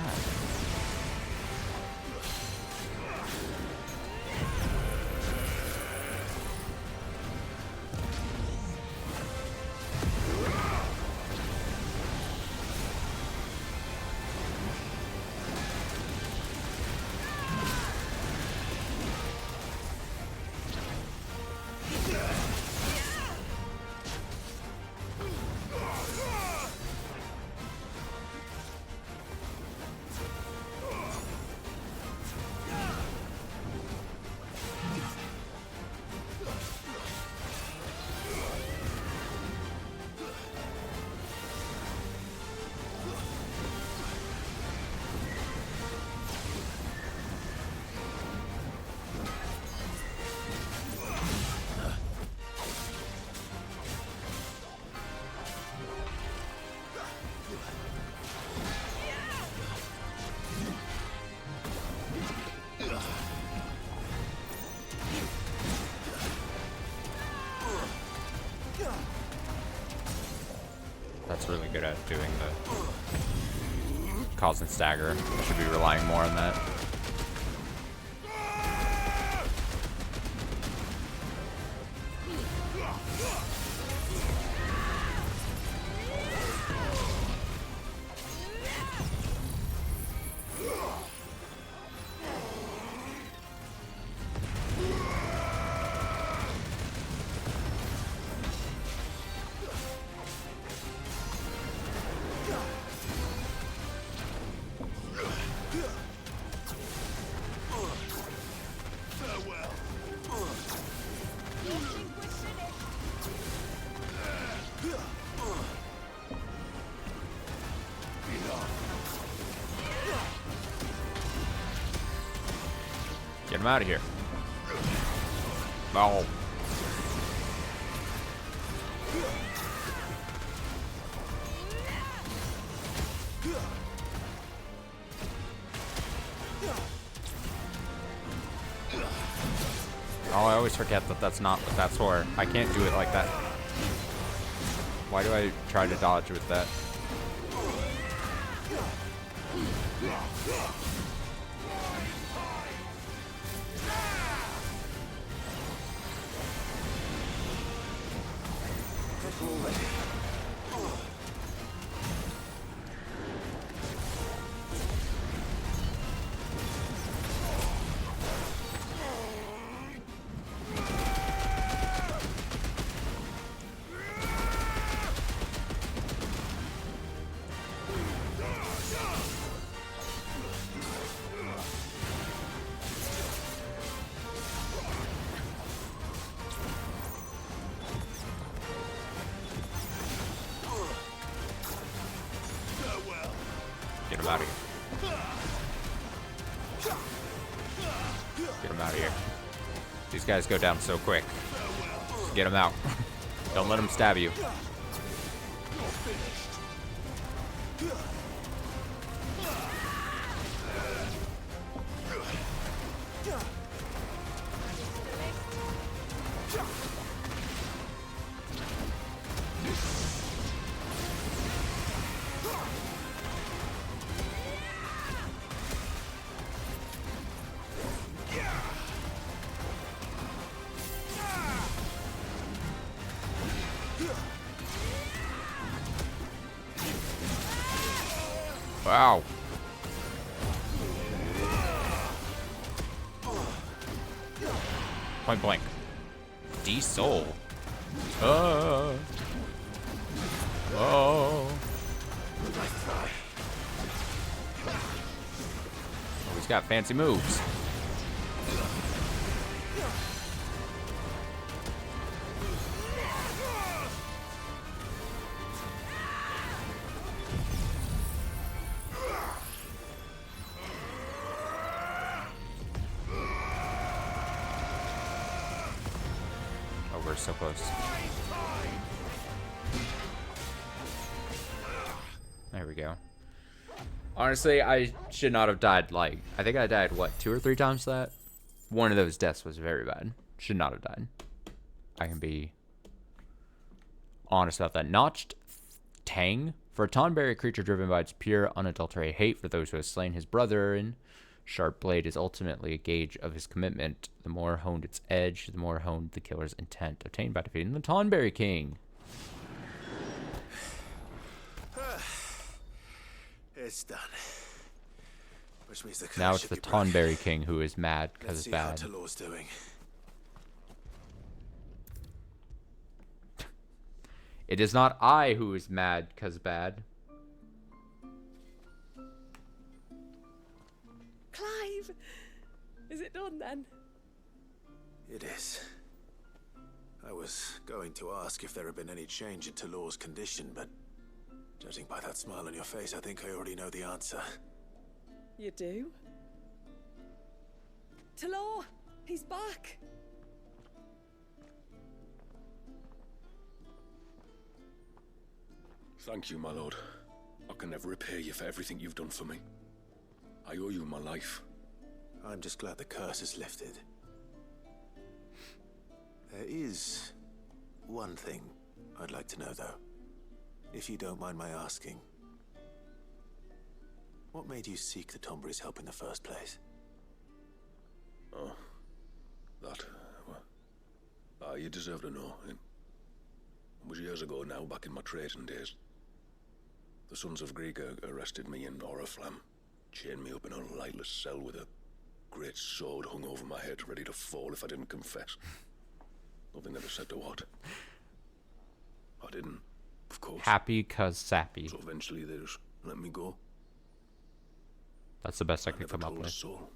That's really good at doing the cause and stagger. Should be relying more on that. Get him out of here. Oh. Oh, I always forget that that's not what that's for. I can't do it like that. Why do I try to dodge with that? Get him out of here. Get him out of here. These guys go down so quick. Just get him out. Don't let him stab you. Wow. Point blank. D-Soul. Oh. He's got fancy moves. We're so close. There we go. Honestly, I should not have died, like, I think I died, what, 2 or 3 times that? One of those deaths was very bad. Should not have died. I can be honest about that. Notched tang. For a Tonberry, a creature driven by its pure, unadulterated hate for those who have slain his brethren, sharp blade is ultimately a gauge of his commitment. The more honed its edge, the more honed the killer's intent. Obtained by defeating the Tonberry King. It's done. Which means the Now it's the Tonberry King who is mad because it's bad. Let's see how Talor's doing. It is not I who is mad because bad. Clive! Is it done then? It is. I was going to ask if there had been any change in Talor's condition, but judging by that smile on your face, I think I already know the answer. You do? Talor! He's back! Thank you, my lord. I can never repay you for everything you've done for me. I owe you my life. I'm just glad the curse is lifted. There is one thing I'd like to know, though. If you don't mind my asking. What made you seek the Tonberry's help in the first place? Oh, that... well, you deserve to know. It was years ago now, back in my trading days. The Sons of Greek arrested me in Oriflamme, chained me up in a lightless cell with a great sword hung over my head, ready to fall if I didn't confess. Nothing ever said to what. I didn't, of course. Happy cause sappy. So eventually they just let me go. That's the best I could come up with. Soul.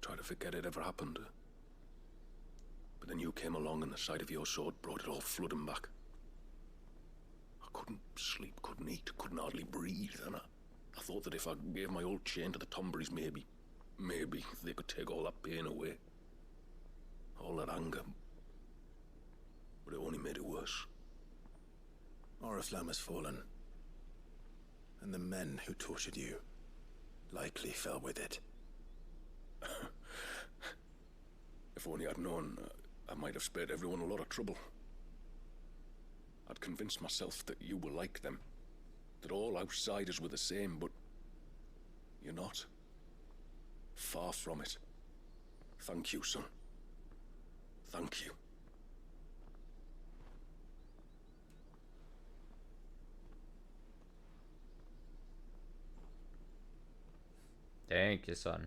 Try to forget it ever happened. But then you came along and the sight of your sword brought it all flooding back. I couldn't sleep, couldn't eat, couldn't hardly breathe, and I thought that if I gave my old chain to the Tonberries, maybe they could take all that pain away. All that anger. But it only made it worse. Oriflamme has fallen. And the men who tortured you likely fell with it. If only I'd known, I might have spared everyone a lot of trouble. I'd convinced myself that you were like them, that all outsiders were the same, but you're not. Far from it. Thank you, son. Thank you. Thank you, son.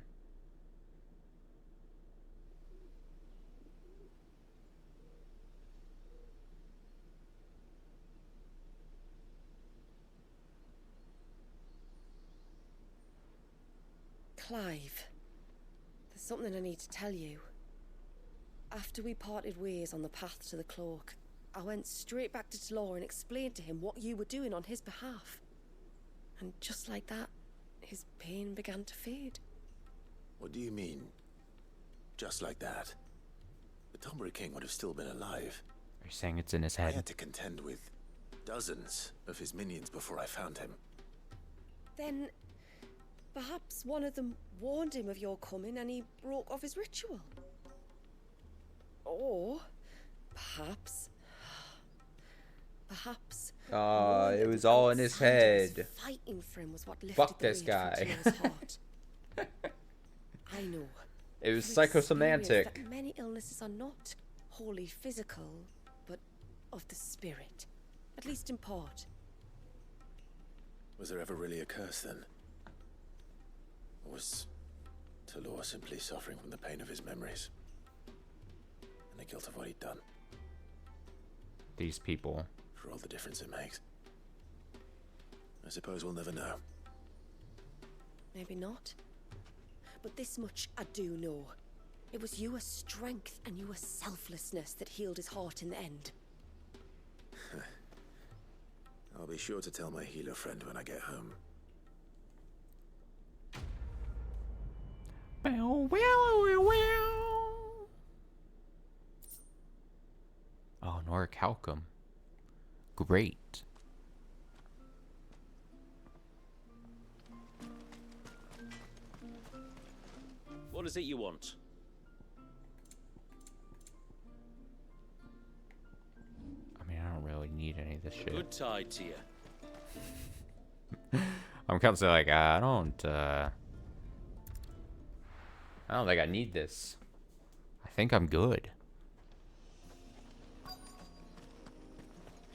Clive, there's something I need to tell you. After we parted ways on the path to the cloak, I went straight back to Talor and explained to him what you were doing on his behalf. And just like that, his pain began to fade. What do you mean? Just like that? The Tonberry King would have still been alive. Are you saying it's in his I head? had to contend with dozens of his minions before I found him. Then, perhaps one of them warned him of your coming and he broke off his ritual. Or, perhaps... it was all in his head. Fighting for him was what lifted Fuck the this weight guy. from Talor's heart. I know. It was I've psychosomatic. experienced that many illnesses are not wholly physical, but of the spirit. At least in part. Was there ever really a curse then? Or was Talor simply suffering from the pain of his memories? And the guilt of what he'd done? These people. For all the difference it makes. I suppose we'll never know. Maybe not. But this much I do know. It was your strength and your selflessness that healed his heart in the end. I'll be sure to tell my healer friend when I get home. Oh, Noric Halcom. Great. What is it you want? I mean, I don't really need need any of this shit. Good tide to you. I'm constantly like, I don't think I need this. I think I'm good.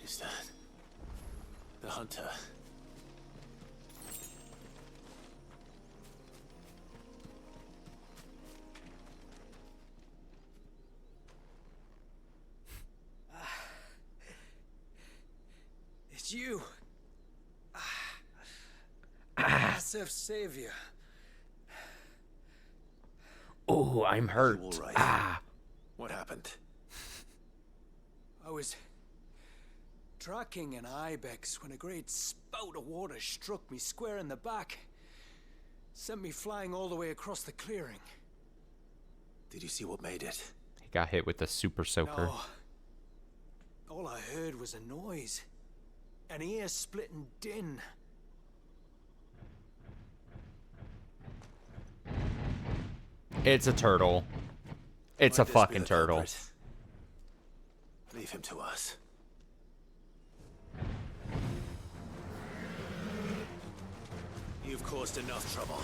Is that the hunter? It's you. Massive savior. Oh, I'm hurt. All right. Ah. What happened? I was tracking an ibex when a great spout of water struck me square in the back. Sent me flying all the way across the clearing. Did you see what made it? He got hit with the super soaker. No. All I heard was a noise. An ear-splitting din. It's a turtle. It's a Might this be fucking the turtle. culprit? Leave him to us. You've caused enough trouble.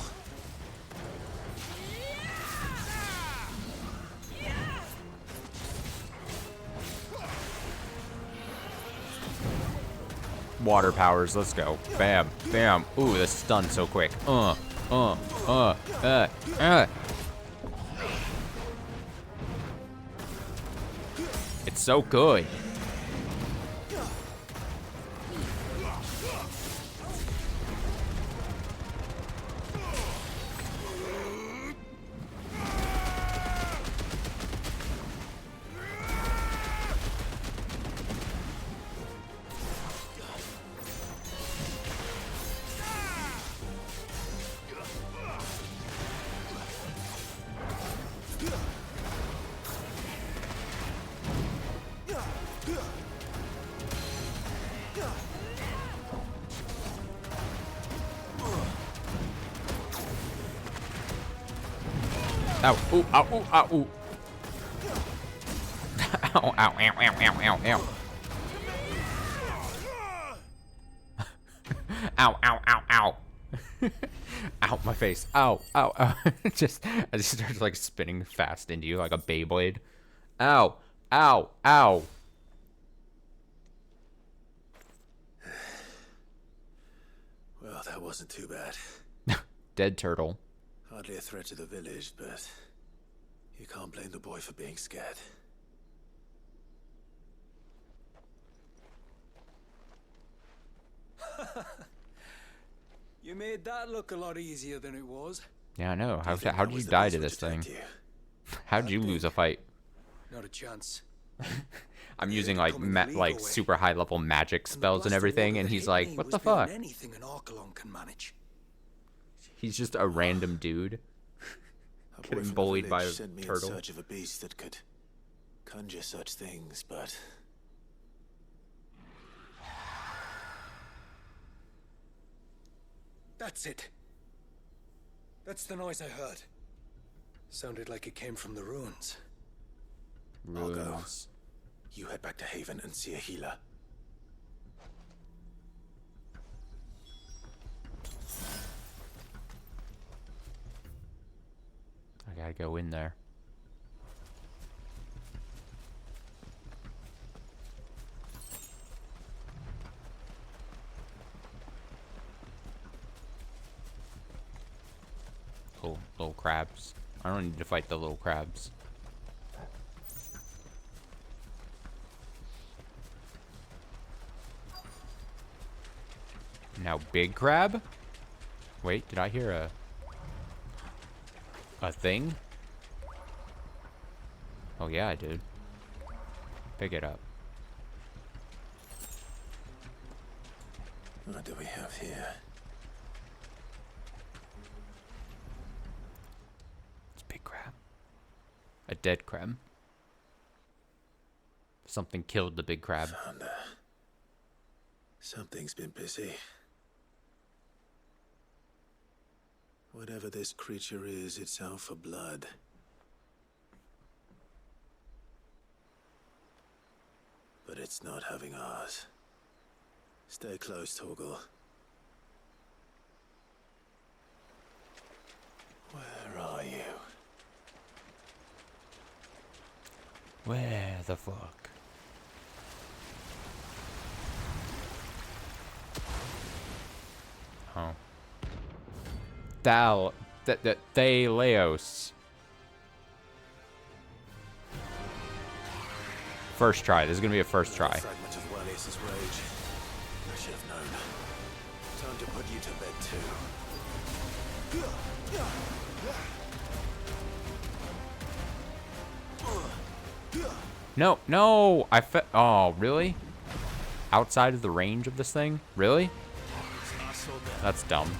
Water powers, let's go. Bam, bam. Ooh, the stun so quick. It's so good. Ow, ooh, ow, ooh, ow, ooh. Ow, ow, ow, ow, ow, ow, ow. Ow, ow, ow, ow. Ow, my face. Ow, ow, ow. I just started like spinning fast into you like a Beyblade. Ow, ow, ow. Well, that wasn't too bad. Dead turtle. Hardly a threat to the village, but you can't blame the boy for being scared. You made that look a lot easier than it was. Yeah, I know. How think did that you was the die beast to which this thing? attacked you? How'd you lose a fight? Not a chance. I'm using like coming the legal way. super high level magic And the spells and blast of everything, water and that he's hit like, me "What was the beyond fuck?" Anything an Archelon can manage. He's just a random dude A boy getting from the bullied by a village sent me turtle. in search of a beast that could conjure such things, but That's it. That's the noise I heard. Sounded like it came from the ruins. Ruins. you head back to Haven and see a healer. I gotta go in there. Cool. Little crabs. I don't need to fight the little crabs. Now big crab? Wait, did I hear a thing? Oh yeah, I did. Pick it up. What do we have here? It's big crab. A dead crab. Something killed the big crab. Found her. Something's been busy. Whatever this creature is, it's out for blood. But it's not having ours. Stay close, Torgal. Where are you? Where the fuck? Oh. Thaleos. First try. This is gonna be a first try. Fragment of Wallius's rage. I should have known. Time to put you to bed too. No, no! Oh, really? Outside of the range of this thing? Really? That's dumb.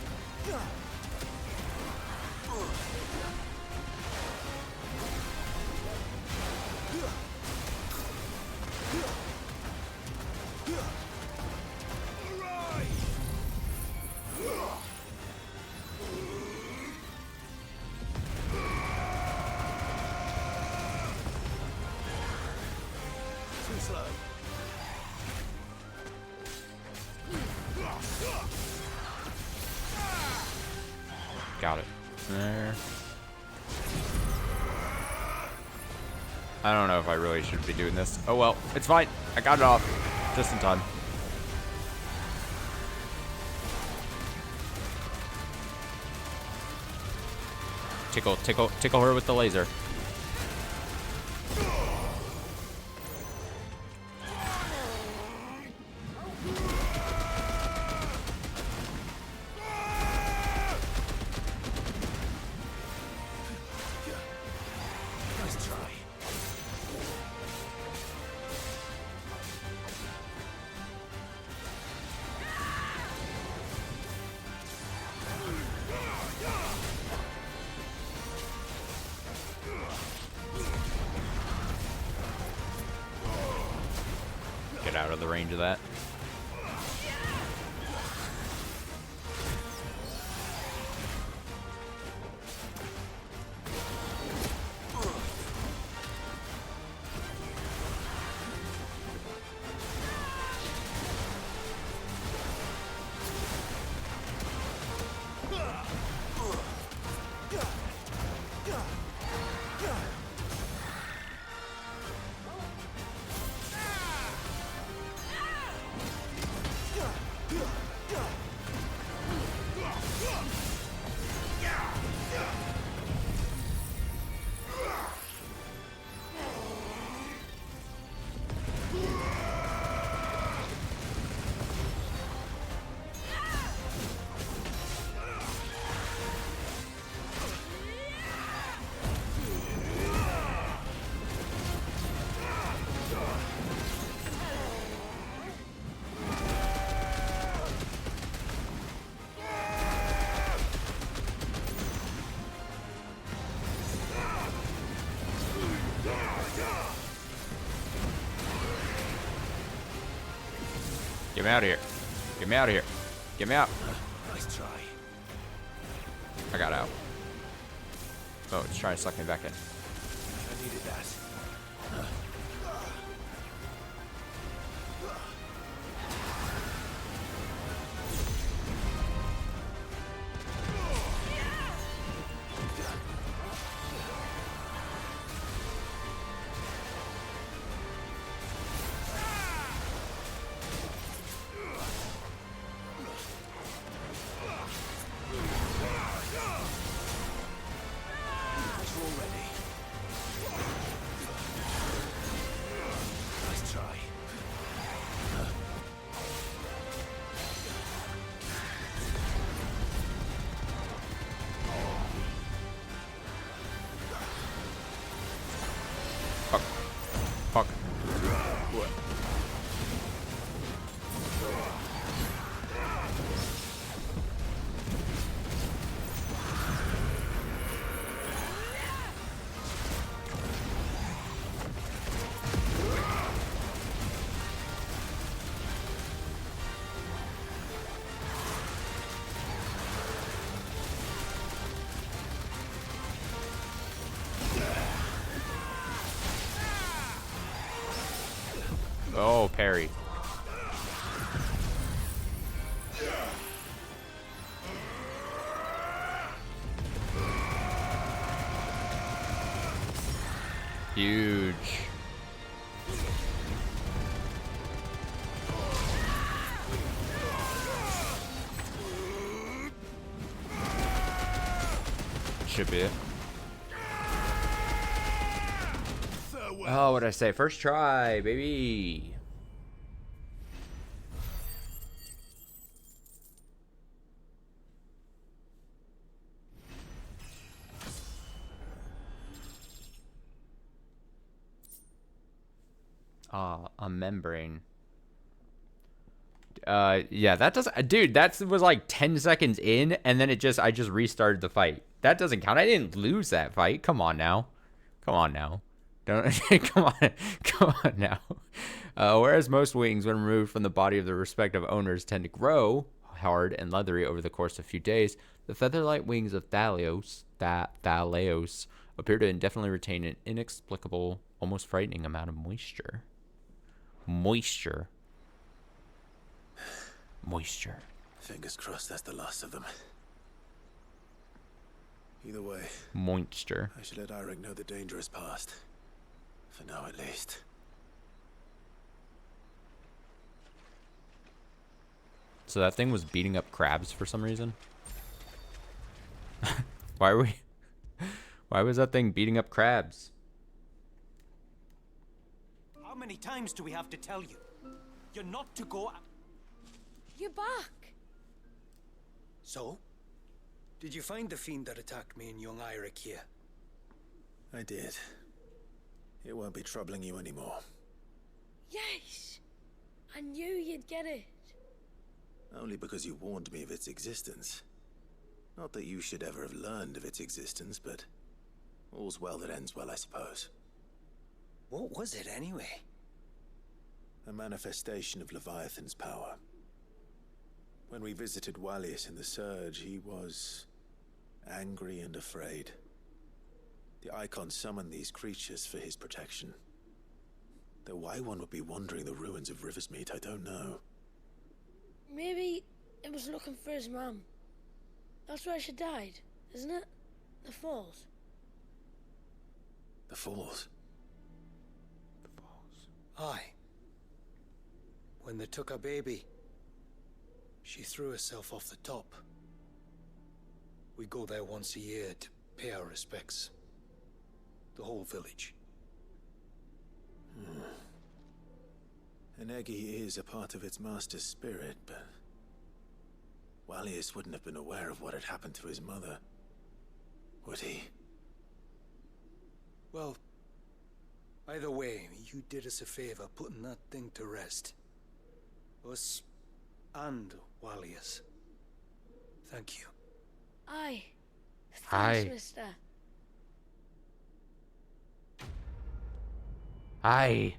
Too slow. Got it. There. I don't know if I really should be doing this. Oh well, it's fine. I got it off. Just in time. Tickle, tickle, tickle her with the laser. Nice try. Get out of the range of that. Get me out of here. Get me out of here. Get me out. Nice try. I got out. Oh, it's trying to suck me back in. I needed that. Fuck. Oh, parry. Huge. Should be it. Oh, what did I say? First try, baby. A membrane. Yeah, that doesn't, dude, that was like 10 seconds in, and then I just restarted the fight. That doesn't count. I didn't lose that fight. Come on now. Come on now. Don't, come on now. Whereas most wings, when removed from the body of their respective owners, tend to grow hard and leathery over the course of a few days, the feather-like wings of Thaleos appear to indefinitely retain an inexplicable, almost frightening amount of moisture. Moisture. Fingers crossed that's the last of them. Either way, moisture. I should let Eirik know the danger is past. For now, at least. So that thing was beating up crabs for some reason? Why was that thing beating up crabs? How many times do we have to tell you? You're not to go... You're back. So? Did you find the fiend that attacked me and young Eirik here? I did. It won't be troubling you anymore. Yes! I knew you'd get it. Only because you warned me of its existence. Not that you should ever have learned of its existence, but all's well that ends well, I suppose. What was it, anyway? A manifestation of Leviathan's power. When we visited Wallius in the Surge, he was angry and afraid. The Eikons summoned these creatures for his protection. Though why one would be wandering the ruins of Riversmeet, I don't know. Maybe it was looking for his mum. That's where she died, isn't it? The Falls. The Falls? Aye. When they took her baby, she threw herself off the top. We go there once a year to pay our respects. The whole village. An Eggy is a part of its master's spirit, but Wallius wouldn't have been aware of what had happened to his mother, would he? Well, either way, you did us a favor putting that thing to rest. Us and Wallius. Thank you. Aye. Aye. Thanks, mister. Aye.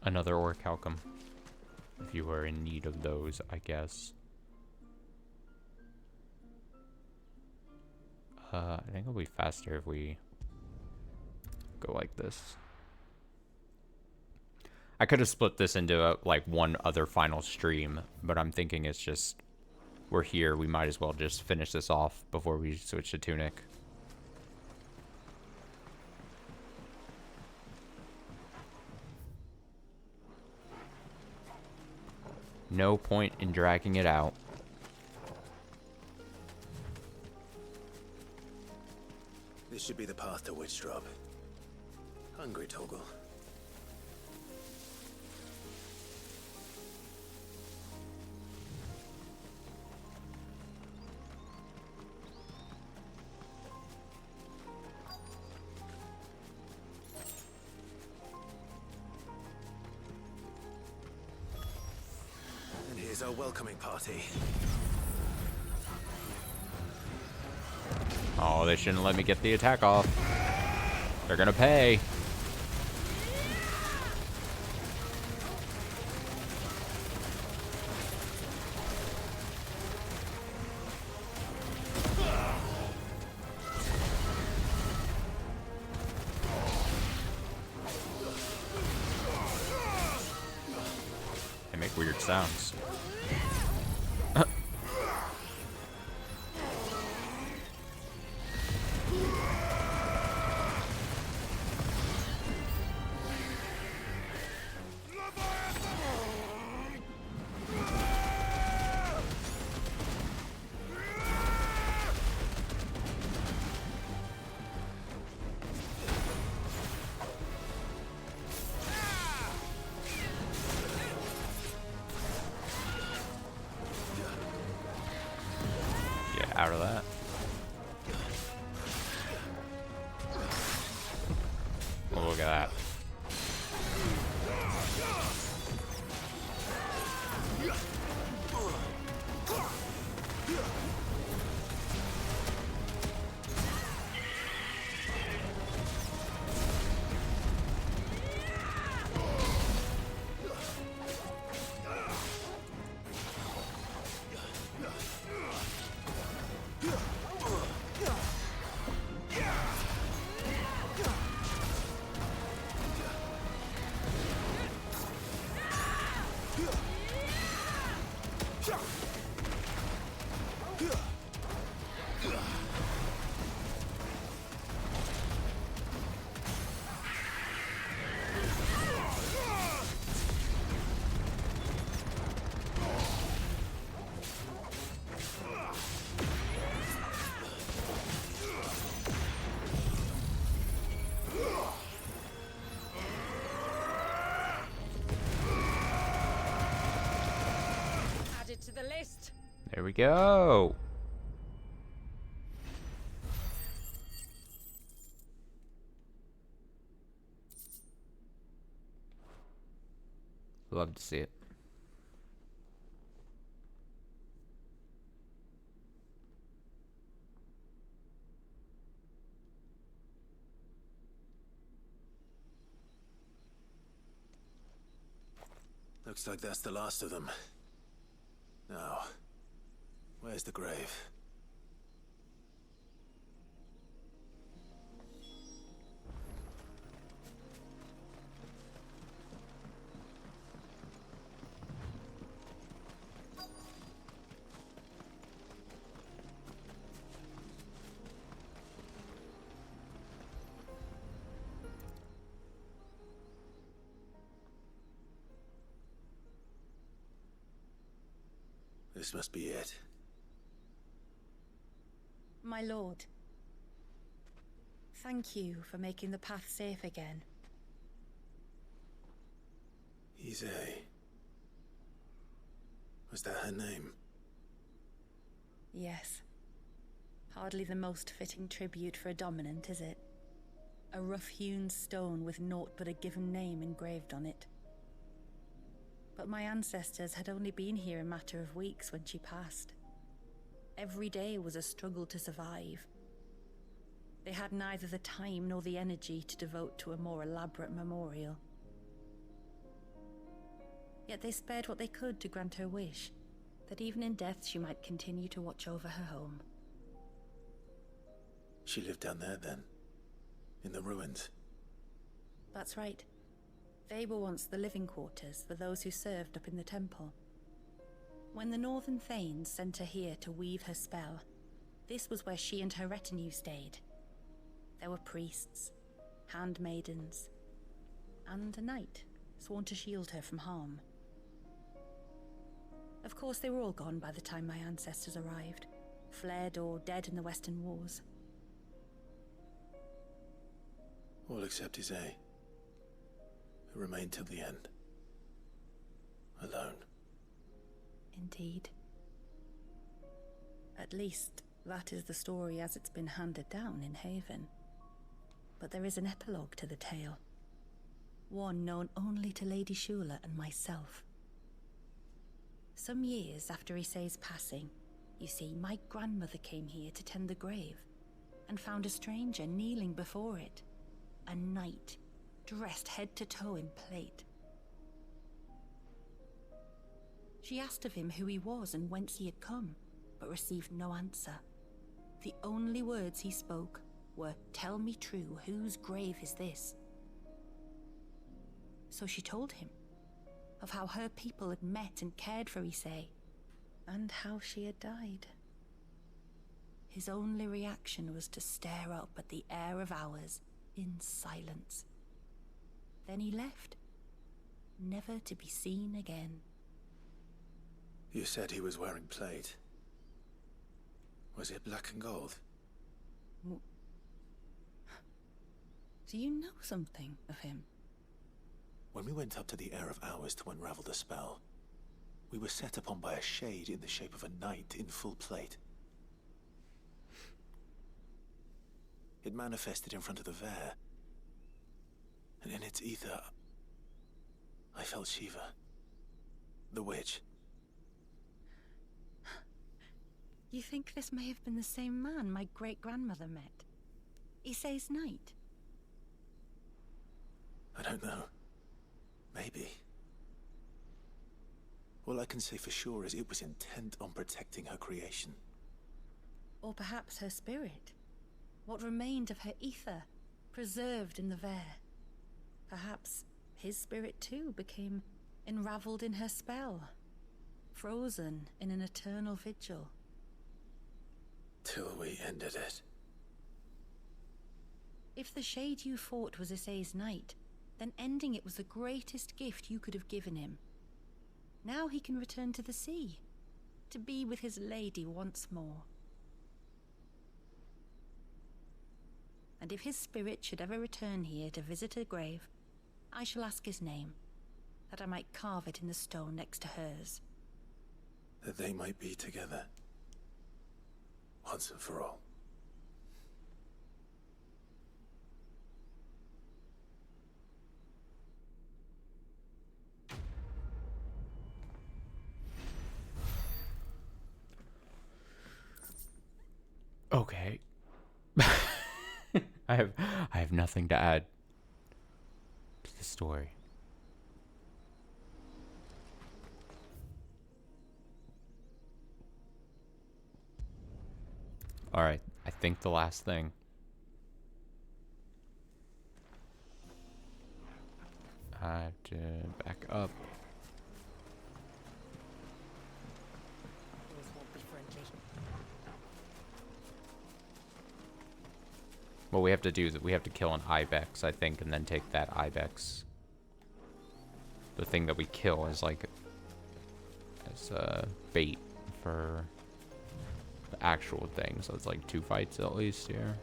Another orichalcum. If you were in need of those, I guess. I think it'll be faster if we go like this. I could have split this into like one other final stream, but I'm thinking it's just, we're here, we might as well just finish this off before we switch to Tunic. No point in dragging it out. This should be the path to Witchdrop. Hungry, Toggle. And here's our welcoming party. Oh, they shouldn't let me get the attack off. They're gonna pay. They make weird sounds. out of that. Oh, look at that. To the list. There we go. Love to see it. Looks like that's the last of them. Now, where's the grave? This must be it. My lord, thank you for making the path safe again. He's a... Was that her name? Yes. Hardly the most fitting tribute for a dominant, is it? A rough-hewn stone with naught but a given name engraved on it. But my ancestors had only been here a matter of weeks when she passed. Every day was a struggle to survive. They had neither the time nor the energy to devote to a more elaborate memorial. Yet they spared what they could to grant her wish, that even in death she might continue to watch over her home. She lived down there then? In the ruins? That's right. They were once the living quarters for those who served up in the temple. When the Northern Thanes sent her here to weave her spell, this was where she and her retinue stayed. There were priests, handmaidens, and a knight sworn to shield her from harm. Of course, they were all gone by the time my ancestors arrived, fled or dead in the Western Wars. All except his A, who remained till the end. Alone. Indeed. At least, that is the story as it's been handed down in Haven. But there is an epilogue to the tale. One known only to Lady Shula and myself. Some years after Issei's passing, you see, my grandmother came here to tend the grave, and found a stranger kneeling before it. A knight, dressed head to toe in plate. She asked of him who he was and whence he had come, but received no answer. The only words he spoke were, "Tell me true, whose grave is this?" So she told him of how her people had met and cared for Issei, and how she had died. His only reaction was to stare up at the air of hours in silence. Then he left, never to be seen again. You said he was wearing plate. Was it black and gold? Do you know something of him? When we went up to the Air of Hours to unravel the spell, we were set upon by a shade in the shape of a knight in full plate. It manifested in front of the Vare. And in its ether, I felt Shiva. The witch. You think this may have been the same man my great-grandmother met? XVI's knight? I don't know. Maybe. All I can say for sure is it was intent on protecting her creation. Or perhaps her spirit? What remained of her ether, preserved in the Vare? Perhaps his spirit too became enraveled in her spell, frozen in an eternal vigil. Till we ended it. If the shade you fought was XVI's knight, then ending it was the greatest gift you could have given him. Now he can return to the sea, to be with his lady once more. And if his spirit should ever return here to visit her grave, I shall ask his name, that I might carve it in the stone next to hers. That they might be together. Once and for all. Okay. I have nothing to add to the story. All right, I think the last thing. I have to back up. What we have to do is we have to kill an ibex, I think, and then take that ibex, the thing that we kill, as like as bait for the actual thing. So it's like 2 fights at least here.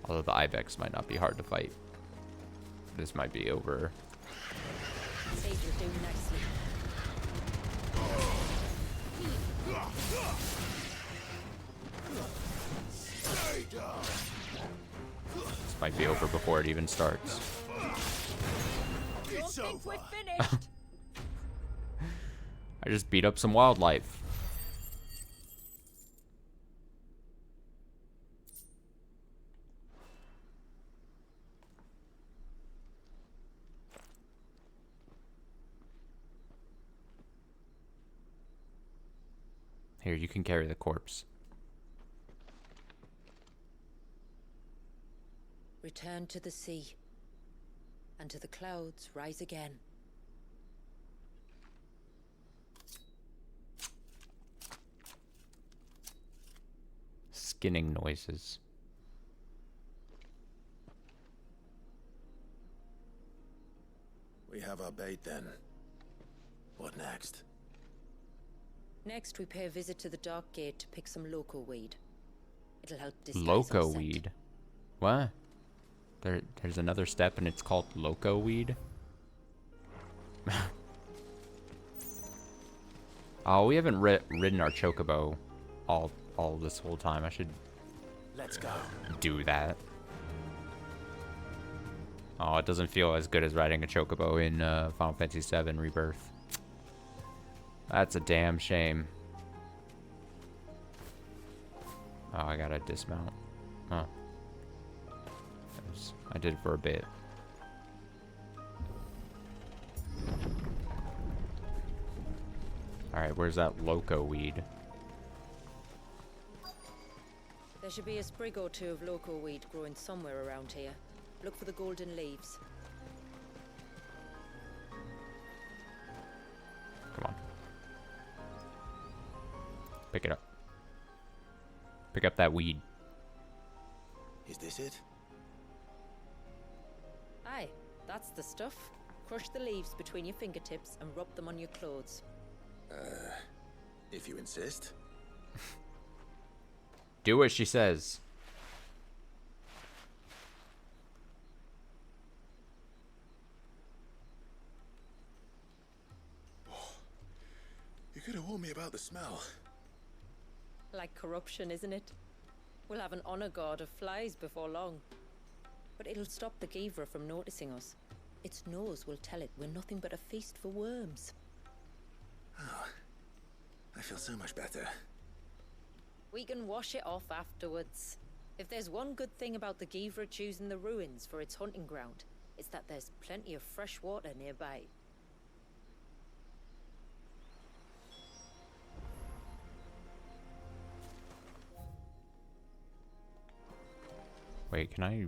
Although the ibex might not be hard to fight. This might be over. Sage is doing nicely. This might be over before it even starts. It's over. We're finished. I just beat up some wildlife. Here, you can carry the corpse. Return to the sea, and to the clouds rise again. Skinning noises. We have our bait then. What next? Next, we pay a visit to the Dark Gate to pick some loco weed. It'll help disguise Loco our scent. weed? What? There's another step and it's called loco weed? Oh, we haven't ridden our chocobo all this whole time. I should Let's go. do that. Oh, it doesn't feel as good as riding a chocobo in Final Fantasy VII Rebirth. That's a damn shame. Oh, I gotta dismount. Oh. I did it for a bit. Alright, where's that loco weed? There should be a sprig or 2 of loco weed growing somewhere around here. Look for the golden leaves. Come on. Pick it up. Pick up that weed. Is this it? Aye, that's the stuff. Crush the leaves between your fingertips and rub them on your clothes. If you insist. Do what she says. You could have warned me about the smell. Like corruption, isn't it? We'll have an honor guard of flies before long. But it'll stop the Givra from noticing us. Its nose will tell it we're nothing but a feast for worms. Oh, I feel so much better. We can wash it off afterwards. If there's one good thing about the Givra choosing the ruins for its hunting ground, it's that there's plenty of fresh water nearby. Wait, can I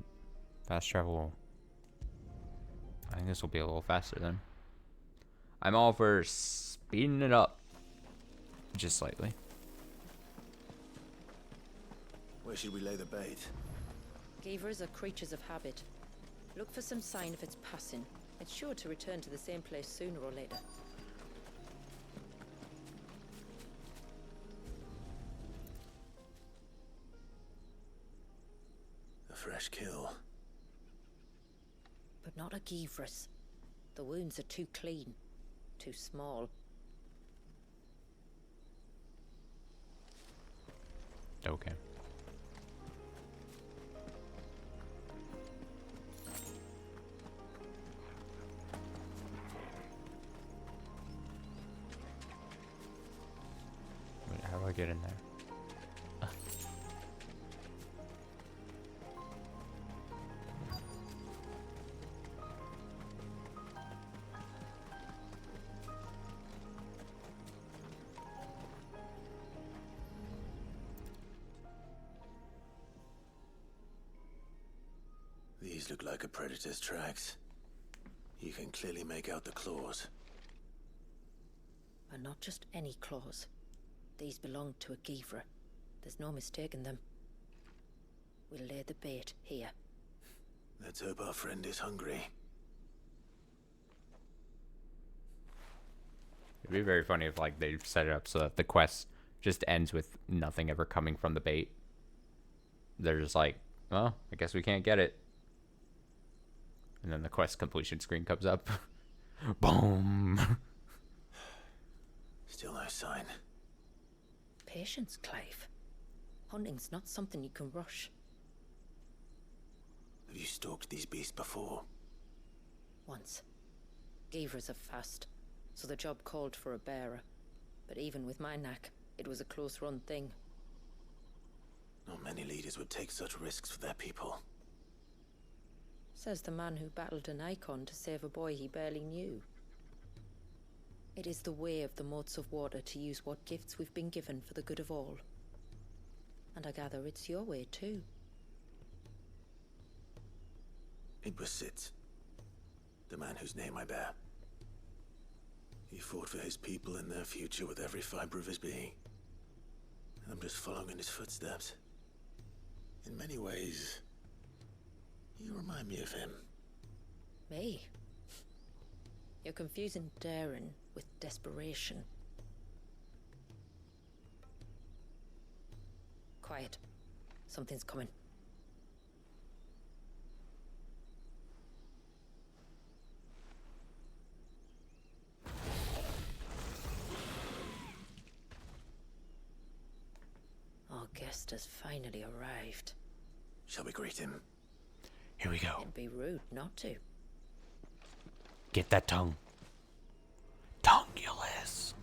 fast travel? I think this will be a little faster then. I'm all for speeding it up. Just slightly. Where should we lay the bait? Givras are creatures of habit. Look for some sign of its passing. It's sure to return to the same place sooner or later. A fresh kill. But not a Givras. The wounds are too clean, too small. Okay. Wait, how do I get in there? These look like a predator's tracks. You can clearly make out the claws. And not just any claws. These belong to a Givra. There's no mistaking them. We'll lay the bait here. Let's hope our friend is hungry. It'd be very funny if like they set it up so that the quest just ends with nothing ever coming from the bait. They're just like, well, I guess we can't get it. And then the quest completion screen comes up. Boom. Still no sign. Patience, Clive. Hunting's not something you can rush. Have you stalked these beasts before? Once. Givras are fast, so the job called for a bearer. But even with my knack, it was a close-run thing. Not many leaders would take such risks for their people. Says the man who battled an Eikon to save a boy he barely knew. It is the way of the motes of water to use what gifts we've been given for the good of all. And I gather it's your way too. It was Sid, the man whose name I bear. He fought for his people and their future with every fiber of his being. I'm just following in his footsteps. In many ways, you remind me of him. Me? You're confusing daring with desperation. Quiet. Something's coming. Our guest has finally arrived. Shall we greet him? Here we go. It'd be rude not to. Get that tongue. Tongueless.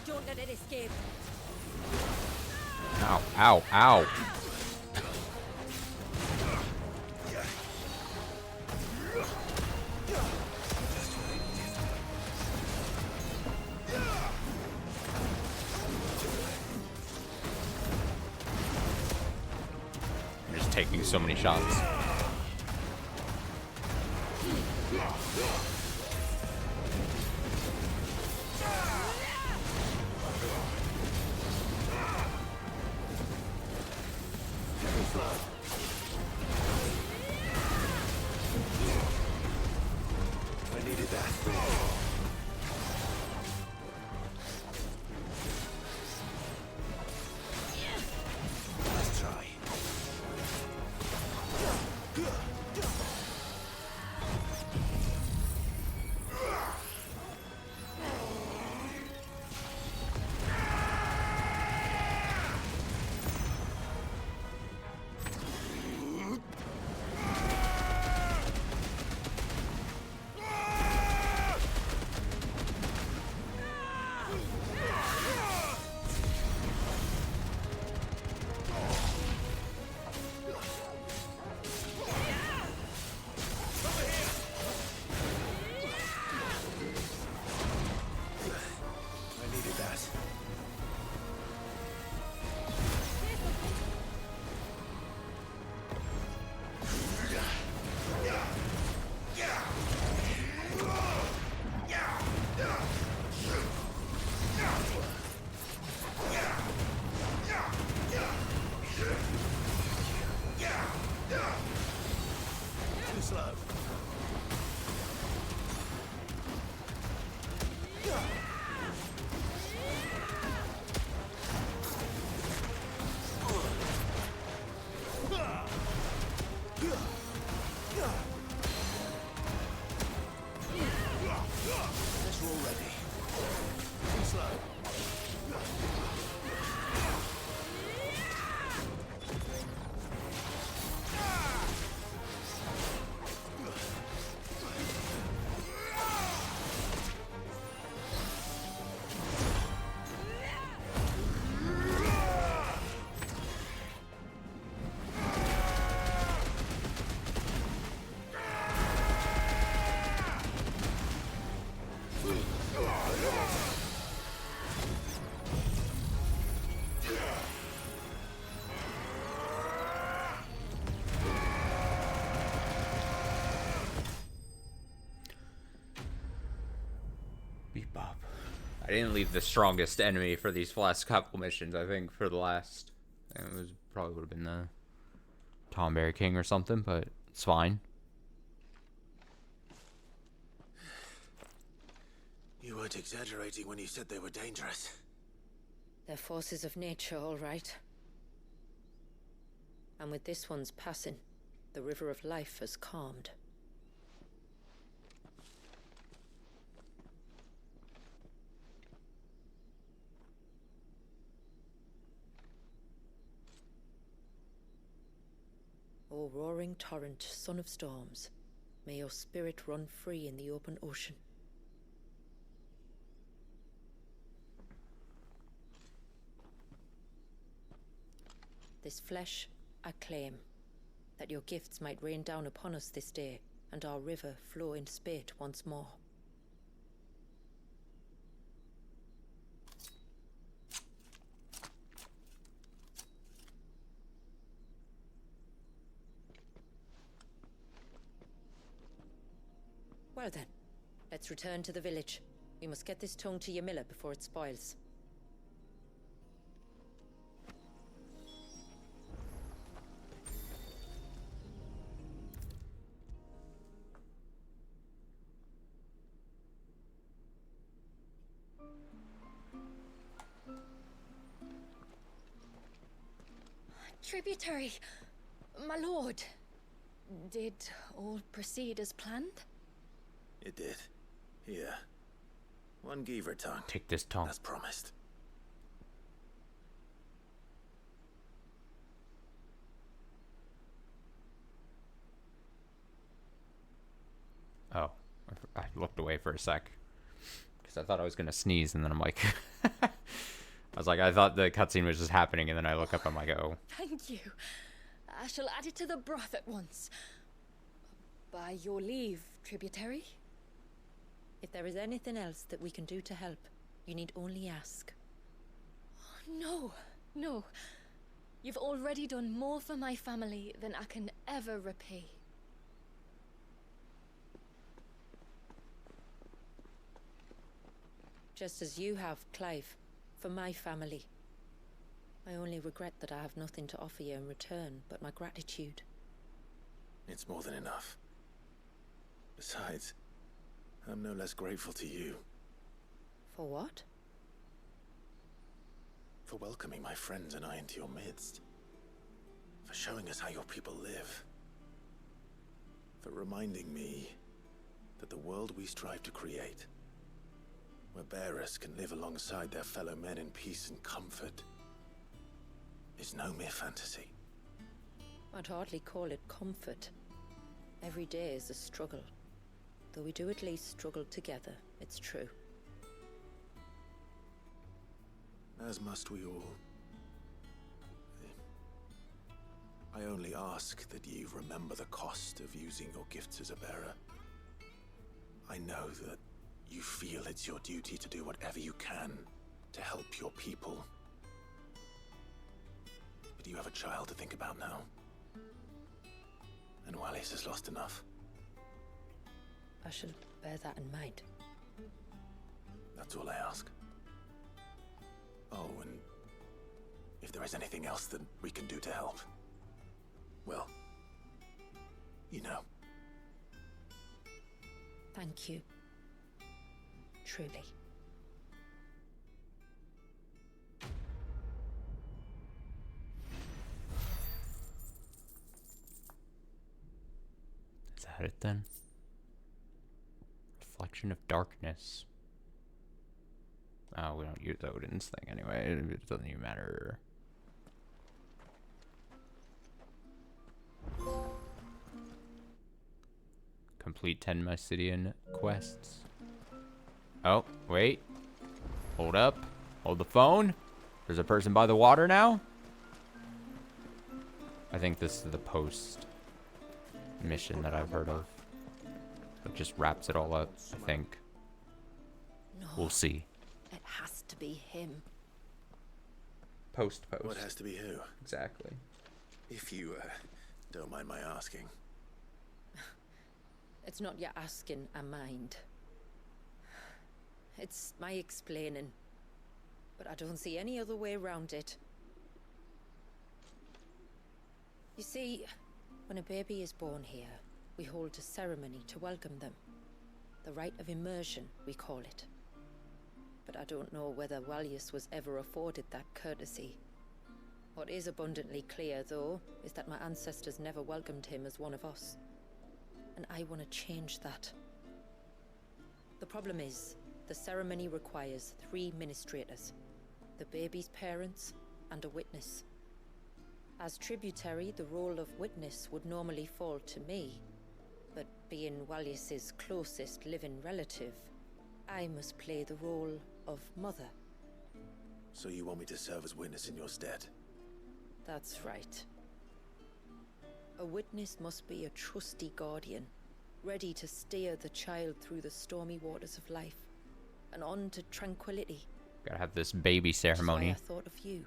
Don't let it escape. Ow, ow, ow. You're just taking so many shots. I needed that. Let's try. I didn't leave the strongest enemy for these last couple missions. I think for the last, it was probably would have been the Tomberry King or something, but it's fine. You weren't exaggerating when you said they were dangerous. They're forces of nature, all right. And with this one's passing, the river of life has calmed. O roaring torrent, son of storms, may your spirit run free in the open ocean. This flesh I claim, that your gifts might rain down upon us this day, and our river flow in spate once more. Well then, let's return to the village. We must get this tongue to Ymilla before it spoils. Tributary, my lord. Did all proceed as planned? It did. Here. One Geaver tongue. Take this tongue. As promised. Oh, I looked away for a sec because I thought I was gonna sneeze, and then I'm like, I was like, I thought the cutscene was just happening, and then I look up, I'm like, oh. Thank you. I shall add it to the broth at once. By your leave, tributary. If there is anything else that we can do to help, you need only ask. No, no. You've already done more for my family than I can ever repay. Just as you have, Clive, for my family. I only regret that I have nothing to offer you in return but my gratitude. It's more than enough. Besides, I'm no less grateful to you. For what? For welcoming my friends and I into your midst. For showing us how your people live. For reminding me that the world we strive to create, where bearers can live alongside their fellow men in peace and comfort, is no mere fantasy. I'd hardly call it comfort. Every day is a struggle. Though we do at least struggle together, it's true. As must we all. I only ask that you remember the cost of using your gifts as a bearer. I know that you feel it's your duty to do whatever you can to help your people. But you have a child to think about now. And Wallis has lost enough. I shall bear that in mind. That's all I ask. Oh, and if there is anything else that we can do to help, well, you know. Thank you. Truly. Is that it then? Reflection of darkness. Oh, we don't use Odin's thing anyway. It doesn't even matter. Complete 10 Mysidian quests. Oh, wait. Hold up. Hold the phone. There's a person by the water now. I think this is the post mission that I've heard of. It just wraps it all up, I think. No. We'll see. It has to be him. Post. What has to be who? Exactly. If you, don't mind my asking. It's not your asking, I mind. It's my explaining. But I don't see any other way around it. You see, when a baby is born here, we hold a ceremony to welcome them. The rite of immersion, we call it. But I don't know whether Walius was ever afforded that courtesy. What is abundantly clear, though, is that my ancestors never welcomed him as one of us. And I want to change that. The problem is, the ceremony requires 3 ministrators. The baby's parents, and a witness. As tributary, the role of witness would normally fall to me. But being Walius's closest living relative, I must play the role of mother. So you want me to serve as witness in your stead? That's right. A witness must be a trusty guardian, ready to steer the child through the stormy waters of life, and on to tranquility. Gotta have this baby ceremony. That's why I thought of you.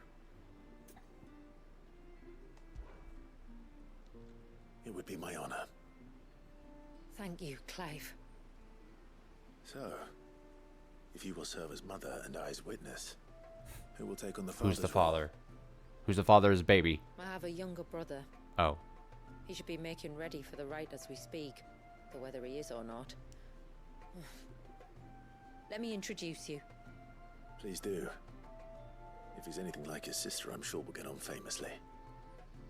It would be my honor. Thank you, Clive. So, if you will serve as mother and I as witness, who will take on the father's Who's the father? Who's the father's baby? I have a younger brother. Oh. He should be making ready for the rite as we speak, though whether he is or not. Let me introduce you. Please do. If he's anything like his sister, I'm sure we'll get on famously.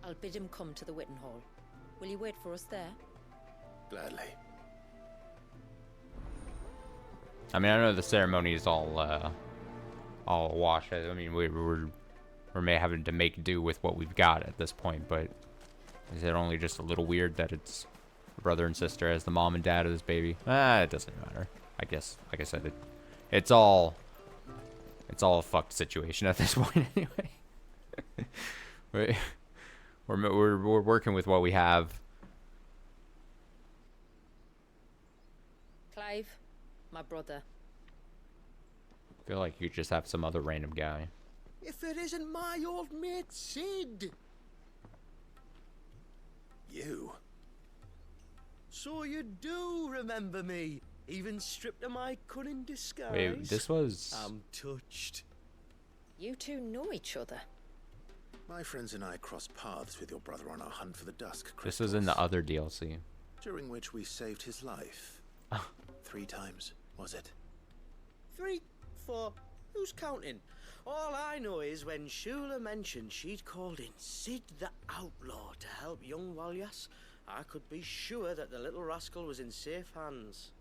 I'll bid him come to the Witten Hall. Will you wait for us there? Gladly. I mean, I know the ceremony is all a wash. I mean, we're may having to make do with what we've got at this point, but is it only just a little weird that it's brother and sister as the mom and dad of this baby? It doesn't matter. I guess, like I said, it's all a fucked situation at this point anyway. We're working with what we have. Clive, my brother. I feel like you just have some other random guy. If it isn't my old mate Sid. You? So you do remember me, even stripped of my cunning disguise. Wait, this was... I'm touched. You two know each other. My friends and I crossed paths with your brother on our hunt for the Dusk Crystals. This was in the other DLC. During which we saved his life. 3 times, was it? 3, 4, who's counting? All I know is when Shula mentioned she'd called in Sid the Outlaw to help young Walyas, I could be sure that the little rascal was in safe hands.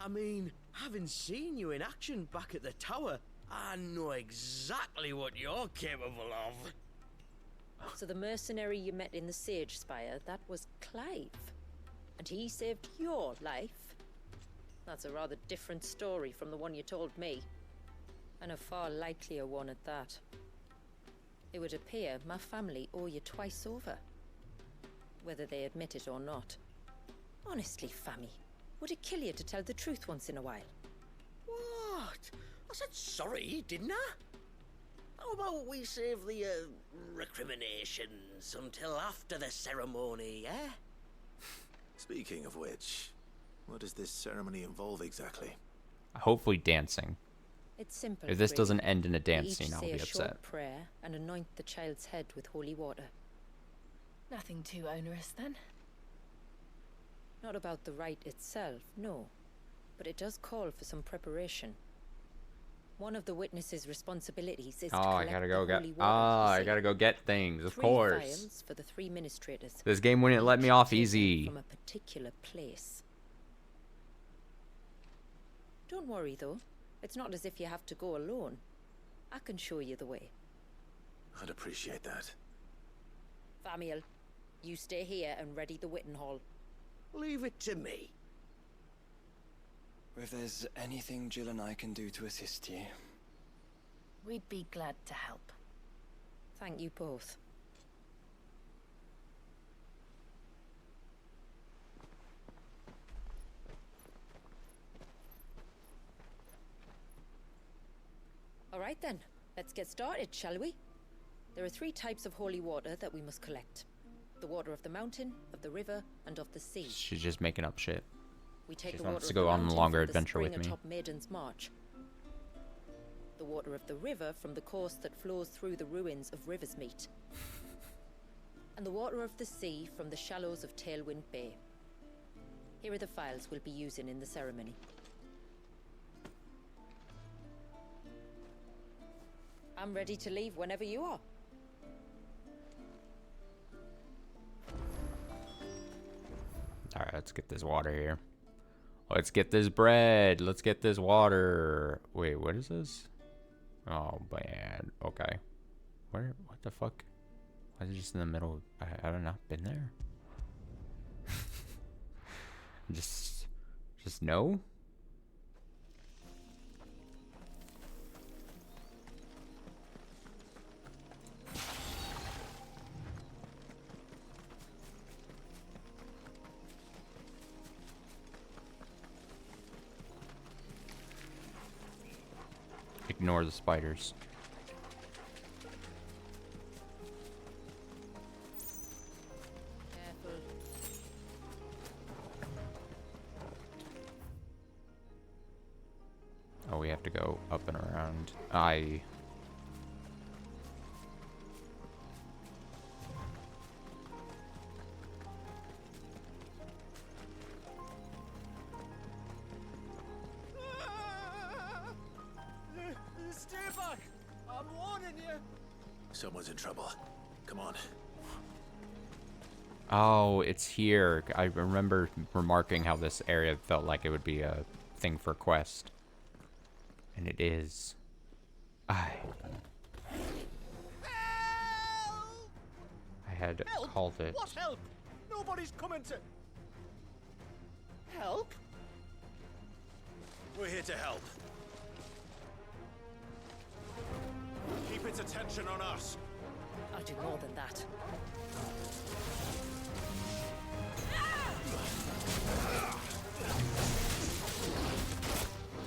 I mean, having seen you in action back at the tower, I know exactly what you're capable of. So the mercenary you met in the Sage Spire, that was Clive. And he saved your life? That's a rather different story from the one you told me. And a far likelier one at that. It would appear my family owe you twice over. Whether they admit it or not. Honestly, Fammy, would it kill you to tell the truth once in a while? What? I said sorry, didn't I? How about we save the, recriminations until after the ceremony, eh? Speaking of which, what does this ceremony involve exactly? Hopefully dancing. It's simple. If this really. doesn't end in a We dance each scene, I'll say be a upset. short prayer and anoint the child's head with holy water. Nothing too onerous then. Not about the rite itself, no. But it does call for some preparation. One of the witness's responsibilities is to collect I gotta the go get. holy water, you I see. gotta go get things. Of 3 course. vials for the 3 ministrators. This game wouldn't let me Each off taken easy. From a particular place. Don't worry though. It's not as if you have to go alone. I can show you the way. I'd appreciate that. Famiel, you stay here and ready the Witten Hall. Leave it to me. If there's anything Jill and I can do to assist you... We'd be glad to help. Thank you both. All right then, let's get started, shall we? There are 3 types of holy water that we must collect. The water of the mountain, of the river, and of the sea. She's just making up shit. We take She the wants water to of go the on a mountain longer from the adventure with spring me. atop Maiden's March. The water of the river from the course that flows through the ruins of Riversmeet. And the water of the sea from the shallows of Tailwind Bay. Here are the files we'll be using in the ceremony. I'm ready to leave whenever you are. Alright, let's get this water here. Let's get this bread. Let's get this water. Wait, what is this? Oh, man. Okay. Where? What the fuck? Why is it just in the middle? I have not been there. just no? Ignore the spiders. Careful. Oh, we have to go up and around. Stay back! I'm warning you! Someone's in trouble. Come on. Oh, it's here. I remember remarking how this area felt like it would be a thing for quest. And it is. I had Help! called it. What help? Nobody's coming to... Help? We're here to help. Keep its attention on us. I'll do more than that.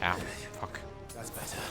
Ow, fuck. That's better.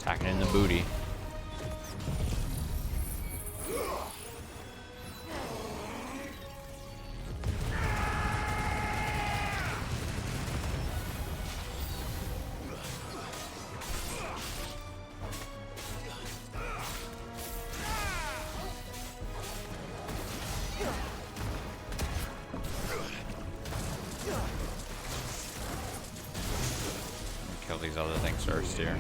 Attacking in the booty. Kill these other things first here.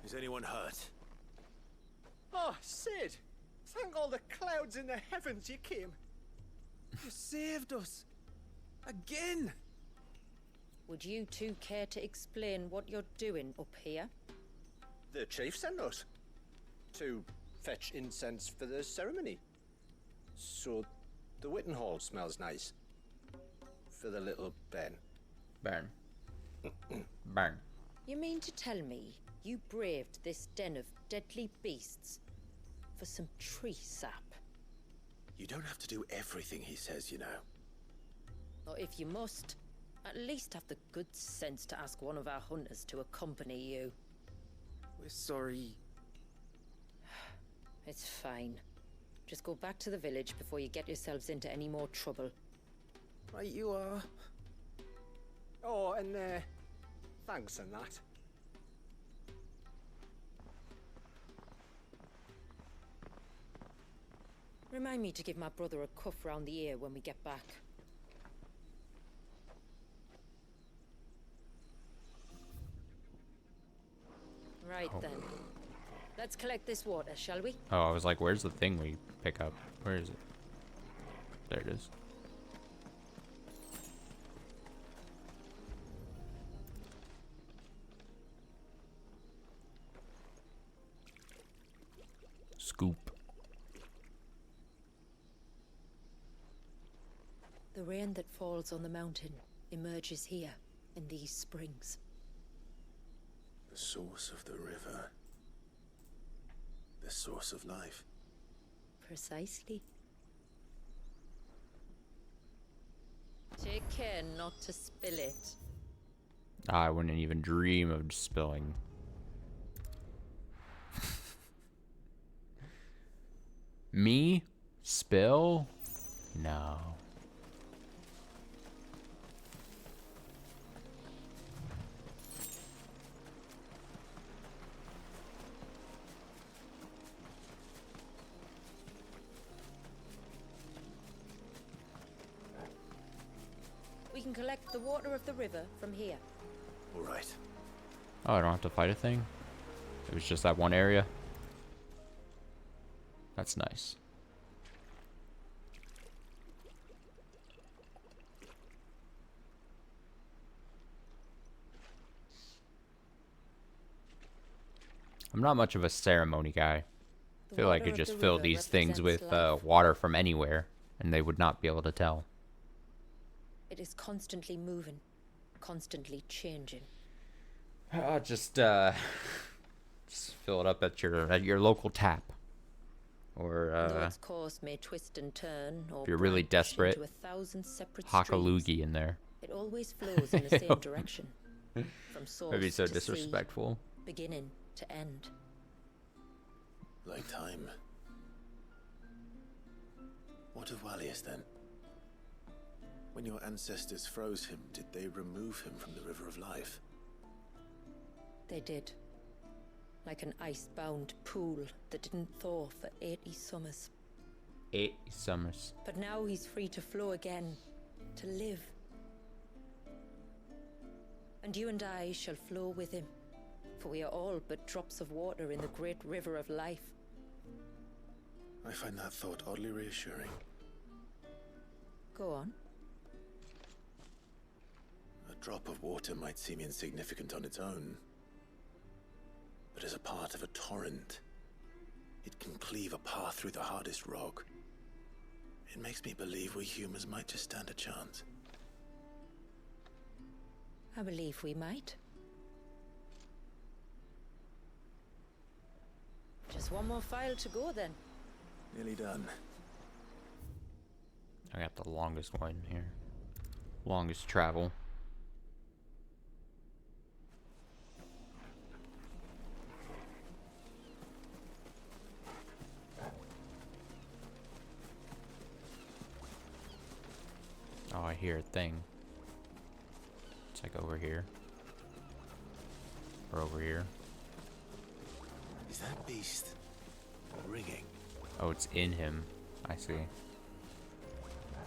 Is anyone hurt? Oh, Sid! Thank all the clouds in the heavens you came. You saved us. Again! Would you two care to explain what you're doing up here? The chief sent us to fetch incense for the ceremony. So the Witten Hall smells nice. For the little Ben. Burn. Burn. You mean to tell me you braved this den of deadly beasts for some tree sap? You don't have to do everything he says, you know. Or if you must, at least have the good sense to ask one of our hunters to accompany you. We're sorry. It's fine. Just go back to the village before you get yourselves into any more trouble. Right you are. Oh, and thanks and that. Remind me to give my brother a cuff round the ear when we get back. Right then. Let's collect this water, shall we? Oh, I was like, where's the thing we pick up? Where is it? There it is. Scoop. The rain that falls on the mountain emerges here in these springs. The source of the river. The source of life. Precisely. Take care not to spill it. I wouldn't even dream of spilling. Me? Spill? No. We can collect the water of the river from here. All right. Oh, I don't have to fight a thing? It was just that one area? That's nice. I'm not much of a ceremony guy. I feel like I could just fill these things with water from anywhere, and they would not be able to tell. It is constantly moving, constantly changing. Just fill it up at your local tap, or Though its course may twist and turn, or if you're really desperate, into 1,000 separate hock a streams, loogie in there. It always flows in the same direction, from source Maybe so to disrespectful. sea, beginning to end. Like time. What of Wallius then? When your ancestors froze him, did they remove him from the River of Life? They did. Like an ice-bound pool that didn't thaw for 80 summers. 80 summers. But now he's free to flow again, to live. And you and I shall flow with him, for we are all but drops of water in the great river of life. I find that thought oddly reassuring. Go on. A A drop of water might seem insignificant on its own, but as a part of a torrent, it can cleave a path through the hardest rock. It makes me believe we humans might just stand a chance. I believe we might. Just one more file to go then. Nearly done. I got the longest one here. Longest travel. Oh, I hear a thing. It's like over here. Or over here. Is that beast ringing? Oh, it's in him. I see.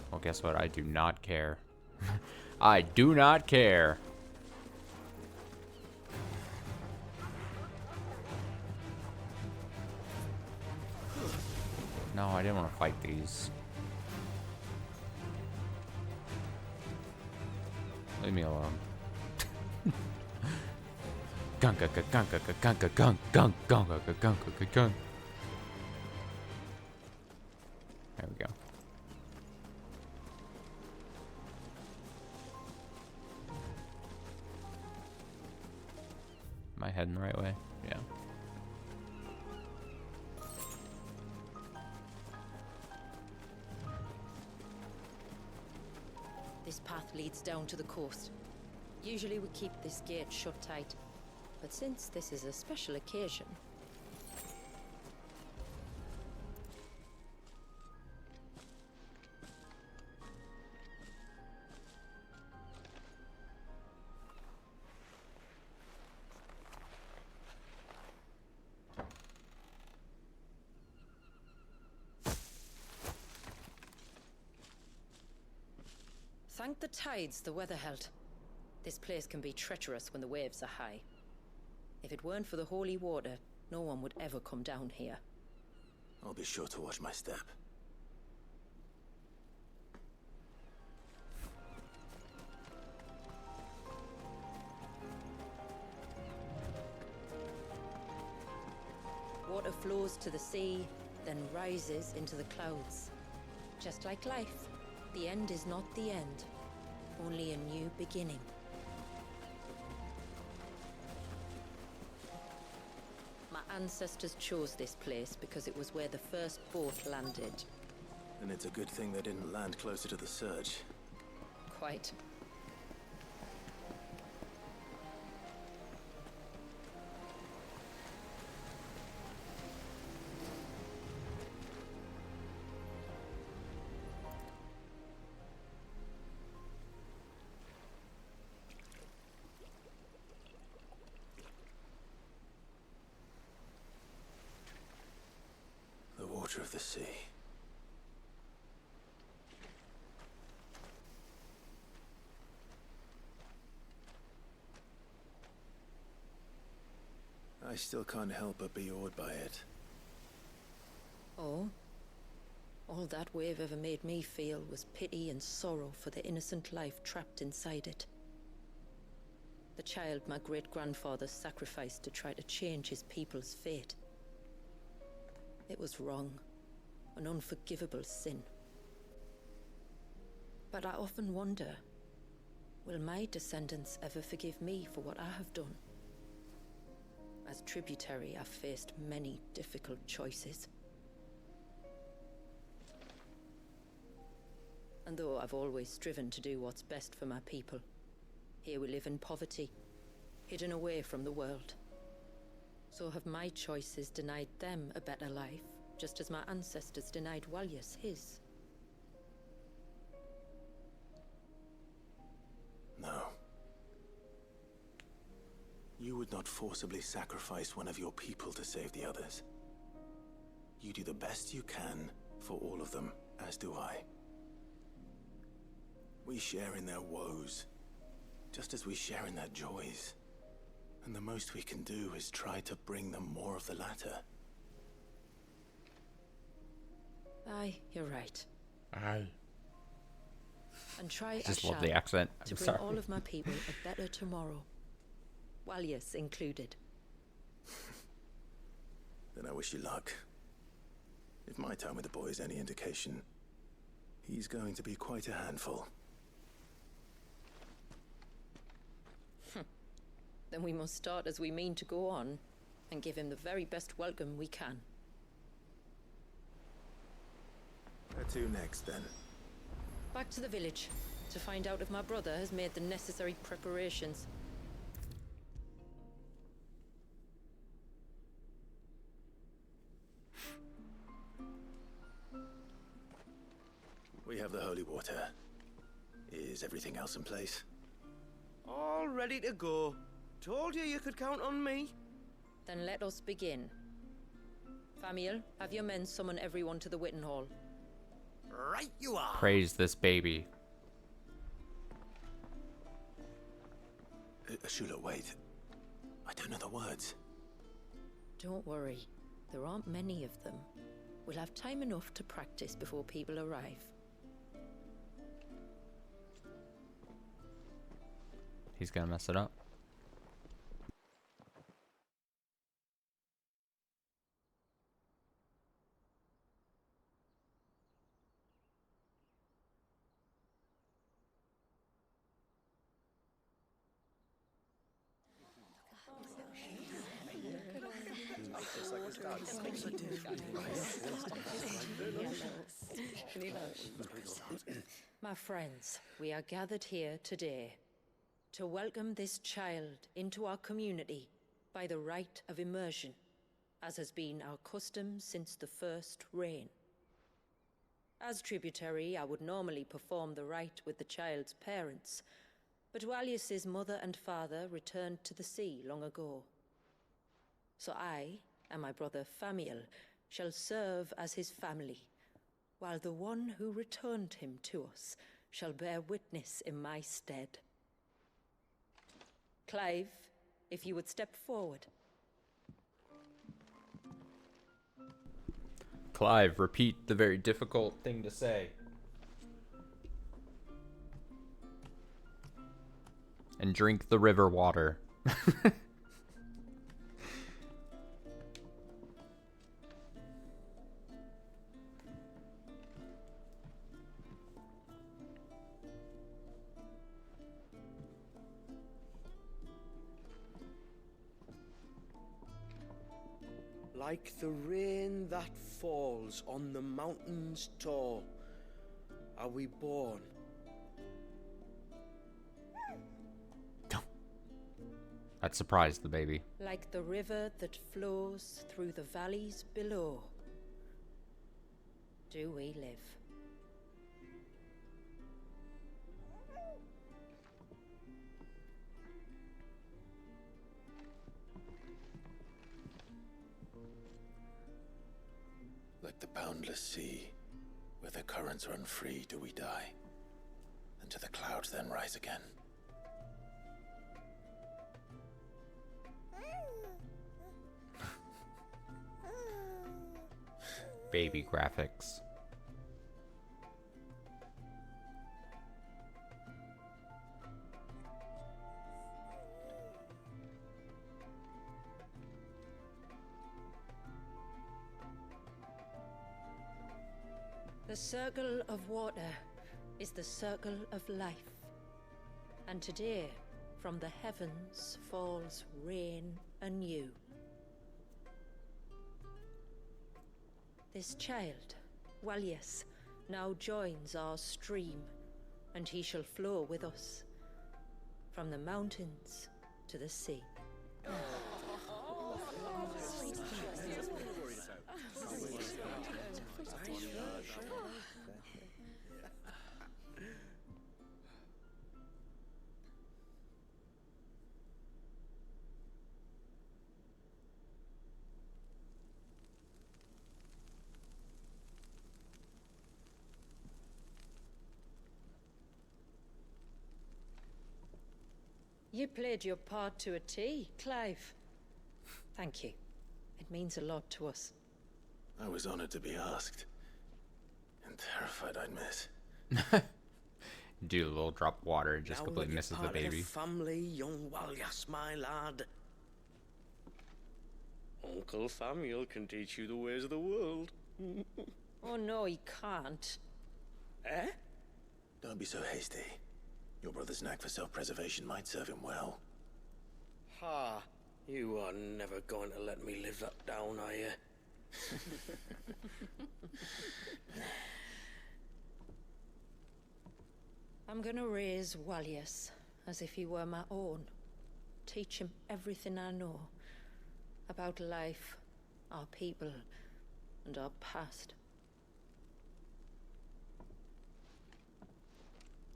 Well, guess what? I do not care. I do not care. No, I didn't want to fight these. Leave me alone. Gunk, gunk, gunk, gunk, gunk, gunk, gunk, gunk, gunk, gunk, gunk, gunk. There we go. Am I heading the right way? Yeah. This path leads down to the coast. Usually we keep this gate shut tight, but since this is a special occasion... Thank the tides the weather held. This place can be treacherous when the waves are high. If it weren't for the holy water, no one would ever come down here. I'll be sure to watch my step. Water flows to the sea, then rises into the clouds. Just like life, the end is not the end, only a new beginning. My ancestors chose this place because it was where the first boat landed. And it's a good thing they didn't land closer to the surge. Quite. The water of the sea. I still can't help but be awed by it. Oh? All that wave ever made me feel was pity and sorrow for the innocent life trapped inside it. The child my great-grandfather sacrificed to try to change his people's fate. It was wrong, an unforgivable sin. But I often wonder, will my descendants ever forgive me for what I have done? As tributary, I've faced many difficult choices. And though I've always striven to do what's best for my people, here we live in poverty, hidden away from the world. So have my choices denied them a better life, just as my ancestors denied Walyas his? No. You would not forcibly sacrifice one of your people to save the others. You do the best you can for all of them, as do I. We share in their woes, just as we share in their joys. And the most we can do is try to bring them more of the latter. Aye, you're right. Aye. and try I just I love shall the accent. to I'm bring sorry. all of my people a better tomorrow. Wallius included. Then I wish you luck. If my time with the boy is any indication, he's going to be quite a handful. Then we must start as we mean to go on, and give him the very best welcome we can. Where to next, then? Back to the village, to find out if my brother has made the necessary preparations. We have the holy water. Is everything else in place? All ready to go. Told you could count on me. Then let us begin. Famiel, have your men summon everyone to the Witten Hall. Right you are. Praise this baby. Shula, wait. I don't know the words. Don't worry, there aren't many of them. We'll have time enough to practice before people arrive. He's gonna mess it up. My friends, we are gathered here today to welcome this child into our community by the rite of immersion, as has been our custom since the first reign. As tributary, I would normally perform the rite with the child's parents, but Wallius's mother and father returned to the sea long ago. So I and my brother Famiel shall serve as his family, while the one who returned him to us shall bear witness in my stead. Clive, if you would step forward. Clive, repeat the very difficult thing to say. And drink the river water. Like the rain that falls on the mountains tall, are we born. That surprised the baby. Like the river that flows through the valleys below, do we live. Like the boundless sea, where the currents run free, do we die, and to the clouds then rise again. Baby graphics. The circle of water is the circle of life. And today, from the heavens falls rain anew. This child, Wallius, now joins our stream, and he shall flow with us, from the mountains to the sea. You played your part to a T, Clive. Thank you. It means a lot to us. I was honored to be asked, and terrified I'd miss. do a little drop of water and just Now completely that misses you're the part of baby. Family, young Walyas, my lad. Uncle Samuel can teach you the ways of the world. Oh no, he can't. Eh? Don't be so hasty. Your brother's knack for self-preservation might serve him well. Ha! You are never going to let me live that down, are you? I'm gonna raise Walyas as if he were my own. Teach him everything I know about life, our people, and our past.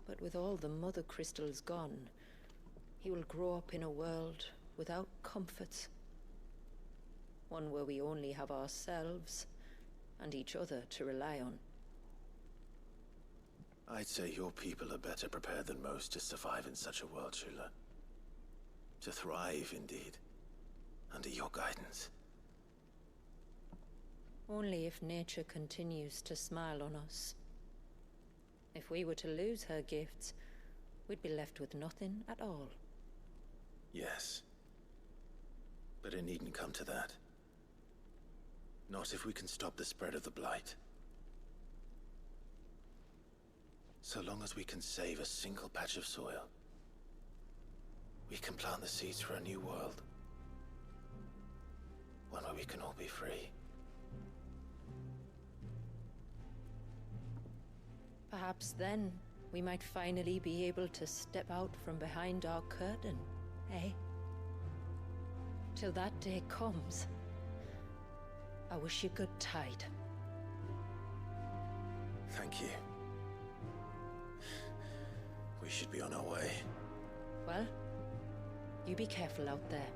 But with all the mother crystals gone, he will grow up in a world without comforts. One where we only have ourselves and each other to rely on. I'd say your people are better prepared than most to survive in such a world, Shula. To thrive, indeed, under your guidance. Only if nature continues to smile on us. If we were to lose her gifts, we'd be left with nothing at all. Yes. But it needn't come to that. Not if we can stop the spread of the Blight. So long as we can save a single patch of soil, we can plant the seeds for a new world. One where we can all be free. Perhaps then we might finally be able to step out from behind our curtain, eh? Till that day comes, I wish you good tide. Thank you. We should be on our way. Well, you be careful out there.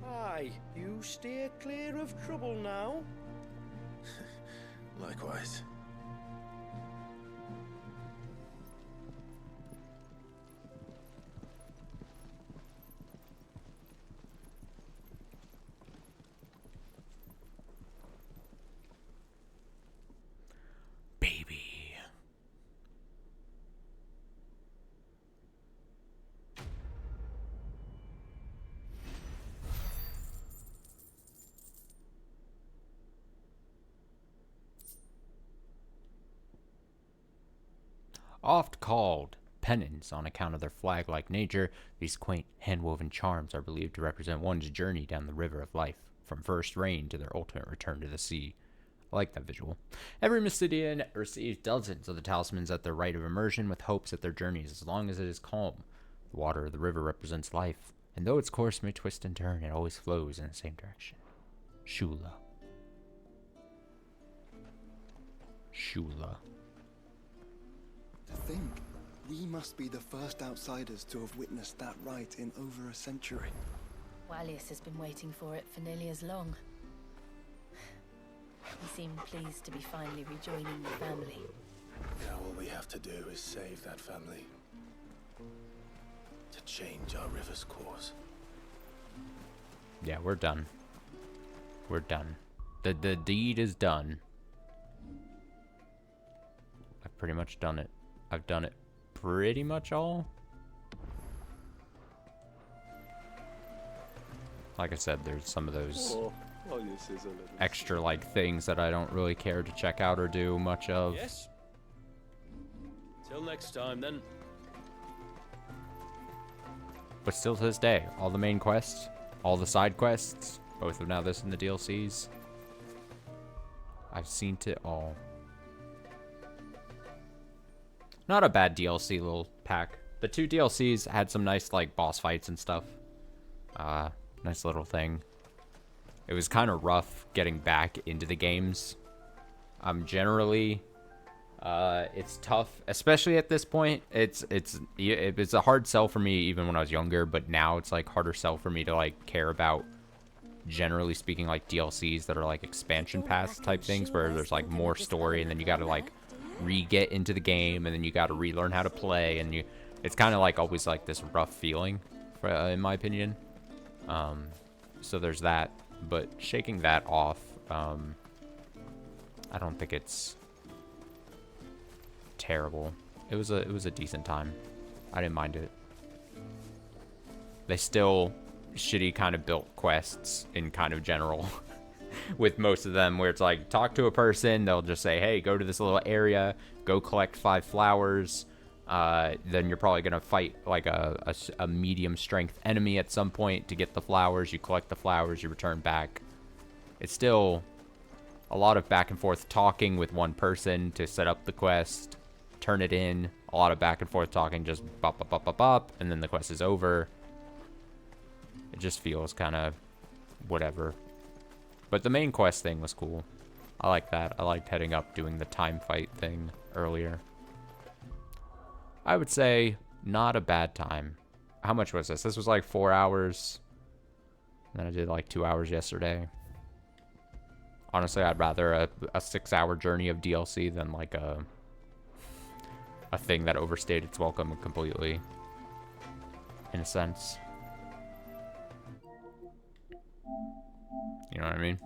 Aye, you steer clear of trouble now. Likewise. Baby. Oft called penance on account of their flag-like nature, these quaint hand-woven charms are believed to represent one's journey down the river of life, from first rain to their ultimate return to the sea. I like that visual. Every Mysidian receives dozens of the talismans at their rite of immersion with hopes that their journey is as long as it is calm. The water of the river represents life, and though its course may twist and turn, it always flows in the same direction. Shula. Shula. To think, we must be the first outsiders to have witnessed that rite in over a century. Walyas has been waiting for it for nearly as long. He seemed pleased to be finally rejoining the family. Now all we have to do is save that family. To change our river's course. Yeah, we're done. We're done. The deed is done. I've pretty much done it. I've done it pretty much all. Like I said, there's some of those extra like things that I don't really care to check out or do much of. Yes. Till next time, then. But still to this day, all the main quests, all the side quests, both of now this and the DLCs, I've seen it all. Not a bad DLC little pack. The 2 DLCs had some nice like boss fights and stuff. Nice little thing. It was kind of rough getting back into the games. Generally, it's tough, especially at this point. It's a hard sell for me even when I was younger, but now it's like harder sell for me to like care about, generally speaking, like DLCs that are like expansion pass type things where there's like more story and then you gotta like re-get into the game and then you gotta relearn how to play, and it's kind of like always like this rough feeling in my opinion. So there's that, but shaking that off, I don't think it's terrible. it was a decent time. I didn't mind it. They still shitty kind of built quests in kind of general with most of them, where it's like, talk to a person, they'll just say, hey, go to this little area, go collect 5 flowers, then you're probably gonna fight like a medium strength enemy at some point to get the flowers. You collect the flowers, you return back. It's still a lot of back and forth talking with one person to set up the quest, turn it in, a lot of back and forth talking, just bop, bop, bop, bop, bop, and then the quest is over. It just feels kind of whatever. But the main quest thing was cool. I like that. I liked heading up, doing the time fight thing earlier. I would say not a bad time. How much was this? This was like 4 hours. And then I did like 2 hours yesterday. Honestly, I'd rather a 6-hour journey of DLC than like a thing that overstayed its welcome completely, in a sense. You know what I mean?